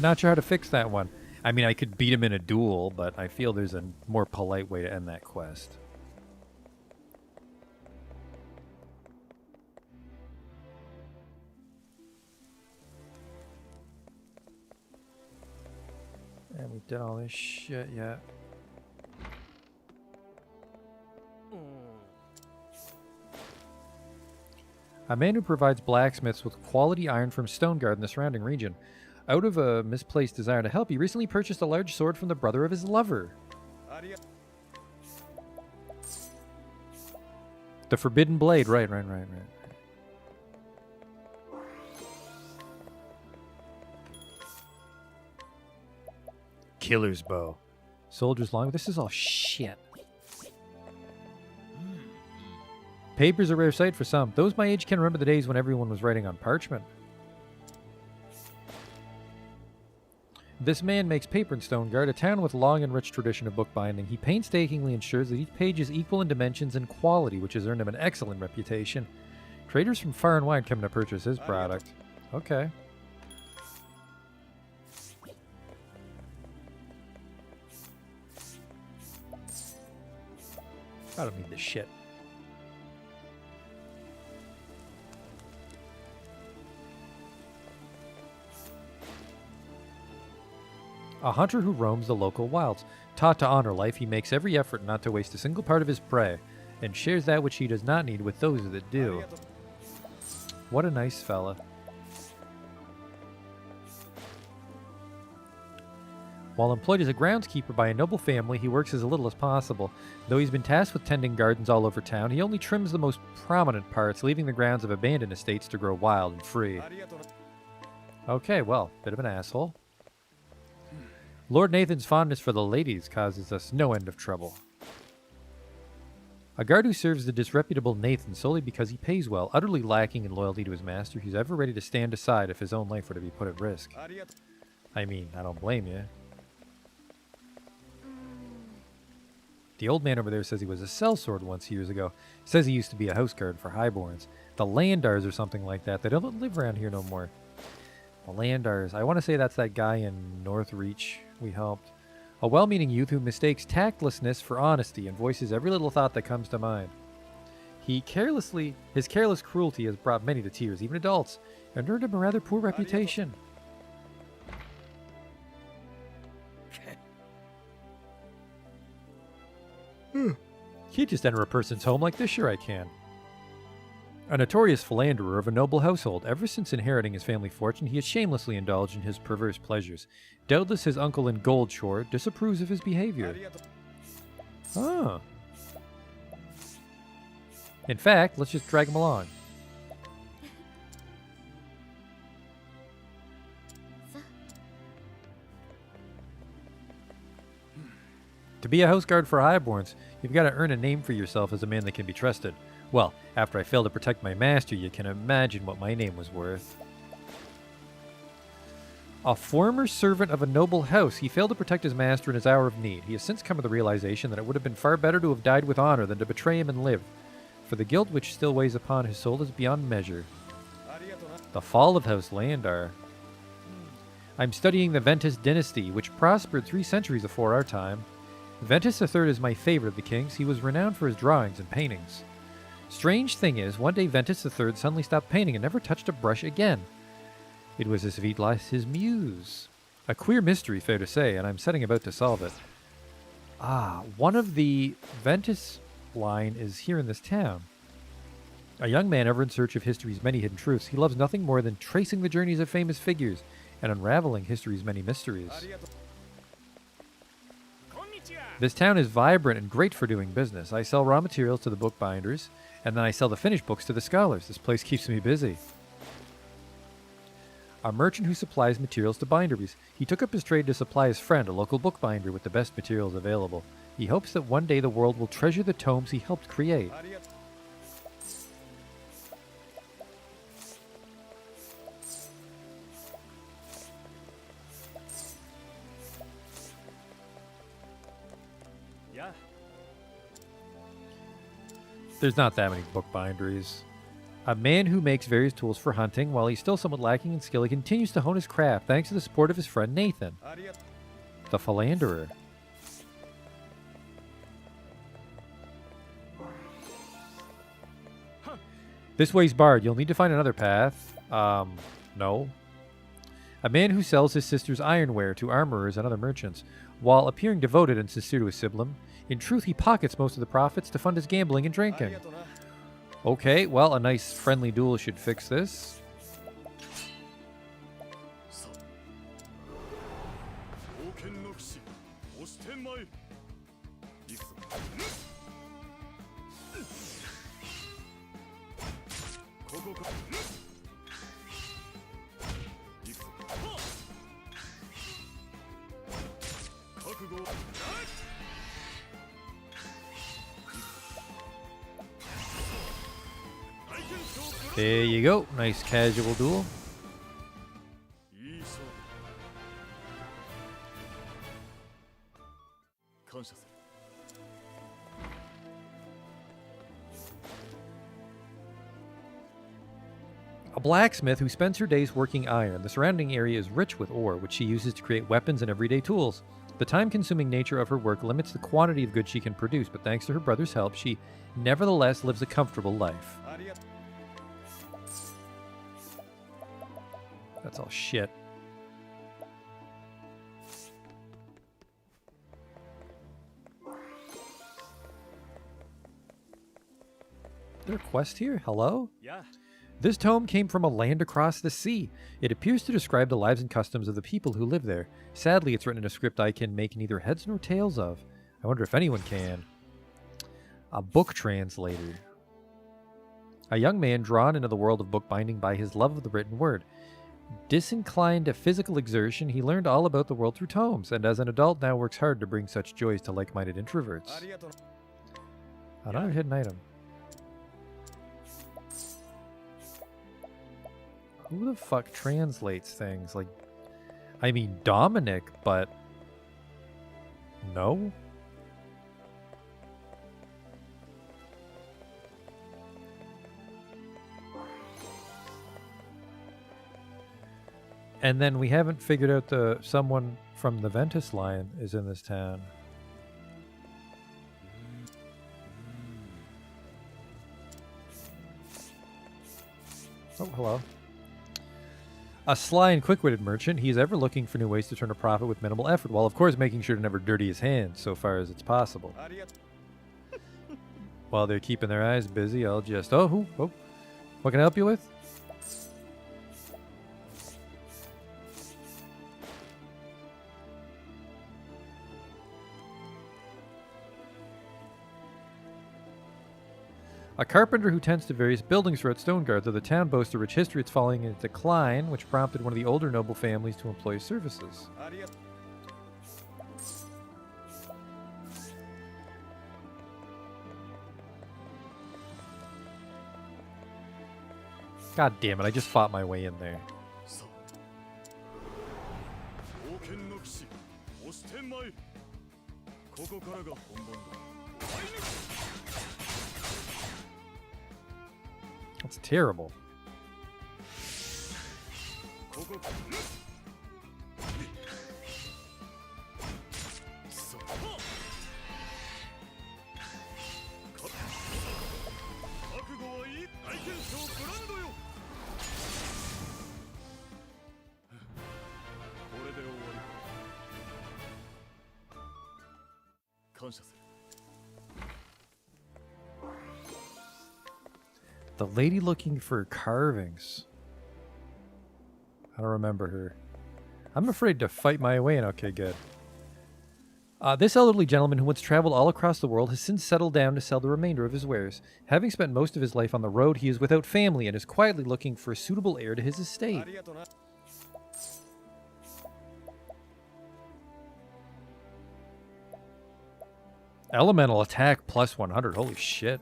S2: Not sure how to fix that one. I mean, I could beat him in a duel, but I feel there's a more polite way to end that quest. And we've done all this shit yet. A man who provides blacksmiths with quality iron from Stoneguard in the surrounding region. Out of a misplaced desire to help, he recently purchased a large sword from the brother of his lover. The Forbidden Blade. Right. Killer's Bow. Soldier's Long. This is all shit. Paper's a rare sight for some. Those my age can remember the days when everyone was writing on parchment. This man makes paper in Stoneguard, a town with long and rich tradition of bookbinding. He painstakingly ensures that each page is equal in dimensions and quality, which has earned him an excellent reputation. Traders from far and wide come to purchase his product. Okay. I don't need this shit. A hunter who roams the local wilds. Taught to honor life, he makes every effort not to waste a single part of his prey, and shares that which he does not need with those that do. What a nice fella. While employed as a groundskeeper by a noble family, he works as little as possible. Though he's been tasked with tending gardens all over town, he only trims the most prominent parts, leaving the grounds of abandoned estates to grow wild and free. Okay, well, bit of an asshole. Lord Nathan's fondness for the ladies causes us no end of trouble. A guard who serves the disreputable Nathan solely because he pays well, utterly lacking in loyalty to his master, he's ever ready to stand aside if his own life were to be put at risk. I mean, I don't blame you. The old man over there says he was a sellsword once years ago. Says he used to be a house guard for highborns. The Landars or something like that. They don't live around here no more. The Landars. I want to say that's that guy in Northreach we helped. A well-meaning youth who mistakes tactlessness for honesty and voices every little thought that comes to mind. His careless cruelty has brought many to tears, even adults, and earned him a rather poor reputation. Can't just enter a person's home like this. Sure I can.
S1: A notorious philanderer of a noble household, ever since inheriting his family fortune, he has shamelessly indulged in his perverse pleasures. Doubtless his uncle in Goldshore disapproves of his behavior. Ah. In fact, let's just drag him along. To be a house guard for highborns, you've got to earn a name for yourself as a man that can be trusted. Well, after I failed to protect my master, you can imagine what my name was worth. A former servant of a noble house, he failed to protect his master in his hour of need. He has since come to the realization that it would have been far better to have died with honor than to betray him and live. For the guilt which still weighs upon his soul is beyond measure. The fall of House Landar. I'm studying the Ventus dynasty, which prospered 3 centuries before our time. Ventus III is my favorite of the kings. He was renowned for his drawings and paintings. Strange thing is, one day Ventus III suddenly stopped painting and never touched a brush again. It was as if he'd lost his muse. A queer mystery, fair to say, and I'm setting about to solve it. Ah, one of the Ventus line is here in this town. A young man ever in search of history's many hidden truths, he loves nothing more than tracing the journeys of famous figures and unraveling history's many mysteries. This town is vibrant and great for doing business. I sell raw materials to the bookbinders, and then I sell the finished books to the scholars. This place keeps me busy. A merchant who supplies materials to binderies. He took up his trade to supply his friend, a local bookbinder, with the best materials available. He hopes that one day the world will treasure the tomes he helped create. There's not that many bookbinderies. A man who makes various tools for hunting. While he's still somewhat lacking in skill, he continues to hone his craft thanks to the support of his friend Nathan, the philanderer. This way's barred. You'll need to find another path. No. A man who sells his sister's ironware to armorers and other merchants. While appearing devoted and sincere to his sibling, in truth, he pockets most of the profits to fund his gambling and drinking. Okay, well, a nice friendly duel should fix this. There you go. Nice casual duel. A blacksmith who spends her days working iron. The surrounding area is rich with ore, which she uses to create weapons and everyday tools. The time-consuming nature of her work limits the quantity of goods she can produce, but thanks to her brother's help, she nevertheless lives a comfortable life. That's all shit. Is there a quest here? Hello?
S3: Yeah.
S1: This tome came from a land across the sea. It appears to describe the lives and customs of the people who live there. Sadly, it's written in a script I can make neither heads nor tails of. I wonder if anyone can. A book translator. A young man drawn into the world of bookbinding by his love of the written word. Disinclined to physical exertion, he learned all about the world through tomes, and as an adult now works hard to bring such joys to like-minded introverts. Another hidden item. Who the fuck translates things? Like, I mean Dominic, but no? And then we haven't figured out someone from the Ventus line is in this town. Oh, hello. A sly and quick-witted merchant, he is ever looking for new ways to turn a profit with minimal effort, while of course making sure to never dirty his hands so far as it's possible. While they're keeping their eyes busy, I'll just... Oh, What can I help you with? A carpenter who tends to various buildings throughout Stoneguard, though the town boasts a rich history, it's falling in decline, which prompted one of the older noble families to employ his services. God damn it, I just fought my way in there. That's terrible. The lady looking for carvings. I don't remember her. I'm afraid to fight my way in. Okay, good. This elderly gentleman who once traveled all across the world has since settled down to sell the remainder of his wares. Having spent most of his life on the road, he is without family and is quietly looking for a suitable heir to his estate. Elemental attack plus 100. Holy shit.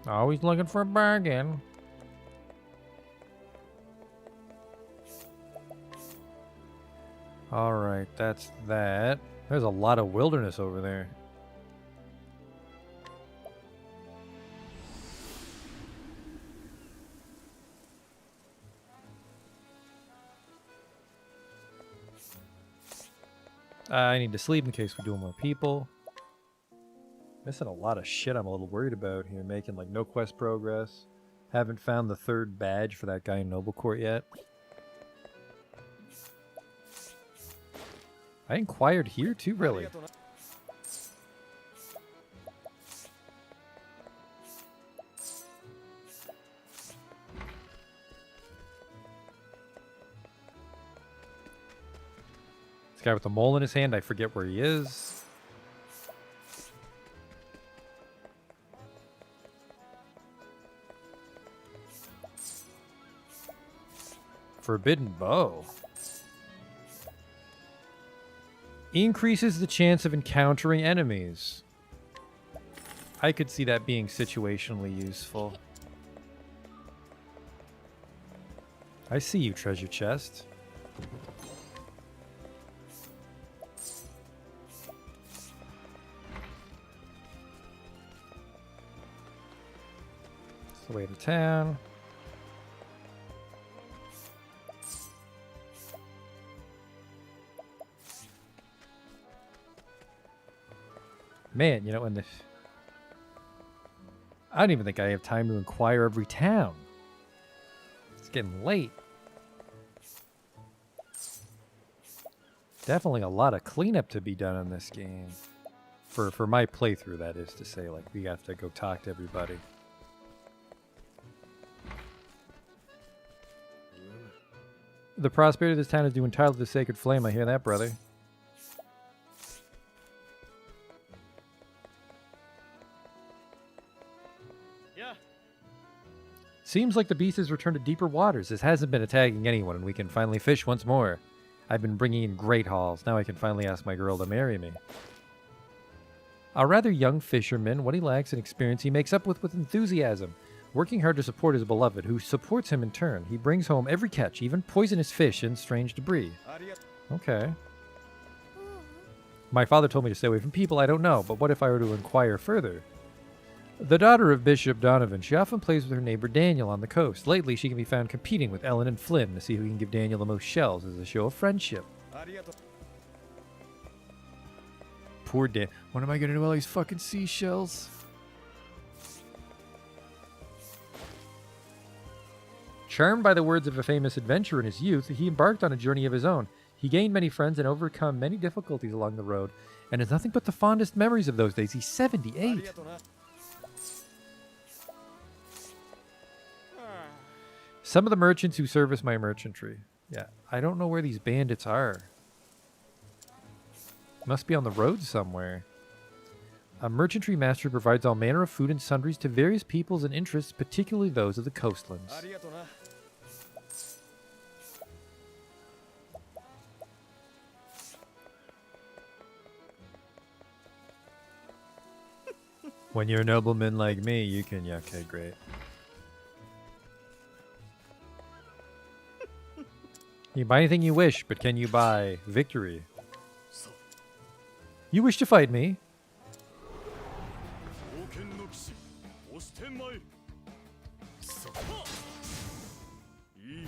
S1: Always looking for a bargain. Alright, that's that. There's a lot of wilderness over there. I need to sleep in case we do more people. Missing a lot of shit I'm a little worried about here. Making like no quest progress. Haven't found the third badge for that guy in Noble Court yet. I inquired here too, really. This guy with the mole in his hand, I forget where he is. Forbidden bow. Increases the chance of encountering enemies. I could see that being situationally useful. I see you, treasure chest. It's the way to town. Man, you know, in this... I don't even think I have time to inquire every town. It's getting late. Definitely a lot of cleanup to be done in this game. For my playthrough, that is to say. Like, we have to go talk to everybody. The prosperity of this town is due entirely to the sacred flame. I hear that, brother. Seems like the beast has returned to deeper waters. This hasn't been attacking anyone, and we can finally fish once more. I've been bringing in great hauls. Now I can finally ask my girl to marry me. A rather young fisherman, what he lacks in experience, he makes up with enthusiasm. Working hard to support his beloved, who supports him in turn. He brings home every catch, even poisonous fish and strange debris. Okay. My father told me to stay away from people I don't know, but what if I were to inquire further? The daughter of Bishop Donovan, she often plays with her neighbor Daniel on the coast. Lately, she can be found competing with Ellen and Flynn to see who can give Daniel the most shells as a show of friendship. Poor Dan. What am I going to do with all these fucking seashells? Charmed by the words of a famous adventurer in his youth, he embarked on a journey of his own. He gained many friends and overcome many difficulties along the road, and has nothing but the fondest memories of those days. He's 78. Some of the merchants who service my merchantry. Yeah, I don't know where these bandits are. Must be on the road somewhere. A merchantry master provides all manner of food and sundries to various peoples and interests, particularly those of the coastlands. When you're a nobleman like me, you can... Yeah, okay, great. You can buy anything you wish, but can you buy victory? You wish to fight me?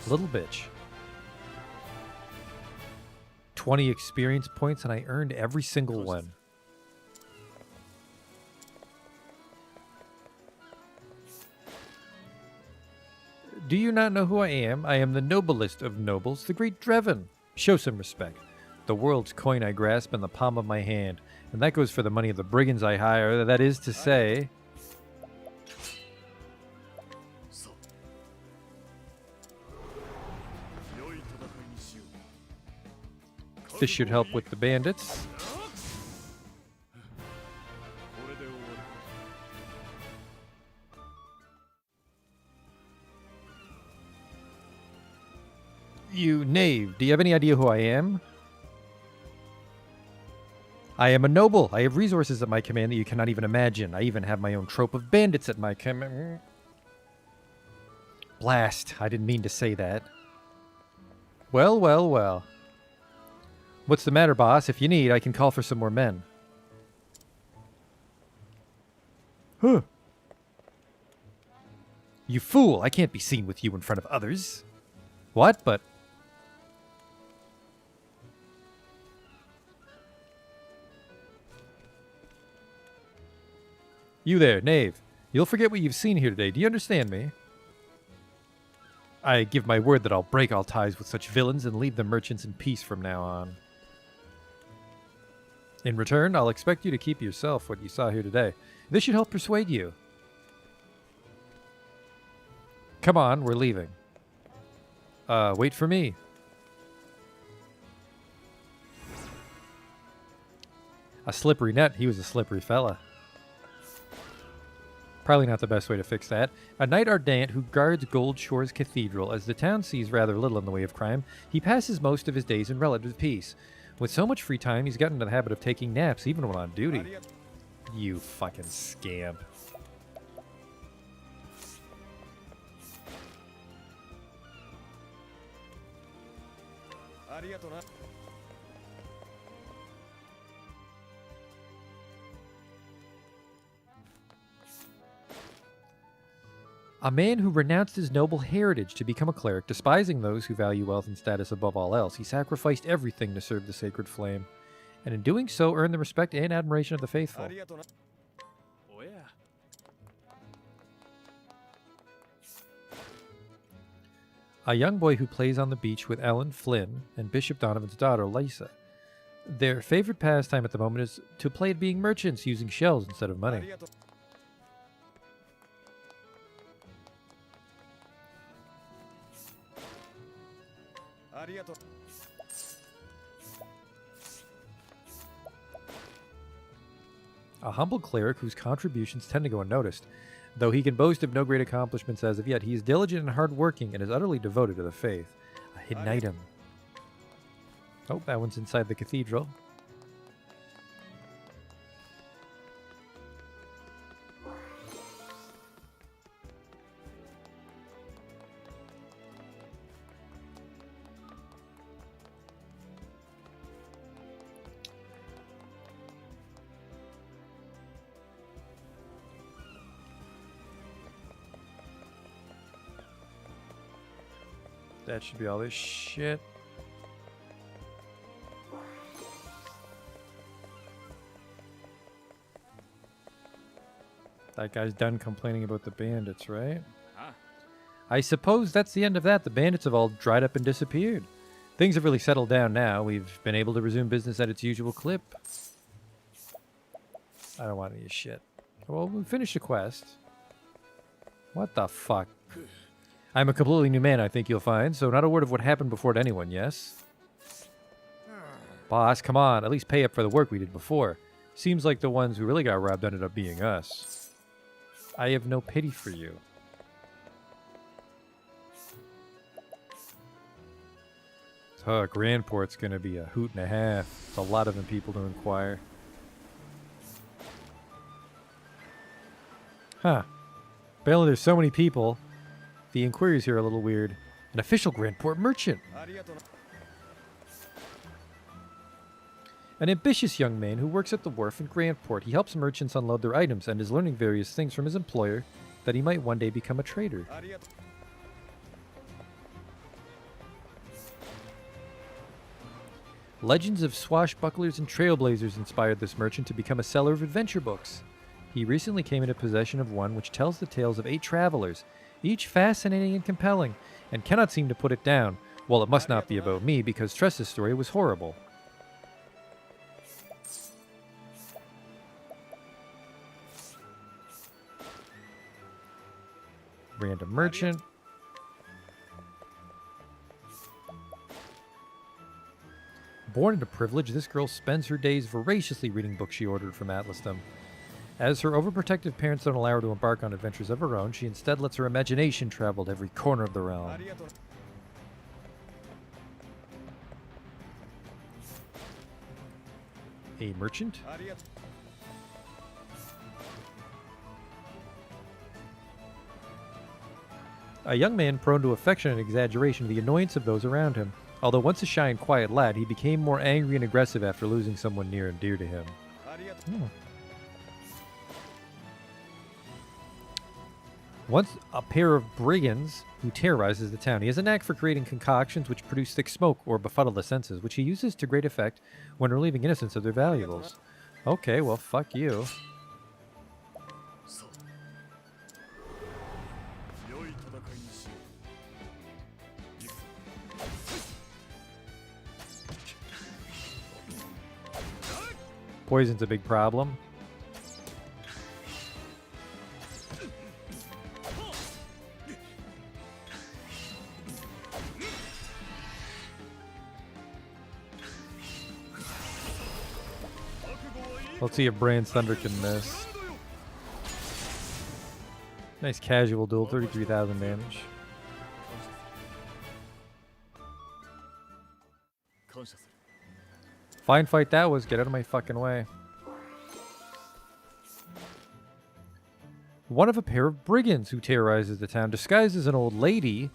S1: Little bitch. 20 experience points, and I earned every single one. Do you not know who I am? I am the noblest of nobles, the great Drevin. Show some respect. The world's coin I grasp in the palm of my hand, and that goes for the money of the brigands I hire, that is to say... This should help with the bandits. You knave, do you have any idea who I am? I am a noble. I have resources at my command that you cannot even imagine. I even have my own troop of bandits at my command. Blast, I didn't mean to say that. Well, well, well. What's the matter, boss? If you need, I can call for some more men. Huh. You fool, I can't be seen with you in front of others. What? But... You there, knave. You'll forget what you've seen here today. Do you understand me? I give my word that I'll break all ties with such villains and leave the merchants in peace from now on. In return, I'll expect you to keep yourself what you saw here today. This should help persuade you. Come on, we're leaving. Wait for me. A slippery net. He was a slippery fella. Probably not the best way to fix that. A knight ardent who guards Gold Shore's cathedral. As the town sees rather little in the way of crime, he passes most of his days in relative peace. With so much free time, he's gotten into the habit of taking naps, even when on duty. You fucking scamp. A man who renounced his noble heritage to become a cleric, despising those who value wealth and status above all else. He sacrificed everything to serve the sacred flame, and in doing so earned the respect and admiration of the faithful. A young boy who plays on the beach with Ellen Flynn and Bishop Donovan's daughter, Lisa. Their favorite pastime at the moment is to play at being merchants using shells instead of money. A humble cleric whose contributions tend to go unnoticed. Though he can boast of no great accomplishments as of yet, he is diligent and hardworking and is utterly devoted to the faith. A hidden item. Oh, that one's inside the cathedral. That should be all this shit. That guy's done complaining about the bandits, right? I suppose that's the end of that. The bandits have all dried up and disappeared. Things have really settled down now. We've been able to resume business at its usual clip. I don't want any shit. Well, we finished the quest. What the fuck? I'm a completely new man, I think you'll find, so not a word of what happened before to anyone, yes? Boss, come on, at least pay up for the work we did before. Seems like the ones who really got robbed ended up being us. I have no pity for you. Grandport's gonna be a hoot and a half. It's a lot of them people to inquire. Huh. Apparently there's so many people. The inquiries here are a little weird. An official Grandport merchant. An ambitious young man who works at the wharf in Grandport. He helps merchants unload their items and is learning various things from his employer that he might one day become a trader. Legends of swashbucklers and trailblazers inspired this merchant to become a seller of adventure books. He recently came into possession of one which tells the tales of 8 travelers, each fascinating and compelling, and cannot seem to put it down. Well, it must not be about me, because Tress's story was horrible. Random merchant. Born into privilege, this girl spends her days voraciously reading books she ordered from Atlasdom. As her overprotective parents don't allow her to embark on adventures of her own, she instead lets her imagination travel to every corner of the realm. A merchant? A young man prone to affection and exaggeration to the annoyance of those around him. Although once a shy and quiet lad, he became more angry and aggressive after losing someone near and dear to him. Once a pair of brigands who terrorizes the town. He has a knack for creating concoctions which produce thick smoke or befuddle the senses, which he uses to great effect when relieving innocents of their valuables. Okay, well, fuck you. Poison's a big problem. Let's see if Brand's Thunder can miss. Nice casual duel, 33,000 damage. Fine fight that was. Get out of my fucking way. One of a pair of brigands who terrorizes the town. Disguised as an old lady,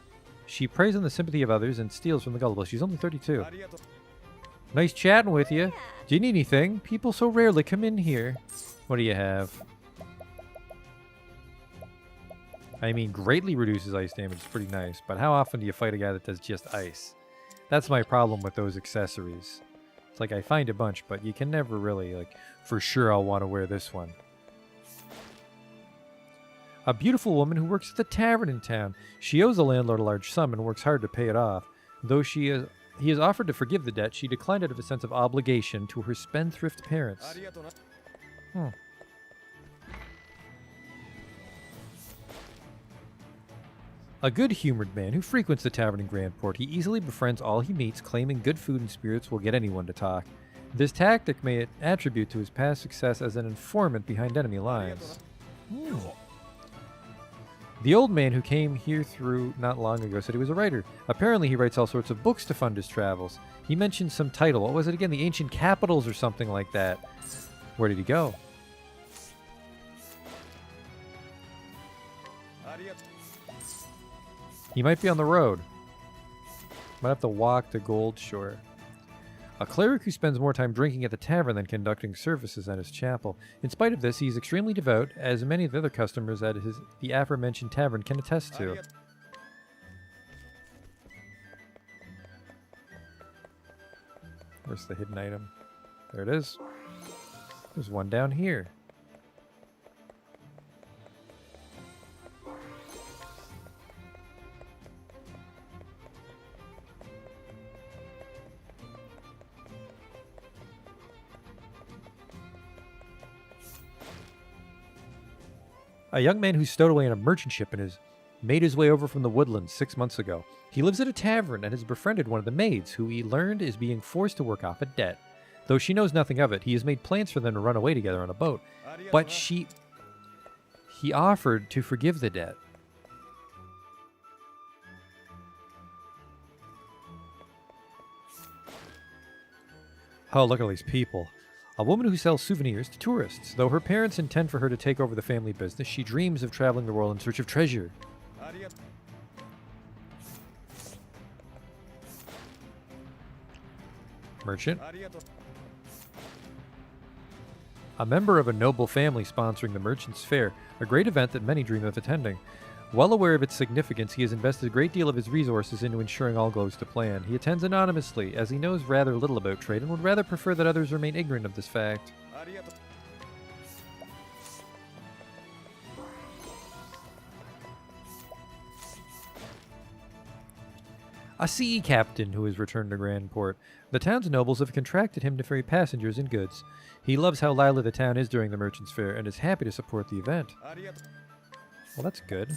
S1: she preys on the sympathy of others and steals from the gullible. She's only 32. Nice chatting with you. Do you need anything? People so rarely come in here. What do you have? I mean, greatly reduces ice damage. It's pretty nice. But how often do you fight a guy that does just ice? That's my problem with those accessories. It's like I find a bunch, but you can never really, like, for sure I'll want to wear this one. A beautiful woman who works at the tavern in town. She owes the landlord a large sum and works hard to pay it off. Though he has offered to forgive the debt, she declined out of a sense of obligation to her spendthrift parents. A good-humored man who frequents the tavern in Grandport. He easily befriends all he meets, claiming good food and spirits will get anyone to talk. This tactic may attribute to his past success as an informant behind enemy lines. The old man who came here through not long ago said he was a writer. Apparently he writes all sorts of books to fund his travels. He mentioned some title. What was it again? The Ancient Capitals or something like that. Where did he go? He might be on the road. Might have to walk to Goldshore. A cleric who spends more time drinking at the tavern than conducting services at his chapel. In spite of this, he is extremely devout, as many of the other customers at the aforementioned tavern can attest to. Where's the hidden item? There it is. There's one down here. A young man who stowed away on a merchant ship and has made his way over from the woodlands 6 months ago. He lives at a tavern and has befriended one of the maids, who he learned is being forced to work off a debt. Though she knows nothing of it, he has made plans for them to run away together on a boat. But he offered to forgive the debt. Oh, look at all these people. A woman who sells souvenirs to tourists. Though her parents intend for her to take over the family business, she dreams of traveling the world in search of treasure. Merchant. A member of a noble family sponsoring the Merchant's Fair, a great event that many dream of attending. Well aware of its significance, he has invested a great deal of his resources into ensuring all goes to plan. He attends anonymously, as he knows rather little about trade and would rather prefer that others remain ignorant of this fact. A sea captain who has returned to Grandport. The town's nobles have contracted him to ferry passengers and goods. He loves how lively the town is during the Merchant's Fair and is happy to support the event. Well, that's good.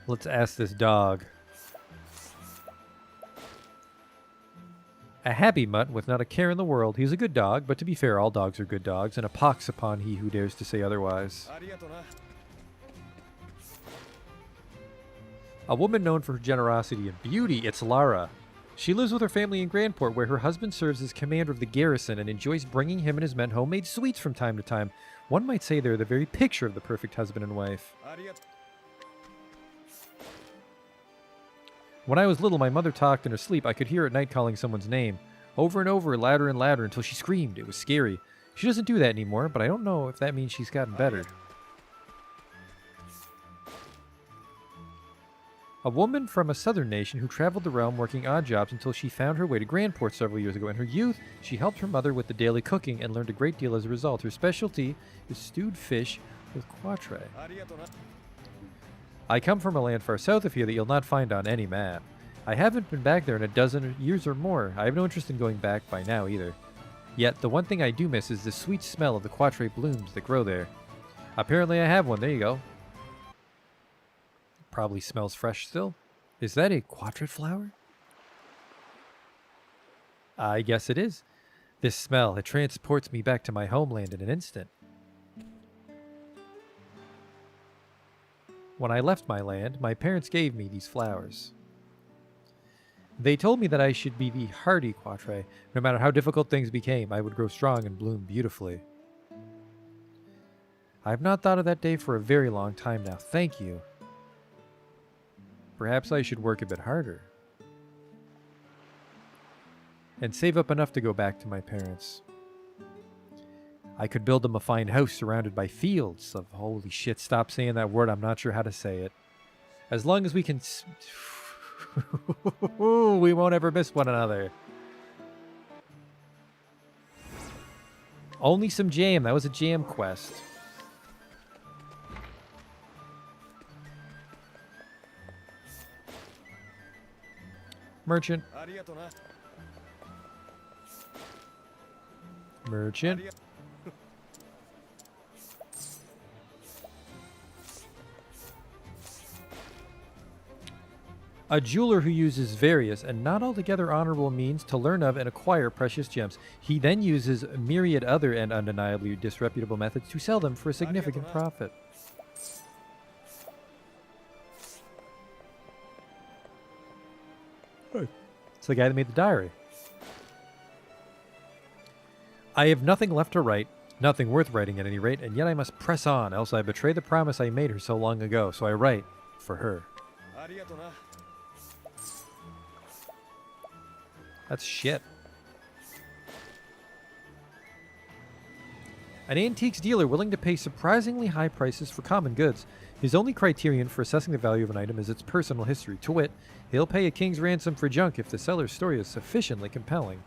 S1: Let's ask this dog. A happy mutt with not a care in the world. He's a good dog, but to be fair, all dogs are good dogs, and a pox upon he who dares to say otherwise. A woman known for her generosity and beauty, it's Lara. She lives with her family in Grandport, where her husband serves as commander of the garrison and enjoys bringing him and his men homemade sweets from time to time. One might say they're the very picture of the perfect husband and wife. When I was little, my mother talked in her sleep. I could hear her at night calling someone's name. Over and over, louder and louder, until she screamed. It was scary. She doesn't do that anymore, but I don't know if that means she's gotten better. A woman from a southern nation who traveled the realm working odd jobs until she found her way to Grandport several years ago. In her youth, she helped her mother with the daily cooking and learned a great deal as a result. Her specialty is stewed fish with quatre. I come from a land far south of here that you'll not find on any map. I haven't been back there in a dozen years or more. I have no interest in going back by now either. Yet, the one thing I do miss is the sweet smell of the quatre blooms that grow there. Apparently I have one. There you go. Probably smells fresh still. Is that a quatre flower? I guess it is. This smell, it transports me back to my homeland in an instant. When I left my land, my parents gave me these flowers. They told me that I should be the hardy quatre. No matter how difficult things became, I would grow strong and bloom beautifully. I have not thought of that day for a very long time now. Thank you. Perhaps I should work a bit harder. And save up enough to go back to my parents. I could build them a fine house surrounded by fields of... Holy shit, stop saying that word. I'm not sure how to say it. As long as we can... we won't ever miss one another. Only some jam. That was a jam quest. Merchant. Merchant. A jeweler who uses various and not altogether honorable means to learn of and acquire precious gems. He then uses a myriad other and undeniably disreputable methods to sell them for a significant profit. It's the guy that made the diary. I have nothing left to write, nothing worth writing at any rate, and yet I must press on, else I betray the promise I made her so long ago, so I write for her. That's shit. An antiques dealer willing to pay surprisingly high prices for common goods. His only criterion for assessing the value of an item is its personal history. To wit, he'll pay a king's ransom for junk if the seller's story is sufficiently compelling.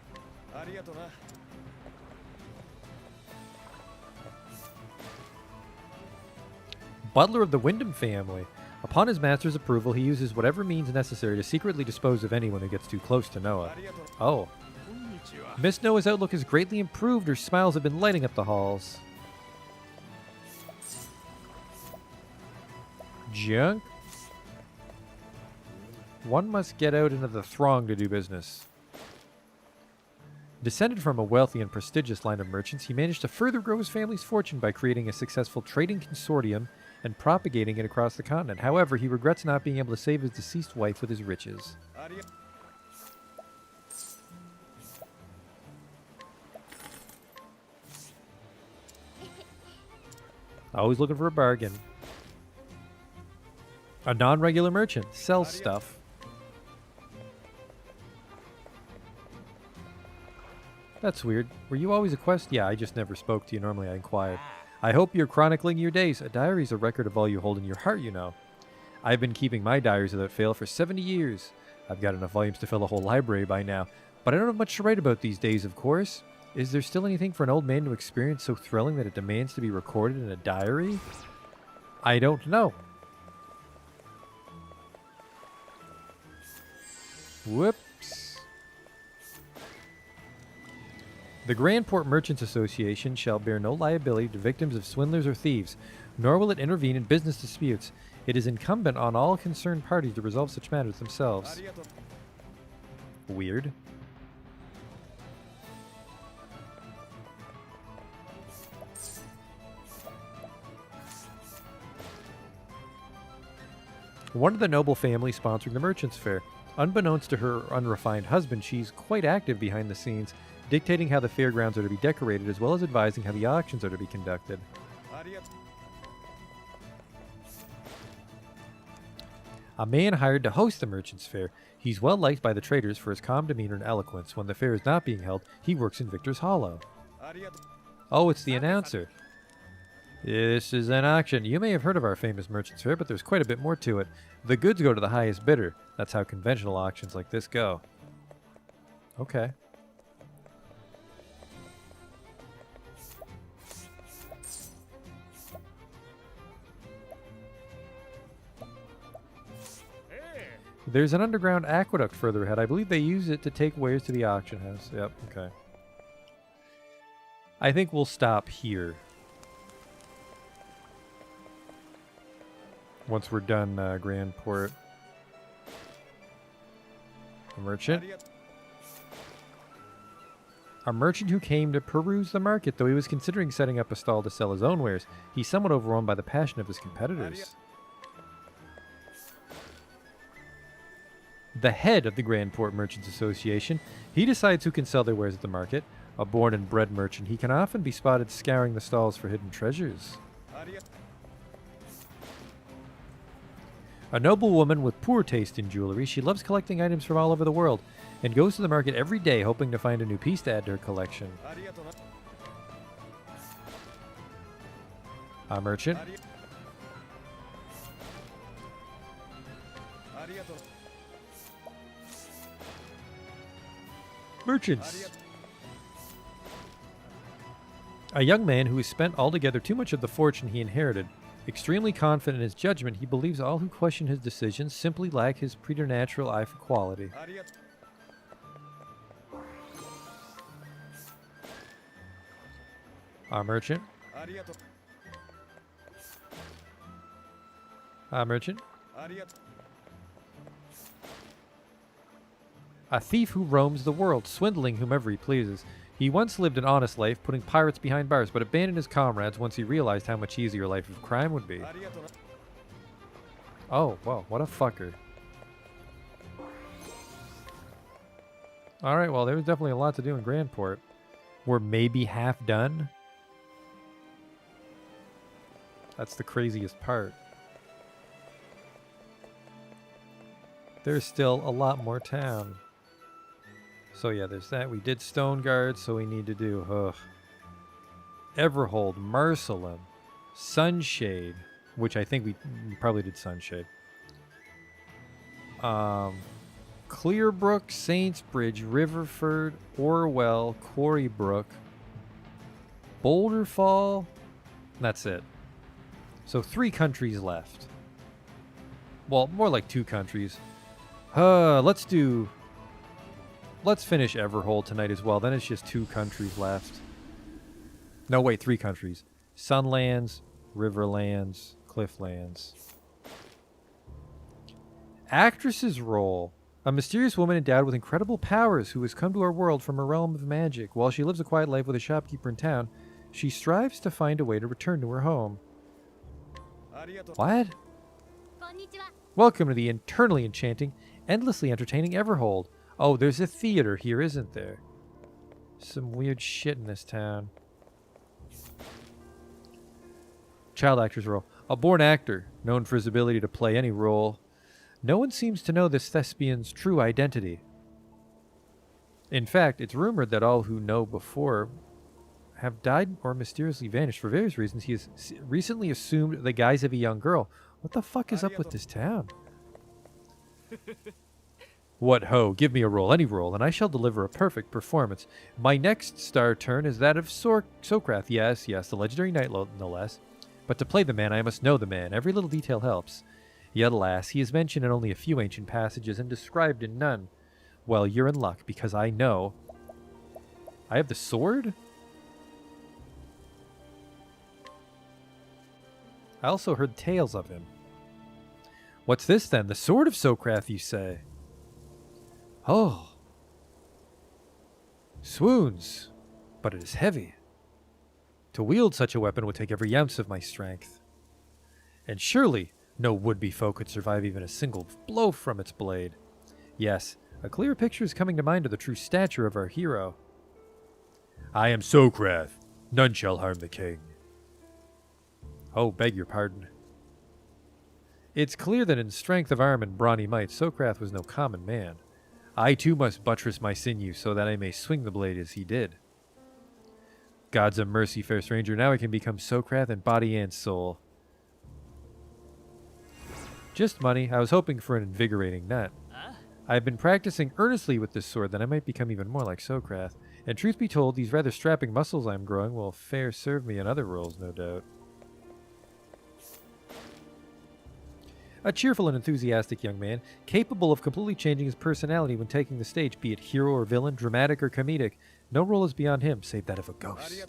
S1: Butler of the Wyndham family. Upon his master's approval, he uses whatever means necessary to secretly dispose of anyone who gets too close to Noah. Oh. Miss Noah's outlook has greatly improved. Her smiles have been lighting up the halls. Junk. One must get out into the throng to do business. Descended from a wealthy and prestigious line of merchants, he managed to further grow his family's fortune by creating a successful trading consortium and propagating it across the continent. However, he regrets not being able to save his deceased wife with his riches. Always looking for a bargain. A non-regular merchant sells stuff. That's weird. Were you always a quest? Yeah, I just never spoke to you. Normally I inquired. I hope you're chronicling your days. A diary is a record of all you hold in your heart, you know. I've been keeping my diaries without fail for 70 years. I've got enough volumes to fill a whole library by now. But I don't have much to write about these days, of course. Is there still anything for an old man to experience so thrilling that it demands to be recorded in a diary? I don't know. Whoops. The Grandport Merchants Association shall bear no liability to victims of swindlers or thieves, nor will it intervene in business disputes. It is incumbent on all concerned parties to resolve such matters themselves. Weird. One of the noble family sponsoring the Merchants' Fair. Unbeknownst to her unrefined husband, she's quite active behind the scenes, dictating how the fairgrounds are to be decorated as well as advising how the auctions are to be conducted. A man hired to host the Merchants' Fair. He's well liked by the traders for his calm demeanor and eloquence. When the fair is not being held, he works in Victor's Hollow. Oh, it's the announcer. This is an auction. You may have heard of our famous Merchants' Fair, but there's quite a bit more to it. The goods go to the highest bidder. That's how conventional auctions like this go. Okay. There's an underground aqueduct further ahead. I believe they use it to take wares to the auction house. Yep, okay. I think we'll stop here. Once we're done Grandport. A merchant. A merchant who came to peruse the market, though he was considering setting up a stall to sell his own wares. He's somewhat overwhelmed by the passion of his competitors. The head of the Grandport Merchants Association, he decides who can sell their wares at the market. A born and bred merchant, he can often be spotted scouring the stalls for hidden treasures. A noble woman with poor taste in jewelry, she loves collecting items from all over the world and goes to the market every day hoping to find a new piece to add to her collection. A merchant. Merchants. A young man who has spent altogether too much of the fortune he inherited. Extremely confident in his judgment, he believes all who question his decisions simply lack his preternatural eye for quality. A merchant. A merchant. A thief who roams the world, swindling whomever he pleases. He once lived an honest life, putting pirates behind bars, but abandoned his comrades once he realized how much easier a life of crime would be. Oh, wow, what a fucker. Alright, well, there was definitely a lot to do in Grandport. We're maybe half done. That's the craziest part. There's still a lot more town. So yeah, there's that. We did Stone Guard, so we need to do Everhold, Marcelin, Sunshade, which I think we probably did Sunshade. Clearbrook, Saintsbridge, Riverford, Orwell, Quarrybrook, Boulderfall. That's it. So 3 countries left. Well, more like 2 countries. Let's finish Everhold tonight as well. Then it's just 2 countries left. No, wait, 3 countries. Sunlands, Riverlands, Clifflands. Actress's role. A mysterious woman endowed with incredible powers who has come to our world from a realm of magic. While she lives a quiet life with a shopkeeper in town, she strives to find a way to return to her home. What? Welcome to the eternally enchanting, endlessly entertaining Everhold. Oh, there's a theater here, isn't there? Some weird shit in this town. Child actor's role. A born actor, known for his ability to play any role. No one seems to know this thespian's true identity. In fact, it's rumored that all who know before have died or mysteriously vanished for various reasons. He has recently assumed the guise of a young girl. What the fuck is up with this town? What ho, give me a role, any role, and I shall deliver a perfect performance. My next star turn is that of Sokrath. Yes, the legendary knight, no less. But to play the man, I must know the man. Every little detail helps. Yet alas, he is mentioned in only a few ancient passages and described in none. Well, you're in luck, because I know. I have the sword? I also heard tales of him. What's this then? The sword of Sokrath, you say? Oh. Swoons. But it is heavy. To wield such a weapon would take every ounce of my strength. And surely no would-be foe could survive even a single blow from its blade. Yes, a clear picture is coming to mind of the true stature of our hero. I am Sokrath. None shall harm the king. Oh, beg your pardon. It's clear that in strength of arm and brawny might, Sokrath was no common man. I too must buttress my sinews so that I may swing the blade as he did. Gods of mercy, fair stranger, now I can become Sokrath in body and soul. Just money. I was hoping for an invigorating nut. I've been practicing earnestly with this sword that I might become even more like Sokrath. And truth be told, these rather strapping muscles I'm growing will fair serve me in other roles, no doubt. A cheerful and enthusiastic young man, capable of completely changing his personality when taking the stage, be it hero or villain, dramatic or comedic. No role is beyond him, save that of a ghost.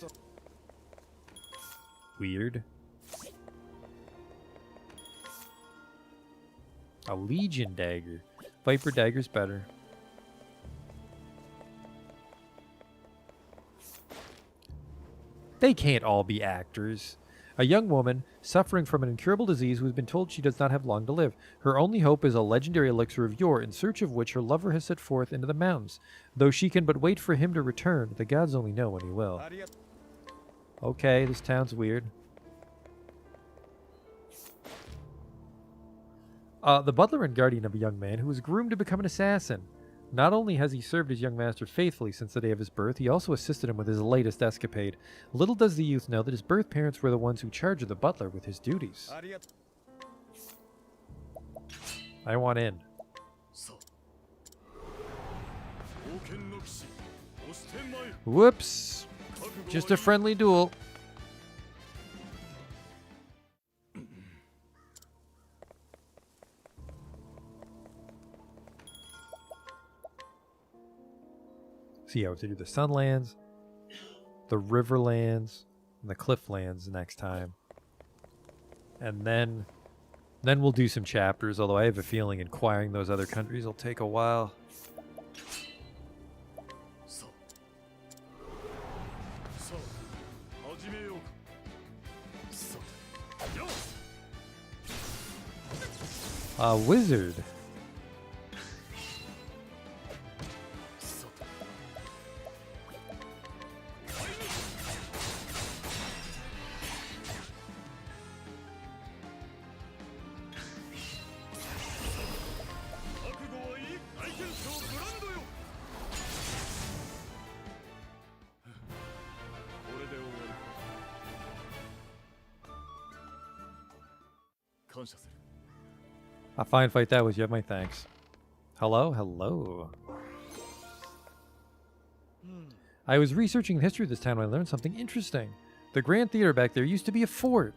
S1: Weird. A Legion dagger. Viper dagger's better. They can't all be actors. A young woman, suffering from an incurable disease who has been told she does not have long to live. Her only hope is a legendary elixir of yore, in search of which her lover has set forth into the mountains. Though she can but wait for him to return, the gods only know when he will. Okay, this town's weird. The butler and guardian of a young man who was groomed to become an assassin. Not only has he served his young master faithfully since the day of his birth, he also assisted him with his latest escapade. Little does the youth know that his birth parents were the ones who charged the butler with his duties. I want in. Whoops. Just a friendly duel. See how to do the Sunlands, the Riverlands, and the Clifflands next time. And then we'll do some chapters, although I have a feeling acquiring those other countries will take a while. A wizard. A fine fight that was. You have my thanks. Hello? Hello. I was researching the history of this town when I learned something interesting. The Grand Theater back there used to be a fort.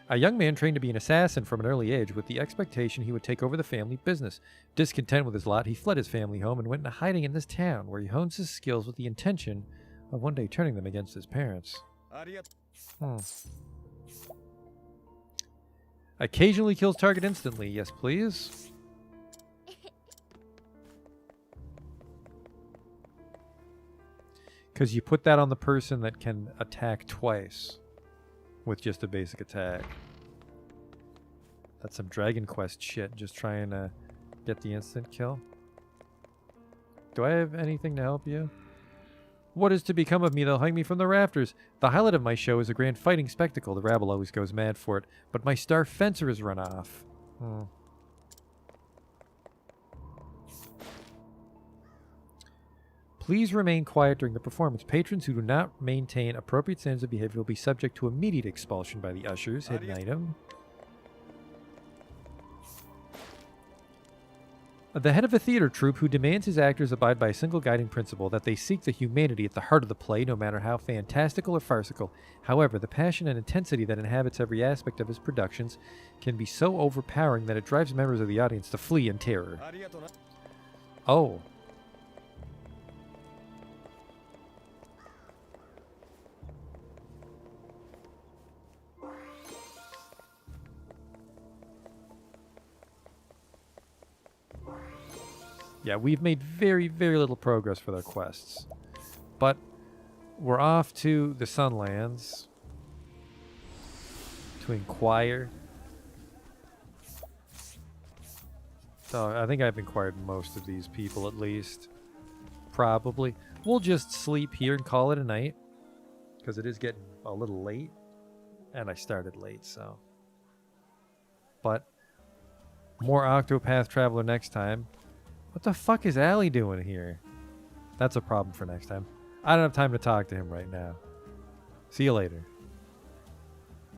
S1: A young man trained to be an assassin from an early age with the expectation he would take over the family business. Discontent with his lot, he fled his family home and went into hiding in this town, where he hones his skills with the intention of one day turning them against his parents. Occasionally kills target instantly. Yes, please. Because you put that on the person that can attack twice with just a basic attack. That's some Dragon Quest shit, just trying to get the instant kill. Do I have anything to help you? What is to become of me? They'll hang me from the rafters. The highlight of my show is a grand fighting spectacle. The rabble always goes mad for it. But my star fencer has run off. Please remain quiet during the performance. Patrons who do not maintain appropriate standards of behavior will be subject to immediate expulsion by the ushers. Hidden item. The head of a theater troupe who demands his actors abide by a single guiding principle, that they seek the humanity at the heart of the play, no matter how fantastical or farcical. However, the passion and intensity that inhabits every aspect of his productions can be so overpowering that it drives members of the audience to flee in terror. Oh. Yeah, we've made very, very little progress with our quests. But we're off to the Sunlands to inquire. So I think I've inquired most of these people at least. Probably. We'll just sleep here and call it a night. Because it is getting a little late. And I started late, so. But more Octopath Traveler next time. What the fuck is Allie doing here? That's a problem for next time. I don't have time to talk to him right now. See you later.